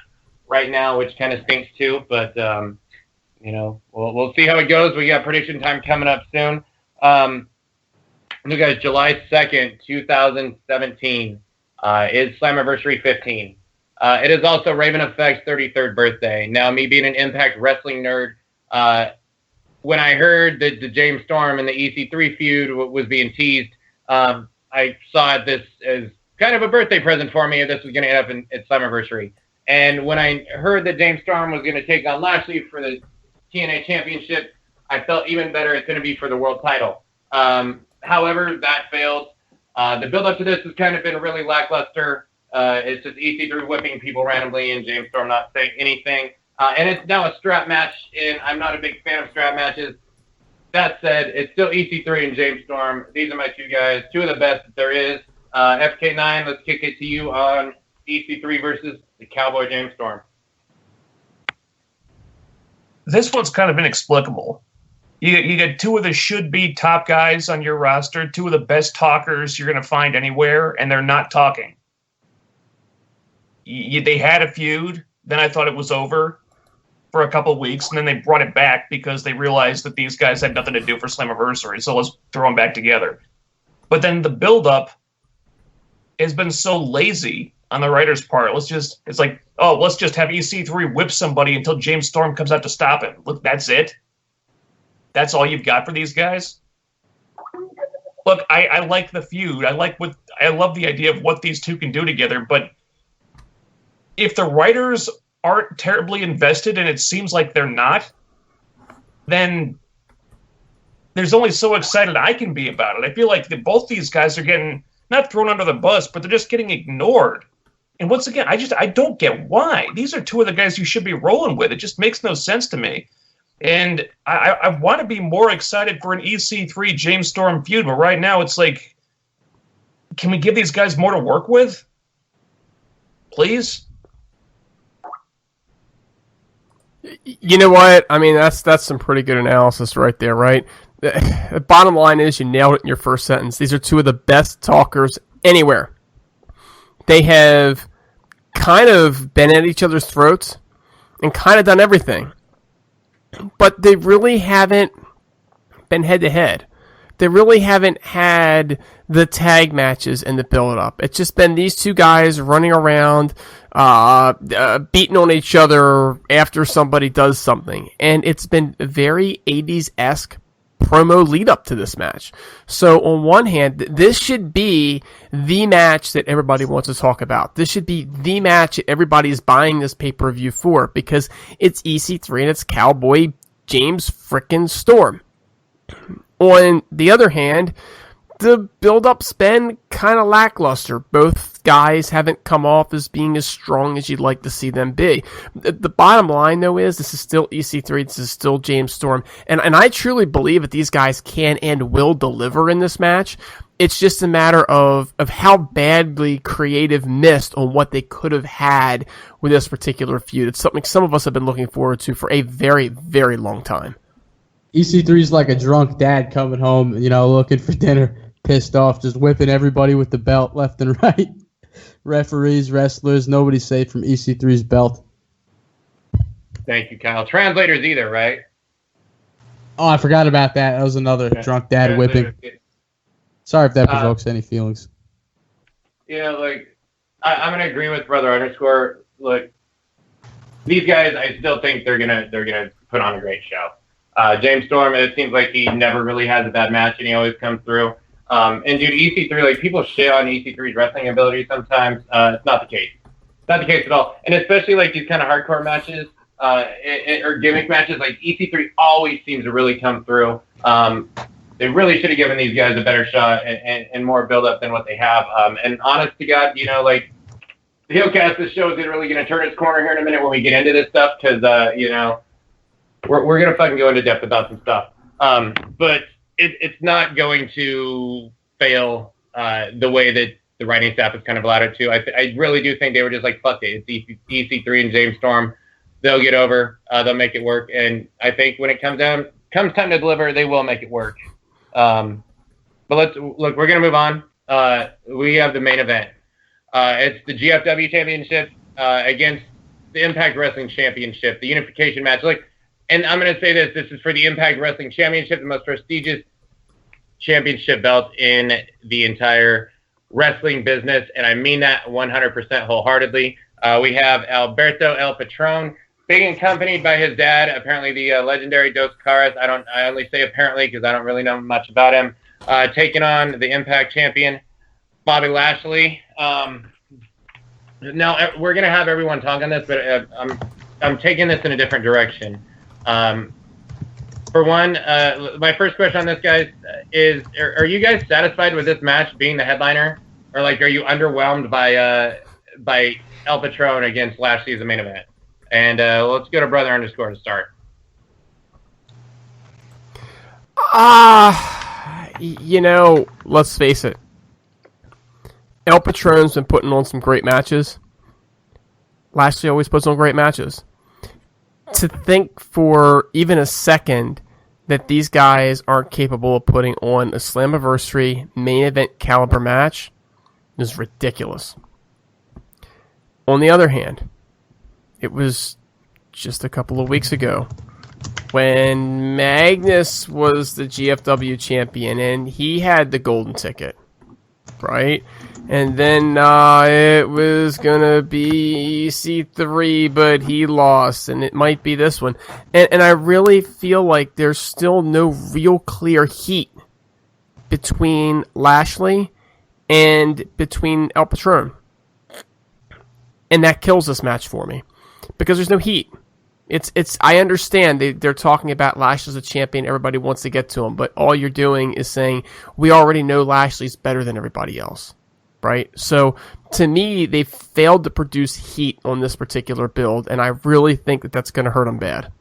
[SPEAKER 1] right now, which kind of stinks, too. But, we'll see how it goes. We got prediction time coming up soon. Look, guys, July 2nd, 2017 is Slammiversary 15. It is also Raven Effect's 33rd birthday. Now, me being an Impact Wrestling nerd, when I heard that the James Storm and the EC3 feud was being teased, I saw this as kind of a birthday present for me if this was going to end up at Slammiversary. And when I heard that James Storm was going to take on Lashley for the TNA Championship, I felt even better it's going to be for the world title. However, that failed. The build-up to this has kind of been really lackluster. It's just EC3 whipping people randomly and James Storm not saying anything. And it's now a strap match, and I'm not a big fan of strap matches. That said, it's still EC3 and James Storm. These are my two guys, two of the best that there is. FK9, let's kick it to you on EC3 versus the Cowboy James Storm.
[SPEAKER 4] This one's kind of inexplicable. You get two of the should-be top guys on your roster, two of the best talkers you're going to find anywhere, and they're not talking. They had a feud, then I thought it was over for a couple of weeks, and then they brought it back because they realized that these guys had nothing to do for Slammiversary, so let's throw them back together. But then the build-up has been so lazy on the writer's part. Let's just have EC3 whip somebody until James Storm comes out to stop him. Look, that's it? That's all you've got for these guys? Look, I like the feud. I love the idea of what these two can do together, but if the writers aren't terribly invested, and it seems like they're not, then there's only so excited I can be about it. I feel like both these guys are getting, not thrown under the bus, but they're just getting ignored. And once again, I don't get why. These are two of the guys you should be rolling with. It just makes no sense to me. And I want to be more excited for an EC3 James Storm feud, but right now it's like, can we give these guys more to work with? Please?
[SPEAKER 2] You know what? I mean, that's some pretty good analysis right there, right? The bottom line is you nailed it in your first sentence. These are two of the best talkers anywhere. They have kind of been at each other's throats and kind of done everything. But they really haven't been head-to-head. They really haven't had the tag matches and the build-up. It's just been these two guys running around, beating on each other after somebody does something. And it's been very 80s-esque promo lead-up to this match. So on one hand, this should be the match that everybody wants to talk about. This should be the match that everybody is buying this pay-per-view for because it's EC3 and it's Cowboy James frickin' Storm. On the other hand, the build-up's been kind of lackluster. Both guys haven't come off as being as strong as you'd like to see them be. The bottom line, though, is this is still EC3, this is still James Storm, and I truly believe that these guys can and will deliver in this match. It's just a matter of how badly creative missed on what they could have had with this particular feud. It's something some of us have been looking forward to for a very, very long time.
[SPEAKER 3] EC3 is like a drunk dad coming home, looking for dinner, pissed off, just whipping everybody with the belt left and right. Referees, wrestlers, nobody's safe from EC3's belt.
[SPEAKER 1] Thank you, Kyle. Translators either, right?
[SPEAKER 3] Oh, I forgot about that. That was another drunk dad whipping. Sorry if that provokes any feelings.
[SPEAKER 1] I'm going to agree with Brother Underscore. Look, these guys, I still think they're gonna put on a great show. James Storm, it seems like he never really has a bad match, and he always comes through. And dude, EC3, like, people shit on EC3's wrestling ability sometimes. It's not the case. It's not the case at all. And especially like these kind of hardcore matches or gimmick matches, like EC3 always seems to really come through. They really should have given these guys a better shot and more build-up than what they have. And honest to God, the HeelCast, this show is really going to turn its corner here in a minute when we get into this stuff because, we're going to fucking go into depth about some stuff. But it's not going to fail the way that the writing staff has kind of allowed it to. I really do think they were just like, fuck it. It's EC3 and James Storm. they'll get over. They'll make it work. And I think when it comes time to deliver, they will make it work. But we're going to move on. We have the main event. It's the GFW Championship against the Impact Wrestling Championship, the unification match. And I'm going to say this is for the Impact Wrestling Championship, the most prestigious championship belt in the entire wrestling business, and I mean that 100% wholeheartedly. We have Alberto El Patron, being accompanied by his dad, apparently the legendary Dos Caras. I only say apparently because I don't really know much about him. Taking on the Impact champion, Bobby Lashley. Now we're gonna have everyone talk on this, but I'm taking this in a different direction. For one, my first question on this, guys, is: Are you guys satisfied with this match being the headliner, or are you underwhelmed by El Patron against Lashley as the main event? And let's go to Brother _ to start.
[SPEAKER 2] Let's face it. El Patron's been putting on some great matches. Lashley always puts on great matches. To think for even a second that these guys aren't capable of putting on a Slammiversary main event caliber match is ridiculous. On the other hand, it was just a couple of weeks ago when Magnus was the GFW champion and he had the golden ticket, right? And then it was going to be EC3, but he lost, and it might be this one. And I really feel like there's still no real clear heat between Lashley and between El Patron. And that kills this match for me because there's no heat. It's. I understand they're talking about Lashley's a champion. Everybody wants to get to him, but all you're doing is saying we already know Lashley's better than everybody else, right? So to me, they failed to produce heat on this particular build, and I really think that that's going to hurt them bad.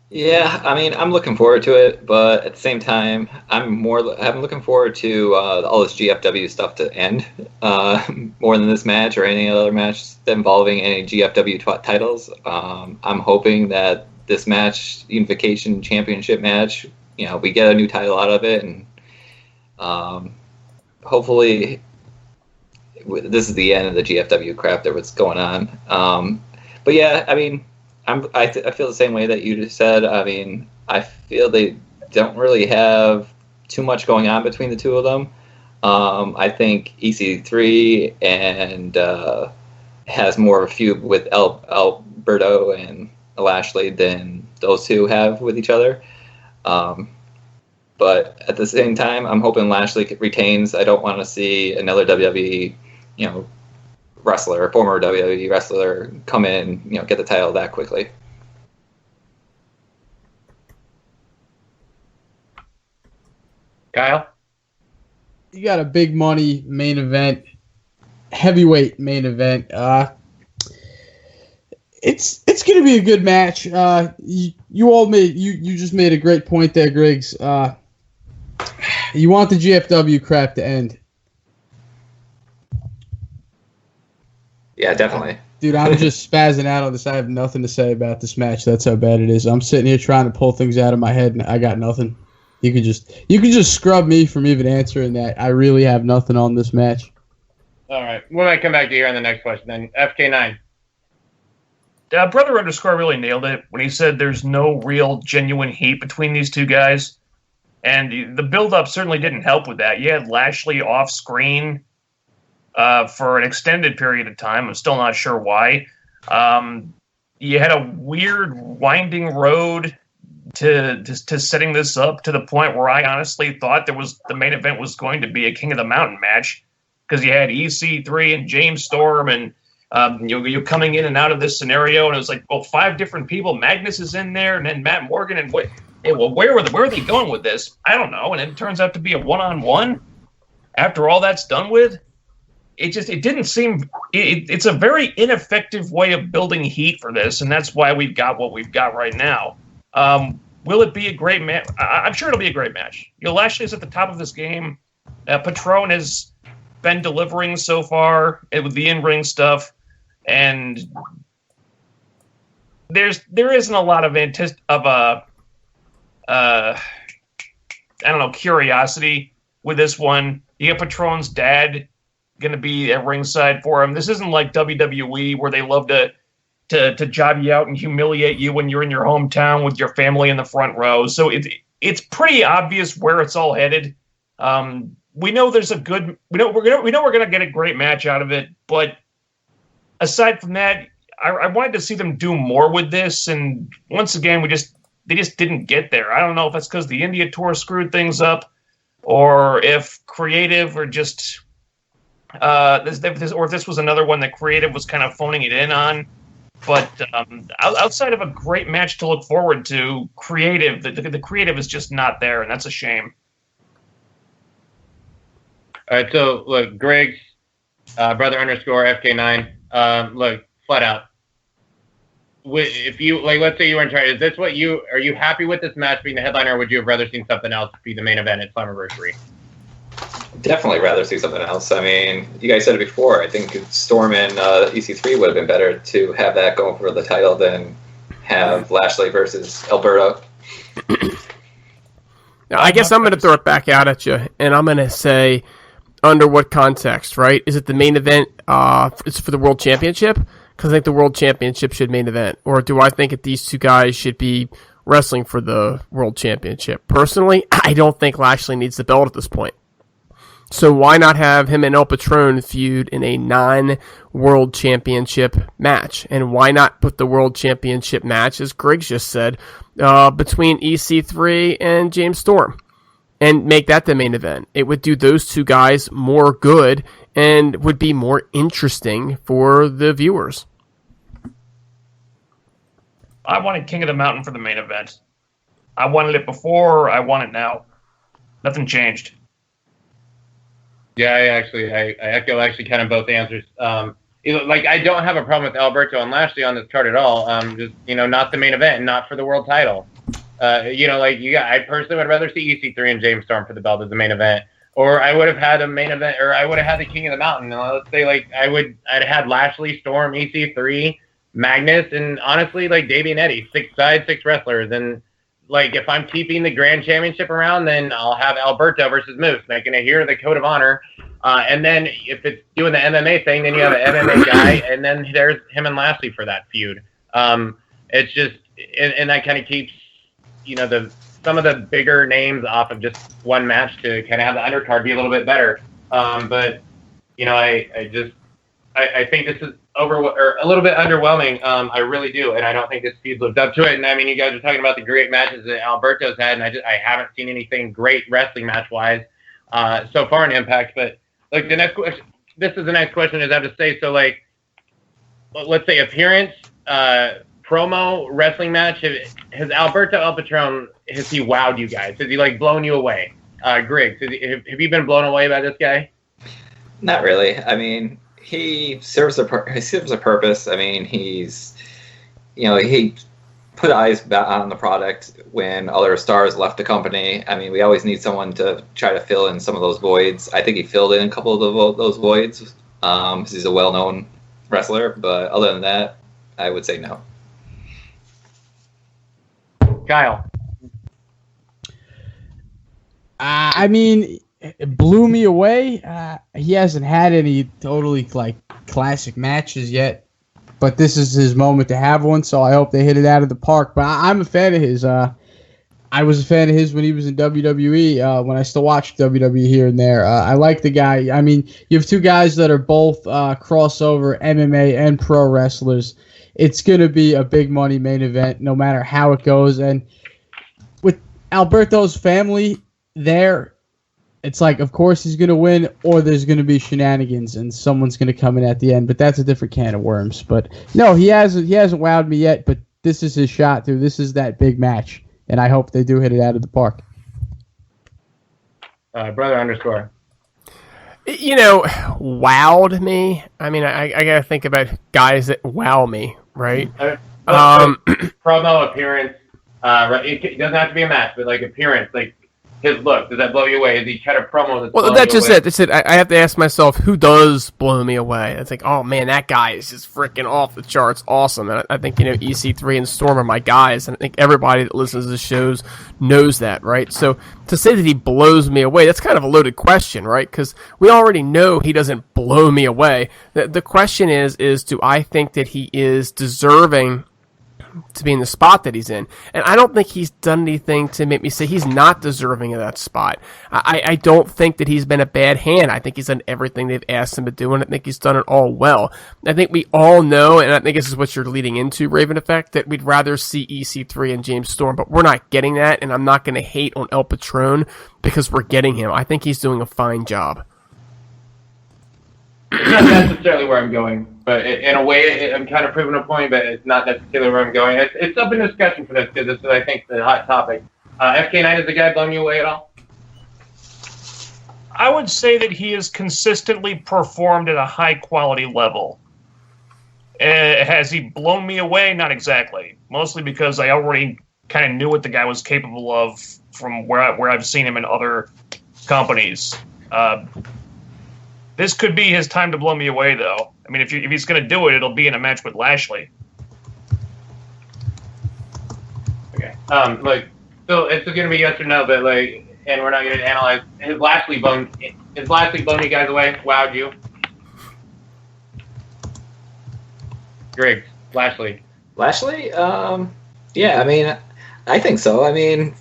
[SPEAKER 5] Yeah, I mean, I'm looking forward to it, but at the same time, I'm looking forward to all this GFW stuff to end more than this match or any other match involving any GFW titles. I'm hoping that this match, Unification Championship match, we get a new title out of it, and hopefully this is the end of the GFW crap that was going on. But yeah, I mean, I feel the same way that you just said. I mean, I feel they don't really have too much going on between the two of them. I think EC3 and has more of a feud with Alberto and Lashley than those two have with each other. But at the same time, I'm hoping Lashley retains. I don't want to see another WWE, wrestler, former WWE wrestler, come in, get the title that quickly.
[SPEAKER 1] Kyle?
[SPEAKER 3] You got a big money main event, heavyweight main event. It's going to be a good match. You just made a great point there, Griggs. You want the GFW crap to end.
[SPEAKER 5] Yeah, definitely.
[SPEAKER 3] Dude, I'm just spazzing out on this. I have nothing to say about this match. That's how bad it is. I'm sitting here trying to pull things out of my head, and I got nothing. You could just scrub me from even answering that. I really have nothing on this match.
[SPEAKER 1] All right. We might come back to you on the next question then. FK9.
[SPEAKER 4] Brother _ really nailed it when he said there's no real genuine heat between these two guys. And the build-up certainly didn't help with that. You had Lashley off-screen for an extended period of time. I'm still not sure why. You had a weird winding road to setting this up to the point where I honestly thought the main event was going to be a King of the Mountain match because you had EC3 and James Storm and you're coming in and out of this scenario, and it was like, well, 5 different people. Magnus is in there, and then Matt Morgan, and where are they going with this? I don't know. And it turns out to be a one-on-one. After all that's done with, it didn't seem. It's a very ineffective way of building heat for this, and that's why we've got what we've got right now. Will it be a great match? I'm sure it'll be a great match. Lashley's at the top of this game. Patron has been delivering so far with the in-ring stuff. And there isn't a lot of curiosity with this one. You get Patron's dad going to be at ringside for him. This isn't like WWE where they love to job you out and humiliate you when you're in your hometown with your family in the front row. So it's pretty obvious where it's all headed. We know we're gonna get a great match out of it, but aside from that, I wanted to see them do more with this, and once again, they just didn't get there. I don't know if that's because the India tour screwed things up, or if creative or just or if this was another one that creative was kind of phoning it in on. But outside of a great match to look forward to, the creative is just not there, and that's a shame.
[SPEAKER 1] All right, so look, Griggs, brother underscore FK9. Look, flat out. If you let's say you were in charge, are you happy with this match being the headliner, or would you have rather seen something else be the main event at Slammiversary?
[SPEAKER 5] Definitely rather see something else. I mean, you guys said it before. I think Storm and EC3 would have been better to have that going for the title than have Lashley versus Alberto.
[SPEAKER 2] Now, I guess I'm going to throw it back out at you, and I'm going to say, under what context, right? Is it the main event? It's for the World Championship? Because I think the World Championship should main event. Or do I think that these two guys should be wrestling for the World Championship? Personally, I don't think Lashley needs the belt at this point. So why not have him and El Patron feud in a non-World Championship match? And why not put the World Championship match, as Griggs just said, between EC3 and James Storm? And make that the main event. It would do those two guys more good and would be more interesting for the viewers.
[SPEAKER 4] I wanted King of the Mountain for the main event. I wanted it before, I want it now. Nothing changed.
[SPEAKER 1] Yeah, I echo kind of both answers. I don't have a problem with Alberto and Lashley on this card at all. Just not the main event, and not for the world title. I personally would rather see EC3 and James Storm for the belt as the main event, or I would have had a main event, or I would have had the King of the Mountain. Let's say I'd had Lashley, Storm, EC3, Magnus, and honestly Davey and Eddie, 6 wrestlers, and if I'm keeping the Grand Championship around, then I'll have Alberto versus Moose, making it here the Code of Honor. And then if it's doing the MMA thing, then you have an MMA guy, and then there's him and Lashley for that feud. It's just, and that kind of keeps, some of the bigger names off of just one match to kind of have the undercard be a little bit better. But I think this is a little bit underwhelming. I really do, and I don't think this feud lived up to it. And I mean, you guys are talking about the great matches that Alberto's had, and I haven't seen anything great wrestling match wise so far in Impact. But the next question, this is the next question, is I have to say. So let's say appearance, promo, wrestling match. Has Alberto El Patron, has he wowed you guys? Has he blown you away? Griggs, have you been blown away by this guy?
[SPEAKER 5] Not really. I mean, he serves a purpose. I mean, he's, he put eyes on the product when other stars left the company. I mean, we always need someone to try to fill in some of those voids. I think he filled in a couple of those voids because he's a well-known wrestler. But other than that, I would say no.
[SPEAKER 1] Kyle.
[SPEAKER 3] I mean, it blew me away. He hasn't had any totally classic matches yet, but this is his moment to have one. So I hope they hit it out of the park. But I'm a fan of his. I was a fan of his when he was in WWE. When I still watched WWE here and there, I like the guy. I mean, you have two guys that are both crossover MMA and pro wrestlers. It's gonna be a big money main event, no matter how it goes. And with Alberto's family there, it's of course he's going to win, or there's going to be shenanigans and someone's going to come in at the end. But that's a different can of worms. But no, he hasn't wowed me yet. But this is his shot, dude. This is that big match, and I hope they do hit it out of the park.
[SPEAKER 1] Brother underscore.
[SPEAKER 2] Wowed me. I mean, I got to think about guys that wow me, right?
[SPEAKER 1] Promo, appearance. It doesn't have to be a match, but appearance. his look? Does that blow you away? Is he kind of promo that's
[SPEAKER 2] Well, that's just it. That's it. I have to ask myself, who does blow me away? It's like, oh man, that guy is just freaking off the charts, awesome. And I think EC3 and Storm are my guys, and I think everybody that listens to the shows knows that, right? So to say that he blows me away, that's kind of a loaded question, right? Because we already know he doesn't blow me away. The question is do I think that he is deserving to be in the spot that he's in? And I don't think he's done anything to make me say he's not deserving of that spot. I don't think that he's been a bad hand. I think he's done everything they've asked him to do, and I think he's done it all well. I think we all know, and I think this is what you're leading into, Raven Effect, that we'd rather see EC3 and James Storm, but we're not getting that, and I'm not going to hate on El Patron because we're getting him. I think he's doing a fine job.
[SPEAKER 1] It's not necessarily where I'm going, but in a way, I'm kind of proving a point, but it's not necessarily where I'm going. It's up in discussion for this, because this is, I think, the hot topic. FK9, is the guy blowing you away at all?
[SPEAKER 4] I would say that he has consistently performed at a high-quality level. Has he blown me away? Not exactly. Mostly because I already kind of knew what the guy was capable of from where I've seen him in other companies. This could be his time to blow me away, though. I mean, if he's going to do it, it'll be in a match with Lashley.
[SPEAKER 1] Okay. Like, so it's going to be yes or no, but like, and we're not going to analyze his Lashley blown you guys away. Wowed you? Griggs, Lashley.
[SPEAKER 5] Lashley? Yeah, I mean, I think so. I mean,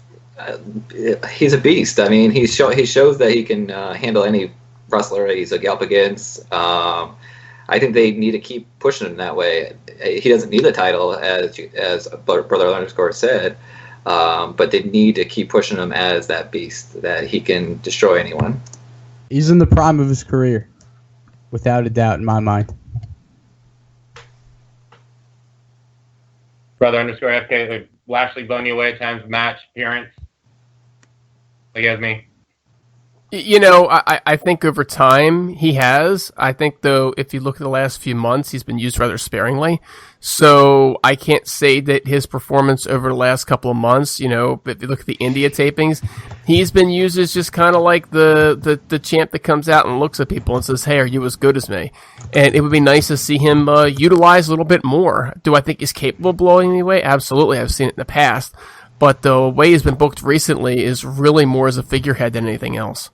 [SPEAKER 5] he's a beast. I mean, he shows that he can handle any wrestler he's up against. I think they need to keep pushing him that way. He doesn't need the title, as Brother Underscore said, but they need to keep pushing him as that beast, that he can destroy anyone.
[SPEAKER 3] He's in the prime of his career, without a doubt, in my mind.
[SPEAKER 1] Brother Underscore FK, like Lashley blown you away at times, match, appearance. Like as me.
[SPEAKER 2] I think over time he has. I think, though, if you look at the last few months, he's been used rather sparingly. So I can't say that his performance over the last couple of months, if you look at the India tapings, he's been used as just kind of like the champ that comes out and looks at people and says, hey, are you as good as me? And it would be nice to see him utilize a little bit more. Do I think he's capable of blowing me away? Absolutely. I've seen it in the past. But the way he's been booked recently is really more as a figurehead than anything else.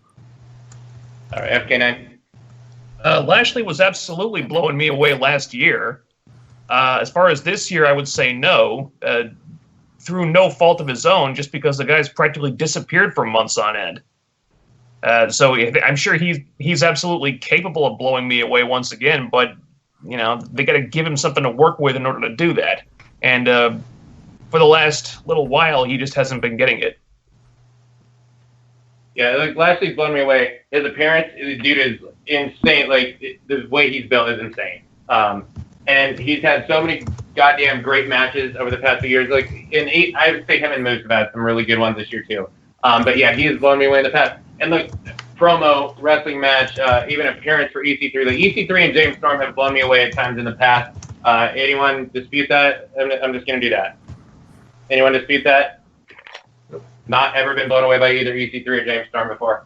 [SPEAKER 1] All right, FK9.
[SPEAKER 4] Lashley was absolutely blowing me away last year. As far as this year, I would say no, through no fault of his own, just because the guy's practically disappeared for months on end. So I'm sure he's absolutely capable of blowing me away once again, but they got to give him something to work with in order to do that. And for the last little while, he just hasn't been getting it.
[SPEAKER 1] Yeah, like Lashley's blown me away. His appearance, the dude is insane. Like the way he's built is insane. And he's had so many goddamn great matches over the past few years. Like I would say him and Moose have had some really good ones this year too. But yeah, he has blown me away in the past. And look, promo, wrestling match, even appearance for EC3. Like EC3 and James Storm have blown me away at times in the past. Anyone dispute that? I'm just gonna do that. Anyone dispute that? Not ever been blown away by either EC3 or James Storm before.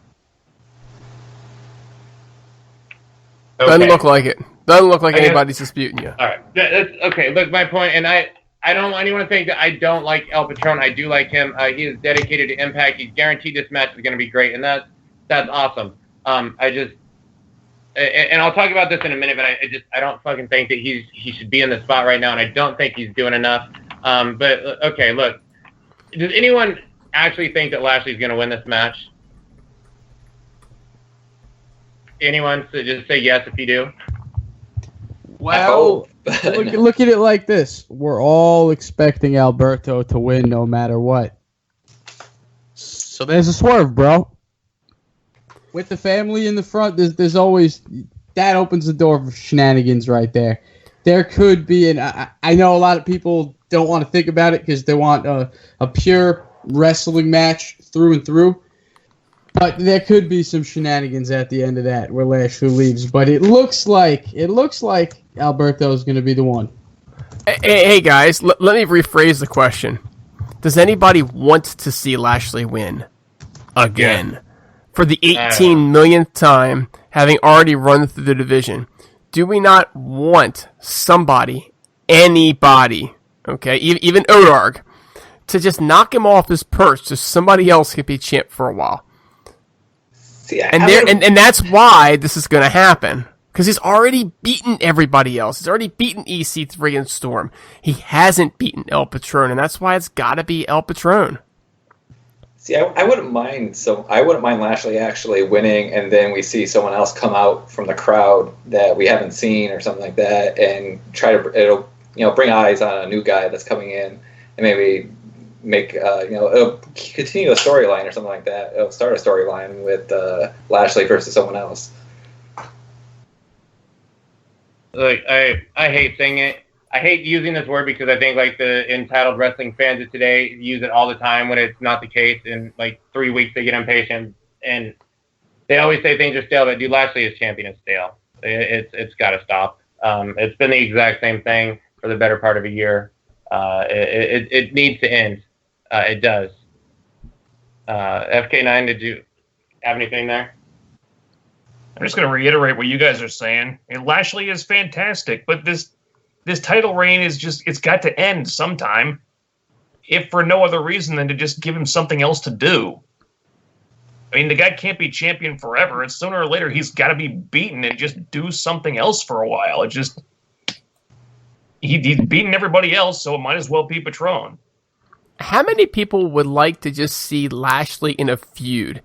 [SPEAKER 1] Okay.
[SPEAKER 2] Doesn't look like it. Doesn't look like anybody's disputing you.
[SPEAKER 1] All right. That's okay. Look, my point, and I don't want anyone to think that I don't like El Patron. I do like him. He is dedicated to Impact. He's guaranteed this match is going to be great, and that's awesome. And I'll talk about this in a minute, but I don't fucking think that he should be in the spot right now, and I don't think he's doing enough. But okay, look, does anyone actually think that Lashley's going to win this match? Anyone? So just say yes if you do.
[SPEAKER 3] Well, look at it like this. We're all expecting Alberto to win no matter what. So there's a swerve, bro. With the family in the front, there's always... That opens the door for shenanigans right there. There could be... I know a lot of people don't want to think about it because they want a pure wrestling match through and through. But there could be some shenanigans at the end of that where Lashley leaves. But it looks like Alberto is going to be the one.
[SPEAKER 2] Hey guys, let me rephrase the question. Does anybody want to see Lashley win? again. For the 18 millionth time, having already run through the division. Do we not want somebody, anybody, okay, even Odarg, to just knock him off his perch so somebody else can be champ for a while?
[SPEAKER 5] See,
[SPEAKER 2] and that's why this is going to happen. Because he's already beaten everybody else. He's already beaten EC3 and Storm. He hasn't beaten El Patron, and that's why it's got to be El Patron.
[SPEAKER 5] See, I wouldn't mind. So I wouldn't mind Lashley actually winning, and then we see someone else come out from the crowd that we haven't seen or something like that, and it'll bring eyes on a new guy that's coming in, and maybe make it'll continue a storyline or something like that. It'll start a storyline with Lashley versus someone else.
[SPEAKER 1] Like I hate saying it. I hate using this word because I think like the entitled wrestling fans of today use it all the time when it's not the case. In like 3 weeks they get impatient and they always say things are stale. But dude, Lashley is champion is stale. It's got to stop. It's been the exact same thing for the better part of a year. It needs to end. It does. FK9, did you have anything there?
[SPEAKER 4] I'm just going to reiterate what you guys are saying. And Lashley is fantastic, but this title reign is it's got to end sometime, if for no other reason than to just give him something else to do. I mean, the guy can't be champion forever. And sooner or later, he's got to be beaten and just do something else for a while. He's beaten everybody else, so it might as well be Patron.
[SPEAKER 2] How many people would like to just see Lashley in a feud?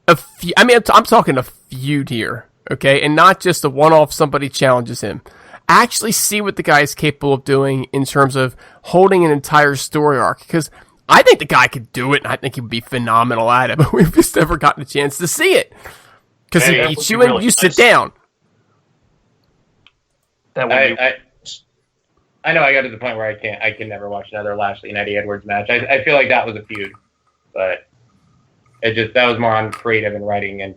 [SPEAKER 2] I mean, I'm talking a feud here, okay? And not just a one-off somebody challenges him. Actually see what the guy is capable of doing in terms of holding an entire story arc. Because I think the guy could do it, and I think he would be phenomenal at it, but we've just never gotten a chance to see it. Because he beats you and you sit down.
[SPEAKER 4] That would be...
[SPEAKER 1] I know I got to the point where I can never watch another Lashley and Eddie Edwards match. I feel like that was a feud, but that was more on creative and writing and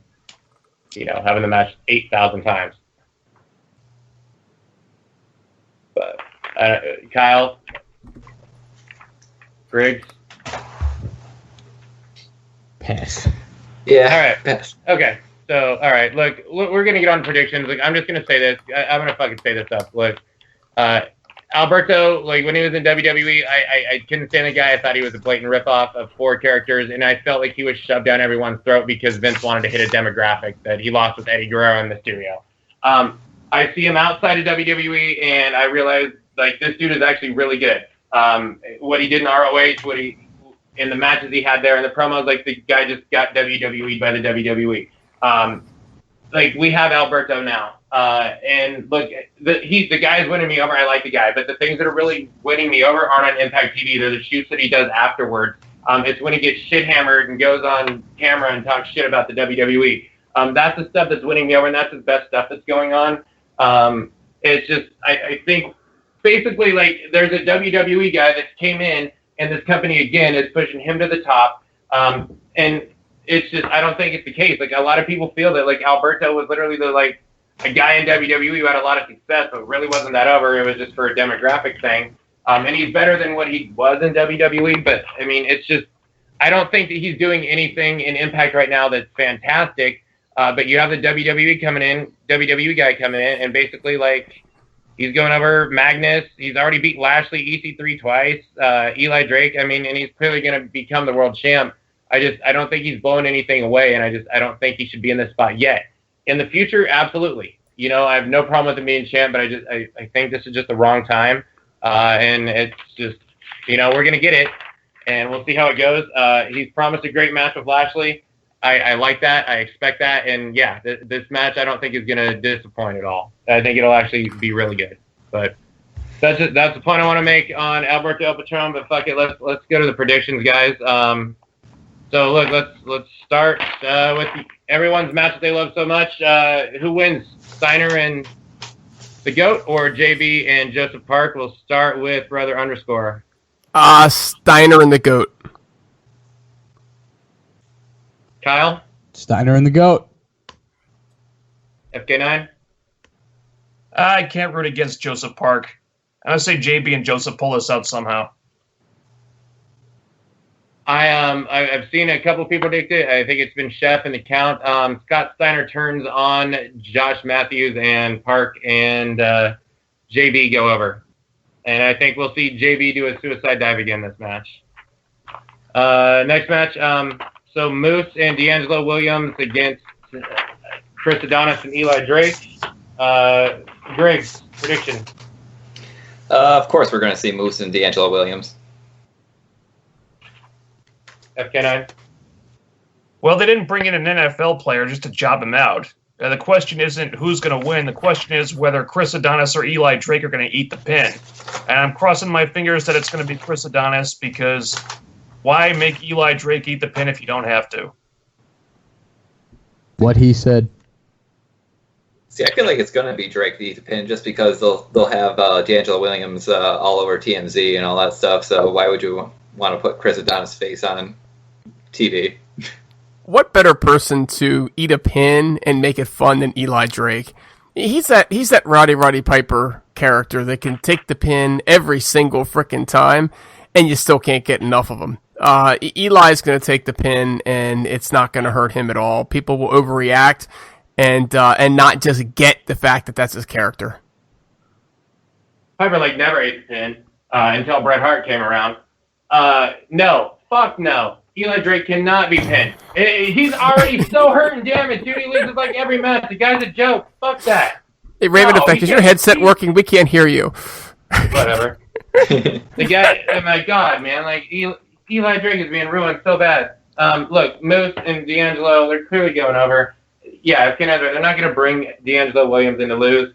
[SPEAKER 1] having the match 8,000 times. But Kyle, Griggs,
[SPEAKER 3] pass.
[SPEAKER 5] Yeah.
[SPEAKER 1] All right.
[SPEAKER 5] Pass.
[SPEAKER 1] Okay. So all right. Look, we're gonna get on predictions. Like I'm just gonna say this. I'm gonna fucking say this up. Look, Alberto, like when he was in WWE, I couldn't stand the guy. I thought he was a blatant ripoff of 4 characters, and I felt like he was shoved down everyone's throat because Vince wanted to hit a demographic that he lost with Eddie Guerrero and Mysterio. I see him outside of WWE, and I realize like this dude is actually really good. What he did in ROH, in the matches he had there, in the promos, like the guy just got WWE'd by the WWE. Like we have Alberto now. And look, the guy's winning me over. I like the guy, but the things that are really winning me over aren't on Impact TV. They're the shoots that he does afterwards. It's when he gets shit hammered and goes on camera and talks shit about the WWE. That's the stuff that's winning me over, and that's the best stuff that's going on. It's just, I think, basically, like, there's a WWE guy that came in, and this company, again, is pushing him to the top. And it's just, I don't think it's the case. Like, a lot of people feel that, like, Alberto was literally a guy in WWE who had a lot of success, but really wasn't that over. It was just for a demographic thing. And he's better than what he was in WWE, but, I mean, it's just, I don't think that he's doing anything in Impact right now that's fantastic. But you have the WWE guy coming in, and basically, like, he's going over Magnus. He's already beat Lashley, EC3 twice, Eli Drake. I mean, and he's clearly going to become the world champ. I don't think he's blowing anything away, and I don't think he should be in this spot yet. In the future, absolutely. I have no problem with him being champ, but I think this is just the wrong time. And it's just, we're going to get it, and we'll see how it goes. He's promised a great match with Lashley. I like that. I expect that. And, yeah, this match I don't think is going to disappoint at all. I think it'll actually be really good. But that's the point I want to make on Alberto El Patron. But, fuck it, let's go to the predictions, guys. So, look, let's start with everyone's match that they love so much. Who wins, Steiner and the GOAT or JB and Joseph Park? We'll start with Brother _
[SPEAKER 2] Steiner and the GOAT.
[SPEAKER 1] Kyle?
[SPEAKER 3] Steiner and the GOAT.
[SPEAKER 1] FK9?
[SPEAKER 4] I can't root against Joseph Park. I'm going to say JB and Joseph pull this out somehow.
[SPEAKER 1] I've seen a couple people predict it. I think it's been Chef and the Count. Scott Steiner turns on Josh Matthews, and Park and JB go over. And I think we'll see JB do a suicide dive again this match. Next match, so Moose and D'Angelo Williams against Chris Adonis and Eli Drake. Griggs, prediction.
[SPEAKER 5] Of course, we're going to see Moose and D'Angelo Williams.
[SPEAKER 1] FK9.
[SPEAKER 4] Well, they didn't bring in an NFL player just to job him out. The question isn't who's going to win. The question is whether Chris Adonis or Eli Drake are going to eat the pin. And I'm crossing my fingers that it's going to be Chris Adonis, because why make Eli Drake eat the pin if you don't have to?
[SPEAKER 3] What he said.
[SPEAKER 5] See, I feel like it's going to be Drake to eat the pin just because they'll have D'Angelo Williams all over TMZ and all that stuff. So why would you want to put Chris Adonis' face on TV?
[SPEAKER 2] What better person to eat a pin and make it fun than Eli Drake? He's that Roddy Piper character that can take the pin every single frickin' time, and you still can't get enough of him. Eli's going to take the pin, and it's not going to hurt him at all. People will overreact and not just get the fact that that's his character.
[SPEAKER 1] Piper never ate the pin until Bret Hart came around. No, fuck no. Eli Drake cannot be pinned. He's already so hurt and damaged, dude. He loses every match. The guy's a joke. Fuck that.
[SPEAKER 2] Hey, Raven Effect, is your headset working? We can't hear you.
[SPEAKER 1] Whatever. The guy, oh my God, man. Eli Drake is being ruined so bad. Look, Moose and D'Angelo, they're clearly going over. Yeah, they're not going to bring D'Angelo Williams in to lose.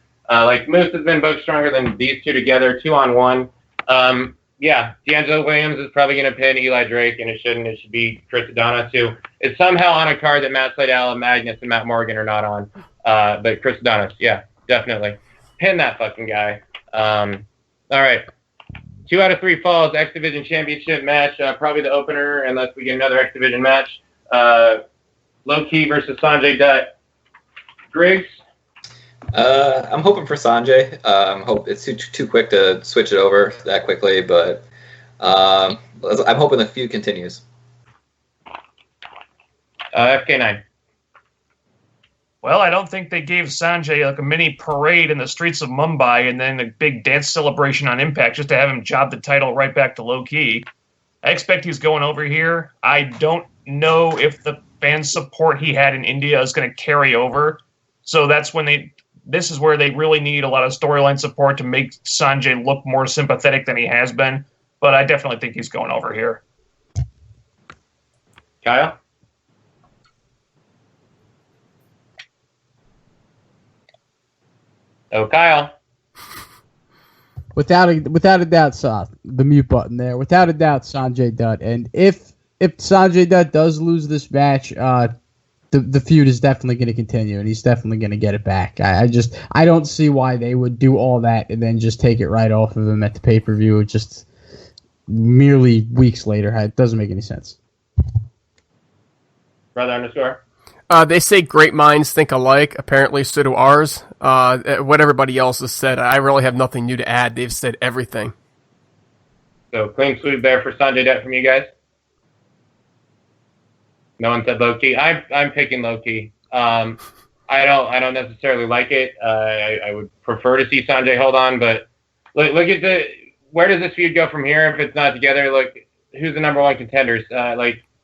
[SPEAKER 1] Moose has been both stronger than these two together, 2-on-1. Yeah, D'Angelo Williams is probably going to pin Eli Drake, and it shouldn't. It should be Chris Adonis, who is somehow on a card that Matt Sydal, Magnus, and Matt Morgan are not on. But Chris Adonis, yeah, definitely. Pin that fucking guy. All right. 2 out of 3 falls, X Division Championship match. Probably the opener, unless we get another X Division match. Low Key versus Sanjay Dutt. Griggs?
[SPEAKER 5] I'm hoping for Sanjay. Hope it's too quick to switch it over that quickly, but I'm hoping the feud continues.
[SPEAKER 1] FK9.
[SPEAKER 4] Well, I don't think they gave Sanjay a mini parade in the streets of Mumbai and then a big dance celebration on Impact just to have him job the title right back to Low Key. I expect he's going over here. I don't know if the fan support he had in India is going to carry over. So that's when this is where they really need a lot of storyline support to make Sanjay look more sympathetic than he has been. But I definitely think he's going over here.
[SPEAKER 1] Kyle? Oh, Kyle.
[SPEAKER 3] Without a doubt, the mute button there. Without a doubt, Sanjay Dutt. And if Sanjay Dutt does lose this match, the feud is definitely going to continue, and he's definitely going to get it back. I don't see why they would do all that and then just take it right off of him at the pay-per-view just merely weeks later. It doesn't make any sense.
[SPEAKER 1] Brother underscore?
[SPEAKER 2] They say great minds think alike. Apparently, so do ours. What everybody else has said, I really have nothing new to add. They've said everything.
[SPEAKER 1] So, clean sweep there for Sanjay Dutt from you guys? No one said Low Key. I'm picking Low Key. I don't necessarily like it. I would prefer to see Sanjay hold on, but look at where does this feud go from here if it's not together? Look, who's the number one contenders?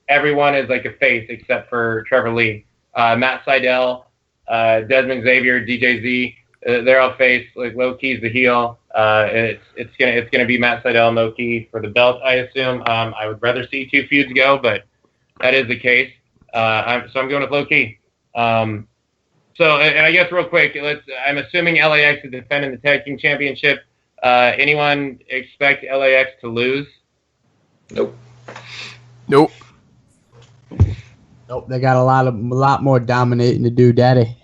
[SPEAKER 1] Everyone is a face except for Trevor Lee. Matt Sydal, Desmond Xavier, DJZ, they're all face. Low Key's the heel. It's gonna be Matt Sydal and Low Key for the belt, I assume. I would rather see 2 feuds go, but that is the case. I'm going with Low Key. And I guess real quick, I'm assuming LAX is defending the tag team championship. Anyone expect LAX to lose?
[SPEAKER 5] Nope.
[SPEAKER 3] Nope. They got a lot more dominating to do, Daddy.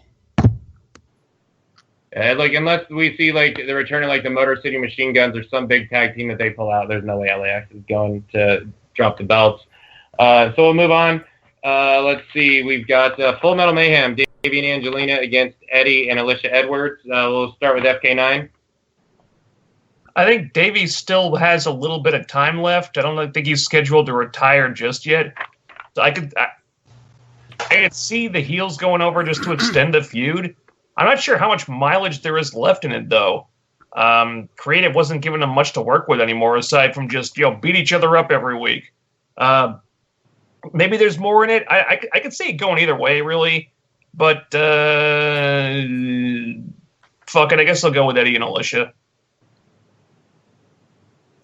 [SPEAKER 1] Unless we see the return of the Motor City Machine Guns or some big tag team that they pull out, there's no way LAX is going to drop the belts. So we'll move on. Let's see. We've got Full Metal Mayhem, Davey and Angelina against Eddie and Alicia Edwards. We'll start with FK9.
[SPEAKER 4] I think Davey still has a little bit of time left. I don't think he's scheduled to retire just yet. So I could see the heels going over just to extend the feud. I'm not sure how much mileage there is left in it, though. Creative wasn't giving them much to work with anymore, aside from just beat each other up every week. Maybe there's more in it. I could see it going either way, really. But fuck it, I guess I'll go with Eddie and Alicia.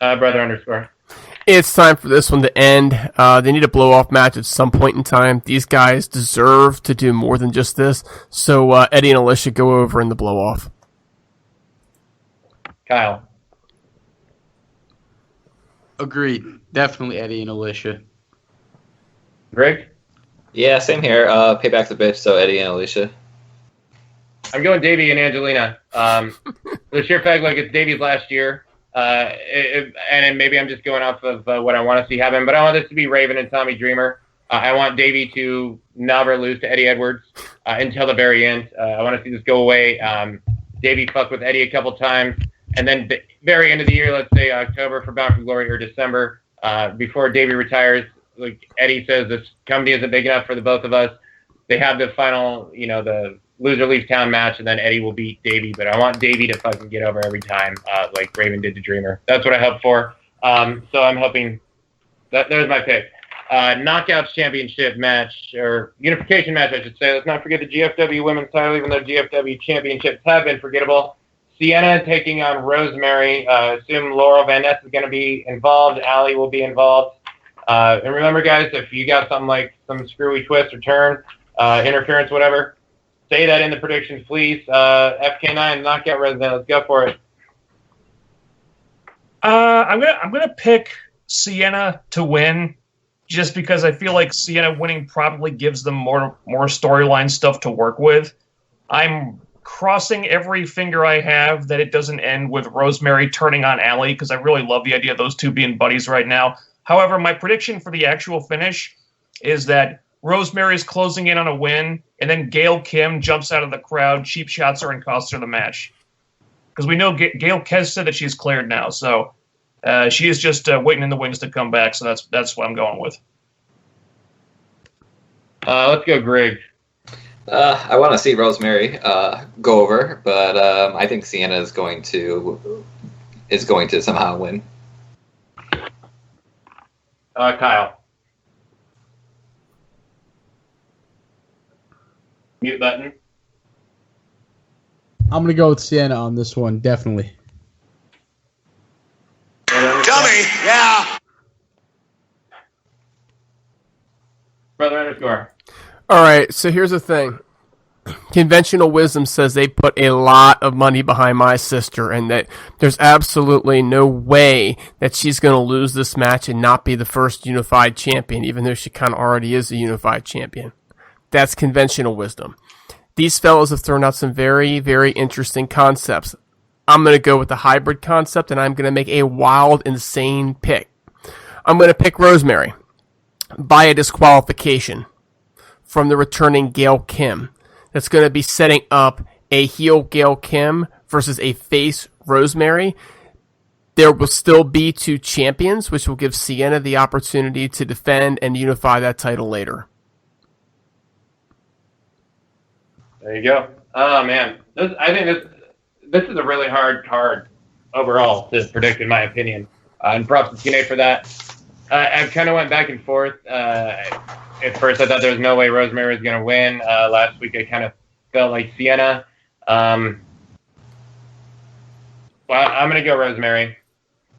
[SPEAKER 1] Brother_.
[SPEAKER 2] It's time for this one to end. They need a blow-off match at some point in time. These guys deserve to do more than just this. So Eddie and Alicia go over in the blow-off.
[SPEAKER 1] Kyle.
[SPEAKER 3] Agreed. Definitely Eddie and Alicia.
[SPEAKER 1] Greg?
[SPEAKER 5] Yeah, same here. Payback's a bitch, so Eddie and Alicia.
[SPEAKER 1] I'm going Davey and Angelina. The sheer fact, like, it's Davey's last year. And maybe I'm just going off of what I want to see happen, but I want this to be Raven and Tommy Dreamer. I want Davey to never lose to Eddie Edwards until the very end. I want to see this go away. Davey fucked with Eddie a couple times, and then the very end of the year, let's say October for Bound for Glory or December, before Davey retires, like Eddie says, this company isn't big enough for the both of us. They have the final, the loser leaves town match, and then Eddie will beat Davey. But I want Davey to fucking get over every time, like Raven did to Dreamer. That's what I hope for. So I'm hoping that there's my pick. Knockouts championship match, or unification match, I should say. Let's not forget the GFW women's title, even though GFW championships have been forgettable. Sienna taking on Rosemary. Assume Laurel Van Ness is going to be involved. Allie will be involved. And remember, guys, if you got something like some screwy twist or turn, interference, whatever, say that in the predictions, please. FK9 knockout resident. Let's go for it.
[SPEAKER 4] I'm gonna pick Sienna to win, just because I feel like Sienna winning probably gives them more storyline stuff to work with. I'm crossing every finger I have that it doesn't end with Rosemary turning on Allie, because I really love the idea of those two being buddies right now. However, my prediction for the actual finish is that Rosemary is closing in on a win, and then Gail Kim jumps out of the crowd, cheap shots her, and costs her the match. Because we know Gail Kim said that she's cleared now, so she is just waiting in the wings to come back. So that's what I'm going with.
[SPEAKER 1] Let's go, Griggs.
[SPEAKER 5] I want to see Rosemary go over, but I think Sienna is going to somehow win.
[SPEAKER 1] Kyle. Mute button.
[SPEAKER 3] I'm going to go with Sienna on this one, definitely.
[SPEAKER 7] Dummy, yeah.
[SPEAKER 1] Brother_.
[SPEAKER 2] All right, so here's the thing. Conventional wisdom says they put a lot of money behind my sister, and that there's absolutely no way that she's going to lose this match and not be the first unified champion, even though she kind of already is a unified champion. That's conventional wisdom. These fellows have thrown out some very, very interesting concepts. I'm going to go with the hybrid concept, and I'm going to make a wild, insane pick. I'm going to pick Rosemary by a disqualification from the returning Gail Kim. That's going to be setting up a heel Gail Kim versus a face Rosemary. There will still be two champions, which will give Sienna the opportunity to defend and unify that title later.
[SPEAKER 1] There you go. Oh, man. I think this is a really hard card overall to predict, in my opinion. And props to TNA for that. I kind of went back and forth. At first, I thought there was no way Rosemary was going to win. Last week, I kind of felt like Sienna. Well, I'm going to go Rosemary.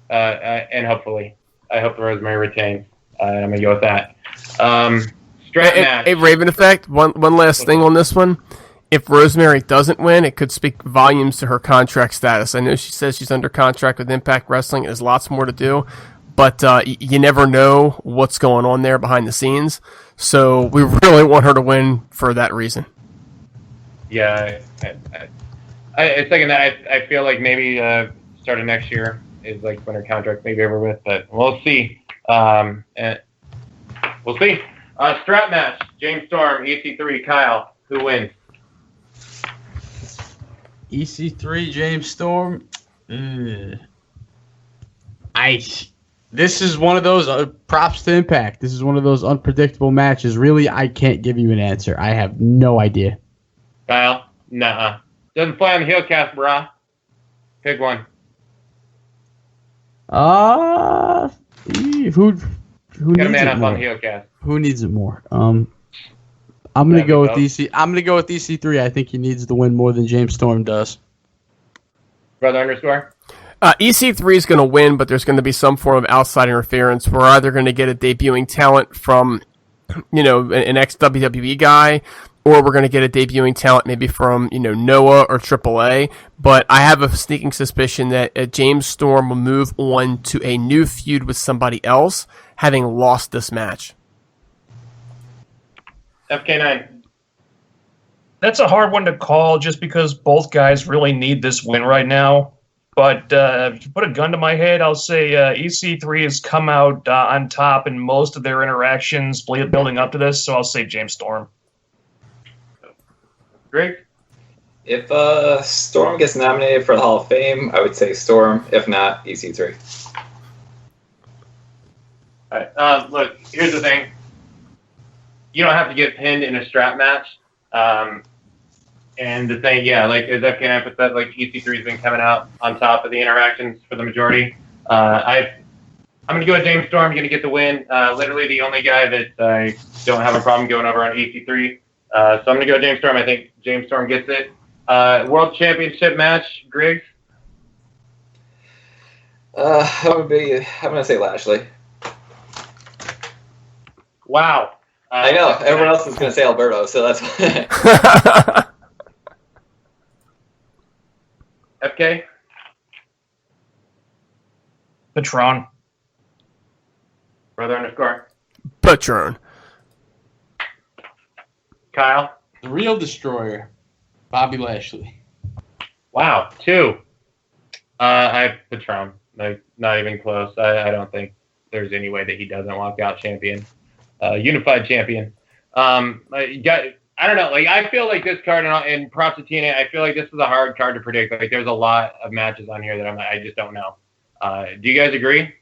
[SPEAKER 1] And hopefully, I hope Rosemary retains. I'm going to go with that. Strap match.
[SPEAKER 2] Hey, Raven Effect, one last thing on this one. If Rosemary doesn't win, it could speak volumes to her contract status. I know she says she's under contract with Impact Wrestling. There's lots more to do. But you never know what's going on there behind the scenes. So we really want her to win for that reason.
[SPEAKER 1] Yeah, I second that. I feel like maybe starting next year is like when her contract may be over with, but we'll see. We'll see. Strap match: James Storm, EC3, Kyle. Who wins?
[SPEAKER 3] EC3, James Storm. This is one of those props to Impact. This is one of those unpredictable matches. Really, I can't give you an answer. I have no idea.
[SPEAKER 1] Kyle, nuh-uh. Doesn't play on the HeelCast, brah. Pick one.
[SPEAKER 3] Who
[SPEAKER 1] Get a
[SPEAKER 3] needs
[SPEAKER 1] man
[SPEAKER 3] it
[SPEAKER 1] up
[SPEAKER 3] more?
[SPEAKER 1] on the HeelCast.
[SPEAKER 3] Who needs it more? I'm gonna go with DC. I'm gonna go with DC3. I think he needs the win more than James Storm does.
[SPEAKER 1] Brother underscore?
[SPEAKER 2] EC3 is going to win, but there's going to be some form of outside interference. We're either going to get a debuting talent from, an ex-WWE guy, or we're going to get a debuting talent maybe from, Noah or AAA. But I have a sneaking suspicion that James Storm will move on to a new feud with somebody else, having lost this match.
[SPEAKER 1] FK9.
[SPEAKER 4] That's a hard one to call just because both guys really need this win right now. But if you put a gun to my head, I'll say EC3 has come out on top in most of their interactions building up to this, so I'll say James Storm.
[SPEAKER 1] Greg?
[SPEAKER 5] If Storm gets nominated for the Hall of Fame, I would say Storm. If not, EC3.
[SPEAKER 1] All right. Look, here's the thing. You don't have to get pinned in a strap match. And the thing, as FK9 said, EC3 has been coming out on top of the interactions for the majority. I'm going to go with James Storm. I'm going to get the win. Literally the only guy that I don't have a problem going over on EC3. So I'm going to go James Storm. I think James Storm gets it. World Championship match, Griggs?
[SPEAKER 5] I'm going to say Lashley.
[SPEAKER 1] Wow.
[SPEAKER 5] I know. Everyone else is going to say Alberto, so that's why.
[SPEAKER 1] FK?
[SPEAKER 4] Patron.
[SPEAKER 1] Brother underscore?
[SPEAKER 2] Patron.
[SPEAKER 1] Kyle?
[SPEAKER 3] The real destroyer, Bobby Lashley.
[SPEAKER 1] Wow, 2. I have Patron. Not even close. I don't think there's any way that he doesn't walk out champion. Unified champion. I don't know. I feel like this card, and props to TNA, I feel like this is a hard card to predict. There's a lot of matches on here that I just don't know. Do you guys agree?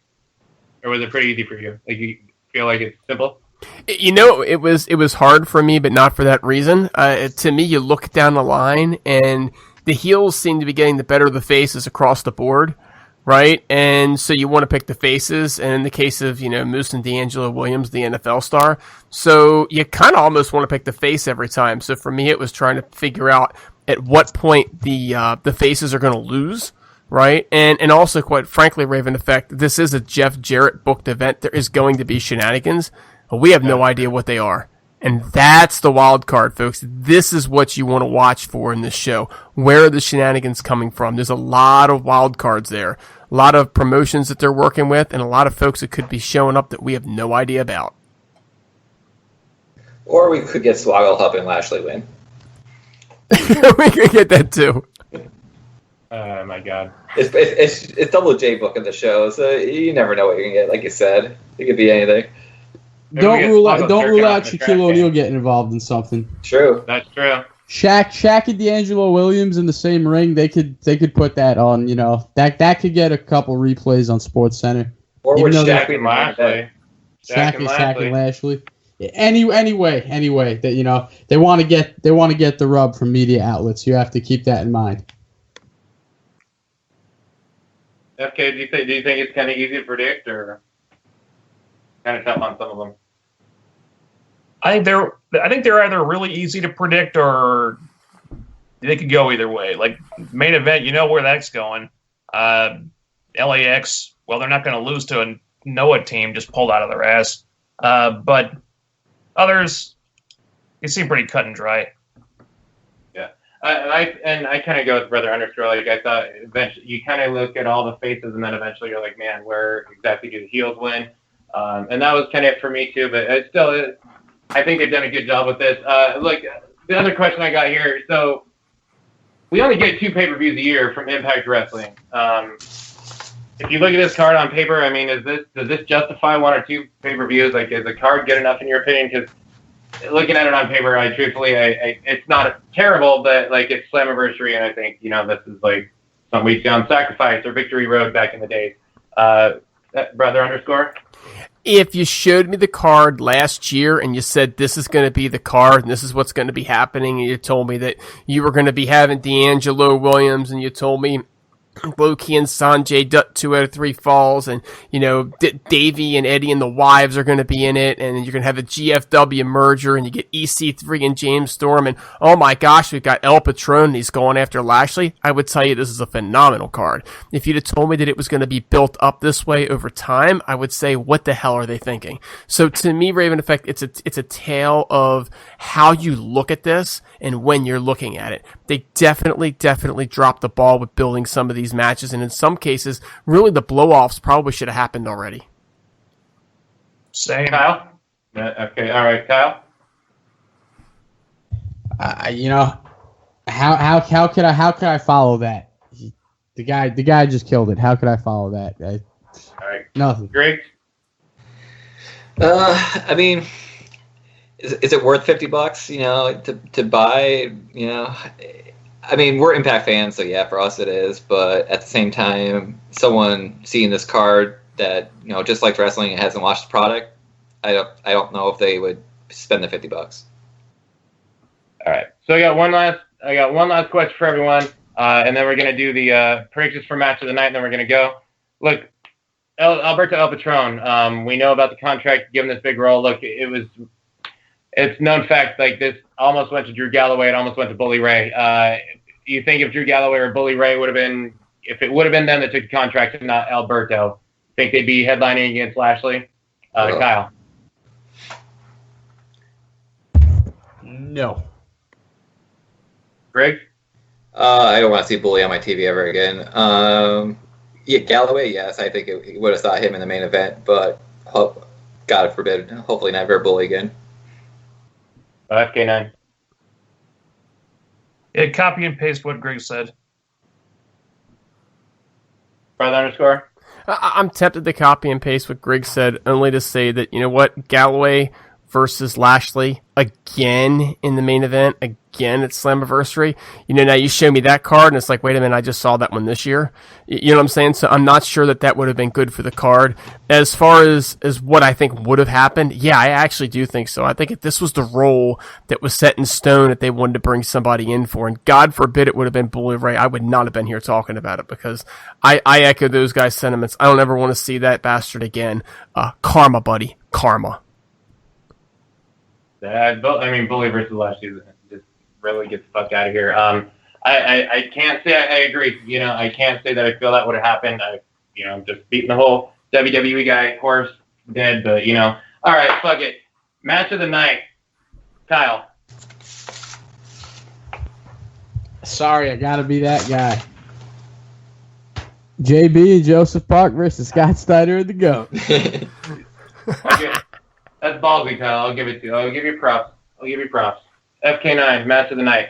[SPEAKER 1] Or was it pretty easy for you? You feel like it's simple?
[SPEAKER 2] It was hard for me, but not for that reason. To me, you look down the line, and the heels seem to be getting the better of the faces across the board, right? And so you want to pick the faces, and in the case of, Moose and D'Angelo Williams, the NFL star, so you kind of almost want to pick the face every time. So for me, it was trying to figure out at what point the faces are going to lose, right? And also, quite frankly, Raven Effect, this is a Jeff Jarrett booked event. There is going to be shenanigans. We have no idea what they are. And that's the wild card, folks. This is what you want to watch for in this show. Where are the shenanigans coming from? There's a lot of wild cards there. A lot of promotions that they're working with, and a lot of folks that could be showing up that we have no idea about.
[SPEAKER 5] Or we could get Swoggle helping Lashley win.
[SPEAKER 2] We could get that too.
[SPEAKER 1] Oh my God.
[SPEAKER 5] It's double J book of the show, so you never know what you're gonna get. Like you said, it could be anything.
[SPEAKER 3] Don't rule out Shaquille O'Neal getting involved in something.
[SPEAKER 5] True.
[SPEAKER 1] That's true.
[SPEAKER 3] Shaq and D'Angelo Williams in the same ring. They could put that on. That could get a couple replays on SportsCenter.
[SPEAKER 5] Or with Shaq
[SPEAKER 1] and Lashley.
[SPEAKER 3] Shaq and Lashley. Anyway, that they want to get the rub from media outlets. You have to keep that in mind.
[SPEAKER 1] FK, do you think it's kind of easy to predict, or kind of tough on some of them?
[SPEAKER 4] I think they're either really easy to predict or they could go either way. Like main event, where that's going. LAX, well, they're not going to lose to a Noah team just pulled out of their ass. But others, they seem pretty cut and dry.
[SPEAKER 1] Yeah, I kind of go with Brother Underscore. I thought eventually you kind of look at all the faces, and then eventually you're like, man, where exactly do the heels win? And that was kind of it for me too. But it still, I think they've done a good job with this. Look, the other question I got here. So we only get 2 pay-per-views a year from Impact Wrestling. If you look at this card on paper, does this justify 1 or 2 pay-per-views? Is the card good enough in your opinion? Because looking at it on paper, truthfully, it's not terrible, but it's Slammiversary, and I think this is something we see on Sacrifice or Victory Road back in the days. Brother underscore.
[SPEAKER 2] If you showed me the card last year and you said this is going to be the card and this is what's going to be happening, and you told me that you were going to be having D'Angelo Williams, and you told me Loki and Sanjay Dutt 2 out of 3 falls, and Davey and Eddie and the Wives are going to be in it, and you're going to have a GFW merger, and you get EC3 and James Storm, and oh my gosh, we've got El Patron, and he's going after Lashley. I would tell you this is a phenomenal card. If you'd have told me that it was going to be built up this way over time, I would say, what the hell are they thinking? So to me, Raven Effect, it's a tale of how you look at this and when you're looking at it. They definitely dropped the ball with building some of these matches, and in some cases, really the blow-offs probably should have happened already.
[SPEAKER 4] Same.
[SPEAKER 1] Kyle? Okay, all right, Kyle?
[SPEAKER 3] How could I follow that? The guy just killed it. How could I follow that?
[SPEAKER 1] All right.
[SPEAKER 3] Nothing.
[SPEAKER 1] Griggs?
[SPEAKER 5] I mean, is it worth $50? To buy. I mean, we're Impact fans, so yeah, for us it is. But at the same time, someone seeing this card that just like wrestling and hasn't watched the product, I don't know if they would spend the $50.
[SPEAKER 1] All right. So I got one last question for everyone, and then we're gonna do the predictions for match of the night, and then we're gonna go. Look, Alberto El Patron. We know about the contract, given this big role. Look, it's known fact, like this almost went to Drew Galloway. It almost went to Bully Ray. You think if Drew Galloway or Bully Ray if it would have been them that took the contract and not Alberto, think they'd be headlining against Lashley? Kyle?
[SPEAKER 3] No.
[SPEAKER 1] Greg?
[SPEAKER 5] I don't want to see Bully on my TV ever again. Yeah, Galloway, yes, I think it would have saw him in the main event, but God forbid, hopefully never Bully again.
[SPEAKER 1] FK9.
[SPEAKER 4] Yeah, copy and paste what Greg said.
[SPEAKER 1] Brother underscore?
[SPEAKER 2] I'm tempted to copy and paste what Greg said, only to say that, Galloway versus Lashley again in the main event, again at Slammiversary. Now you show me that card, and it's like, wait a minute, I just saw that one this year. You know what I'm saying? So I'm not sure that would have been good for the card. As far as what I think would have happened, yeah, I actually do think so. I think if this was the role that was set in stone that they wanted to bring somebody in for, and God forbid it would have been Bully Ray, I would not have been here talking about it, because I echo those guys' sentiments. I don't ever want to see that bastard again. Karma, buddy. Karma.
[SPEAKER 1] Bully versus Lashley just really get the fuck out of here. I can't say I agree. I can't say that I feel that would have happened. I'm just beating the whole WWE guy horse dead. But all right, fuck it. Match of the night, Kyle.
[SPEAKER 3] Sorry, I gotta be that guy. JB and Joseph Park versus Scott Steiner and the GOAT.
[SPEAKER 1] Okay. That's ballsy, Kyle. I'll give it to you. I'll give you props. FK9, match of the night.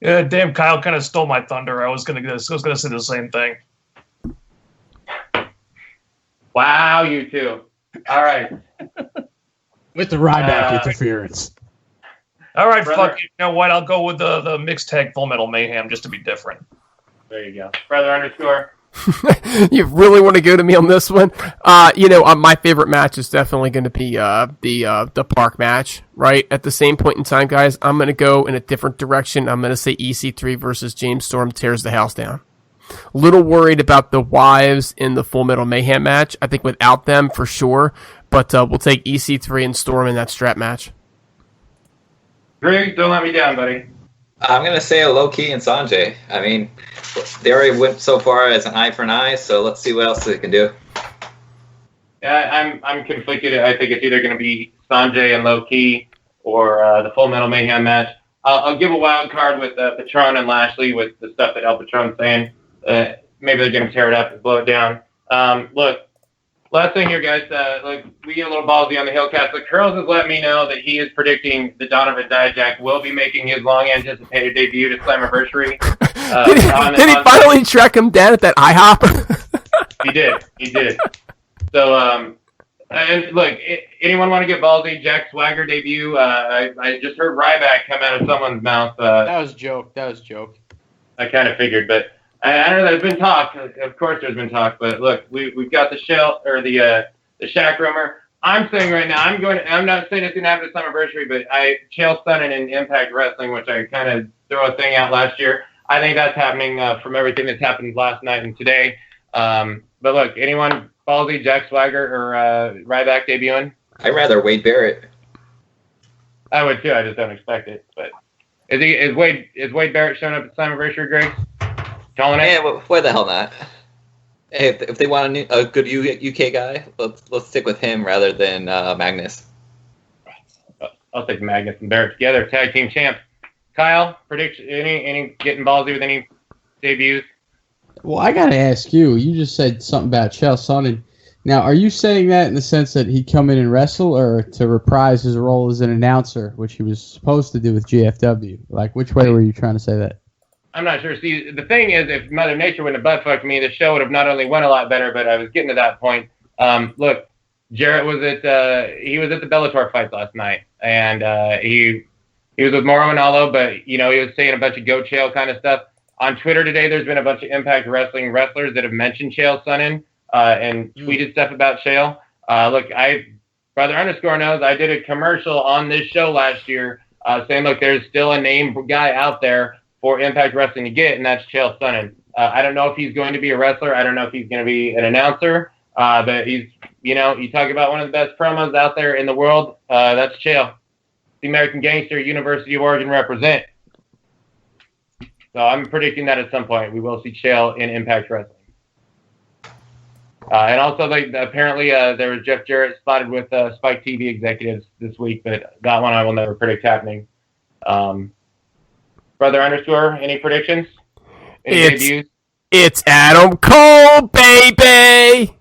[SPEAKER 4] Yeah, damn, Kyle kind of stole my thunder. I was gonna say the same thing.
[SPEAKER 1] Wow, you two. All right.
[SPEAKER 3] With the Ryback interference.
[SPEAKER 4] All right,
[SPEAKER 1] Brother.
[SPEAKER 4] fuck it. You know what? I'll go with the mixed tag Full Metal Mayhem just to be different.
[SPEAKER 1] There you go. Brother underscore.
[SPEAKER 2] You really want to go to me on this one? My favorite match is definitely going to be the Park match, right? At the same point in time, guys, I'm going to go in a different direction. I'm going to say EC3 versus James Storm tears the house down. Little worried about the Wives in the Full Metal Mayhem match. I think without them, for sure. But we'll take EC3 and Storm in that strap match.
[SPEAKER 1] Greg, don't let me down, buddy.
[SPEAKER 5] I'm going to say a low-key and Sanjay. I mean, they already went so far as an eye for an eye, so let's see what else they can do.
[SPEAKER 1] Yeah, I'm conflicted. I think it's either going to be Sanjay and low-key or the Full Metal Mayhem match. I'll give a wild card with Patron and Lashley with the stuff that El Patron's saying. Maybe they're going to tear it up and blow it down. Look, last thing here, guys. We get a little ballsy on the HeelCast. But Curls has let me know that he is predicting that Donovan Dijak will be making his long-anticipated debut to Slammiversary.
[SPEAKER 2] Did he finally track him down at that IHOP?
[SPEAKER 1] He did. So, and look, anyone want to get ballsy? Jack Swagger debut. I just heard Ryback come out of someone's mouth.
[SPEAKER 3] That was joke.
[SPEAKER 1] I kind of figured, but I know there's been talk. Of course, there's been talk. But look, we've got the shell or the Shaq rumor. I'm saying right now, I'm not saying it's gonna happen at Slammiversary, but Chael Sonnen in Impact Wrestling, which I kind of threw a thing out last year. I think that's happening from everything that's happened last night and today. But look, anyone, Ballsy, Jack Swagger, or Ryback debuting?
[SPEAKER 5] I'd rather Wade Barrett.
[SPEAKER 1] I would too. I just don't expect it. But is Wade Barrett showing up at Slammiversary, Griggs? Calling it?
[SPEAKER 5] Yeah, well, why the hell not? Hey, if they want a good UK guy, let's stick with him rather than Magnus.
[SPEAKER 1] I'll take Magnus and Barrett together, tag team champ. Kyle, prediction? Any getting ballsy with any debuts?
[SPEAKER 3] Well, I gotta ask you. You just said something about Chael Sonnen. Now, are you saying that in the sense that he'd come in and wrestle, or to reprise his role as an announcer, which he was supposed to do with GFW? Like, which way were you trying to say that?
[SPEAKER 1] I'm not sure. See, the thing is, if Mother Nature wouldn't have butt-fucked me, the show would have not only went a lot better, but I was getting to that point. Look, Jarrett was at the Bellator fights last night, and he was with Mauro Ranallo, but he was saying a bunch of Go Chael kind of stuff. On Twitter today, there's been a bunch of Impact Wrestling wrestlers that have mentioned Chael Sonnen and tweeted stuff about Chael. Look, Brother Underscore knows I did a commercial on this show last year saying, look, there's still a name guy out there for Impact Wrestling to get, and that's Chael Sonnen. I don't know if he's going to be a wrestler. I don't know if he's going to be an announcer. But he's, you talk about one of the best promos out there in the world. That's Chael. The American Gangster, University of Oregon represent. So I'm predicting that at some point we will see Chael in Impact Wrestling. And also, apparently, there was Jeff Jarrett spotted with Spike TV executives this week, but that one I will never predict happening. Brother Underscore, any predictions? Any debuts?
[SPEAKER 2] It's Adam Cole, baby!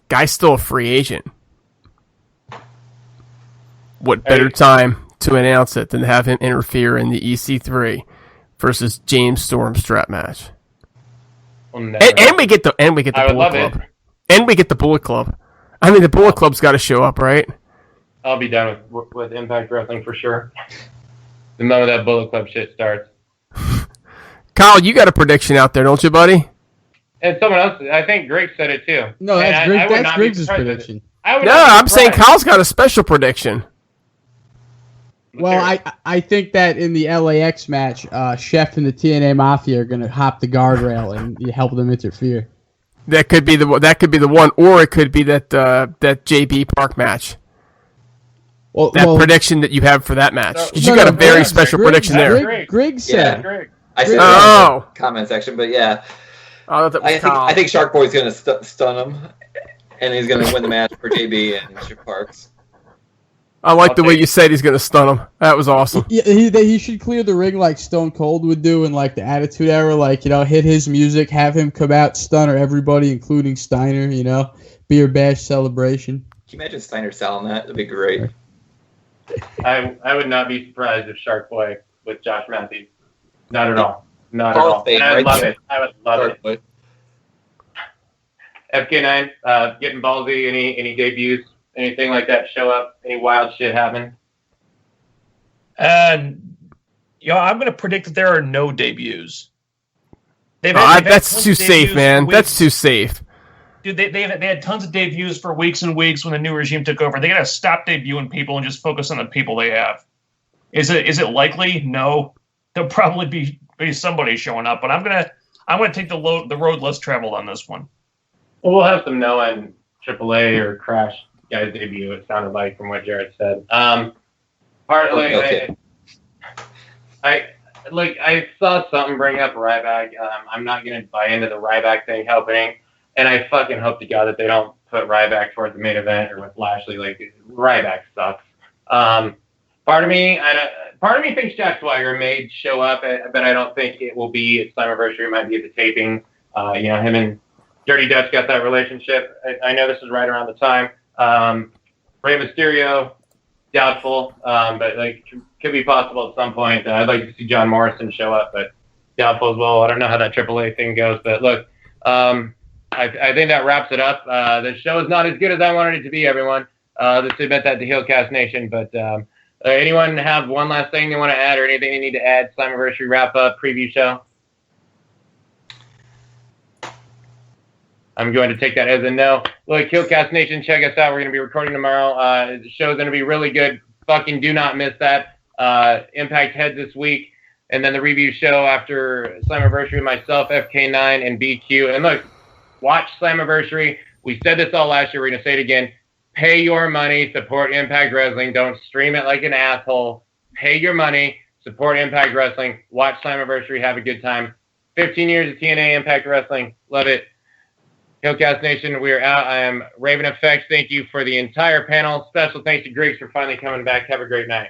[SPEAKER 2] Guy's still a free agent. What better time to announce it than have him interfere in the EC3 versus James Storm strap match? And we get the Bullet Club. And we get the Bullet Club. I mean, the Bullet Club's got to show up, right?
[SPEAKER 1] I'll be done with Impact Wrestling for sure. The moment that Bullet Club shit starts.
[SPEAKER 2] Kyle, you got a prediction out there, don't you, buddy?
[SPEAKER 1] And someone else, I think Griggs said it too.
[SPEAKER 3] No, that's Griggs' prediction.
[SPEAKER 2] I'm saying Kyle's got a special prediction.
[SPEAKER 3] Well, I think that in the LAX match, Chef and the TNA Mafia are going to hop the guardrail and help them interfere.
[SPEAKER 2] That could be the one, or it could be that JB Park match. Prediction that you have for that match. You got a very special prediction there.
[SPEAKER 3] Griggs said.
[SPEAKER 1] Yeah.
[SPEAKER 5] I said that in the comment section, but yeah. I think Shark Boy's going to stun him, and he's going to win the match for JB and Mr. Parks.
[SPEAKER 2] I like the way you said he's going to stun him. That was awesome.
[SPEAKER 3] Yeah, he should clear the ring like Stone Cold would do in like the Attitude Era, hit his music, have him come out, stun everybody, including Steiner, beer bash celebration.
[SPEAKER 5] Can you imagine Steiner selling that? That'd be great.
[SPEAKER 1] I would not be surprised if Shark Boy with Josh Matthews. Not at all. Not at all. And I would love it. I would love it. FK9, getting ballsy, any debuts, anything like that show up, any wild shit happen?
[SPEAKER 4] I'm going to predict that there are no debuts.
[SPEAKER 2] That's too safe, man. That's too safe.
[SPEAKER 4] Dude, they had tons of debuts for weeks and weeks when the new regime took over. They got to stop debuting people and just focus on the people they have. Is it likely? No. There'll probably be somebody showing up, but I'm gonna take the road less traveled on this one.
[SPEAKER 1] Well, we'll have some Noah and AAA or Crash guys debut. It sounded like from what Jarrett said.
[SPEAKER 5] Okay.
[SPEAKER 1] I saw something bring up Ryback. I'm not gonna buy into the Ryback thing helping, and I fucking hope to God that they don't put Ryback towards the main event or with Lashley. Ryback sucks. Part of me thinks Jack Swagger may show up, but I don't think it will be at Slammiversary. It might be at the taping. Him and Dirty Dutch got that relationship. I know this is right around the time. Rey Mysterio, doubtful, but could be possible at some point. I'd like to see John Morrison show up, but doubtful as well. I don't know how that AAA thing goes, but look, I think that wraps it up. The show is not as good as I wanted it to be, everyone. Let's admit that to HeelCast Nation, but anyone have one last thing they want to add or anything they need to add? Slammiversary wrap up, preview show? I'm going to take that as a no. Look, HeelCast Nation, check us out. We're going to be recording tomorrow. The show's going to be really good. Fucking do not miss that. Impact Head this week. And then the review show after Slammiversary with myself, FK9, and BQ. And look, watch Slammiversary. We said this all last year. We're going to say it again. Pay your money. Support Impact Wrestling. Don't stream it like an asshole. Pay your money. Support Impact Wrestling. Watch Slammiversary. Have a good time. 15 years of TNA Impact Wrestling. Love it. HeelCast Nation, we are out. I am Raven Effects. Thank you for the entire panel. Special thanks to Griggs for finally coming back. Have a great night.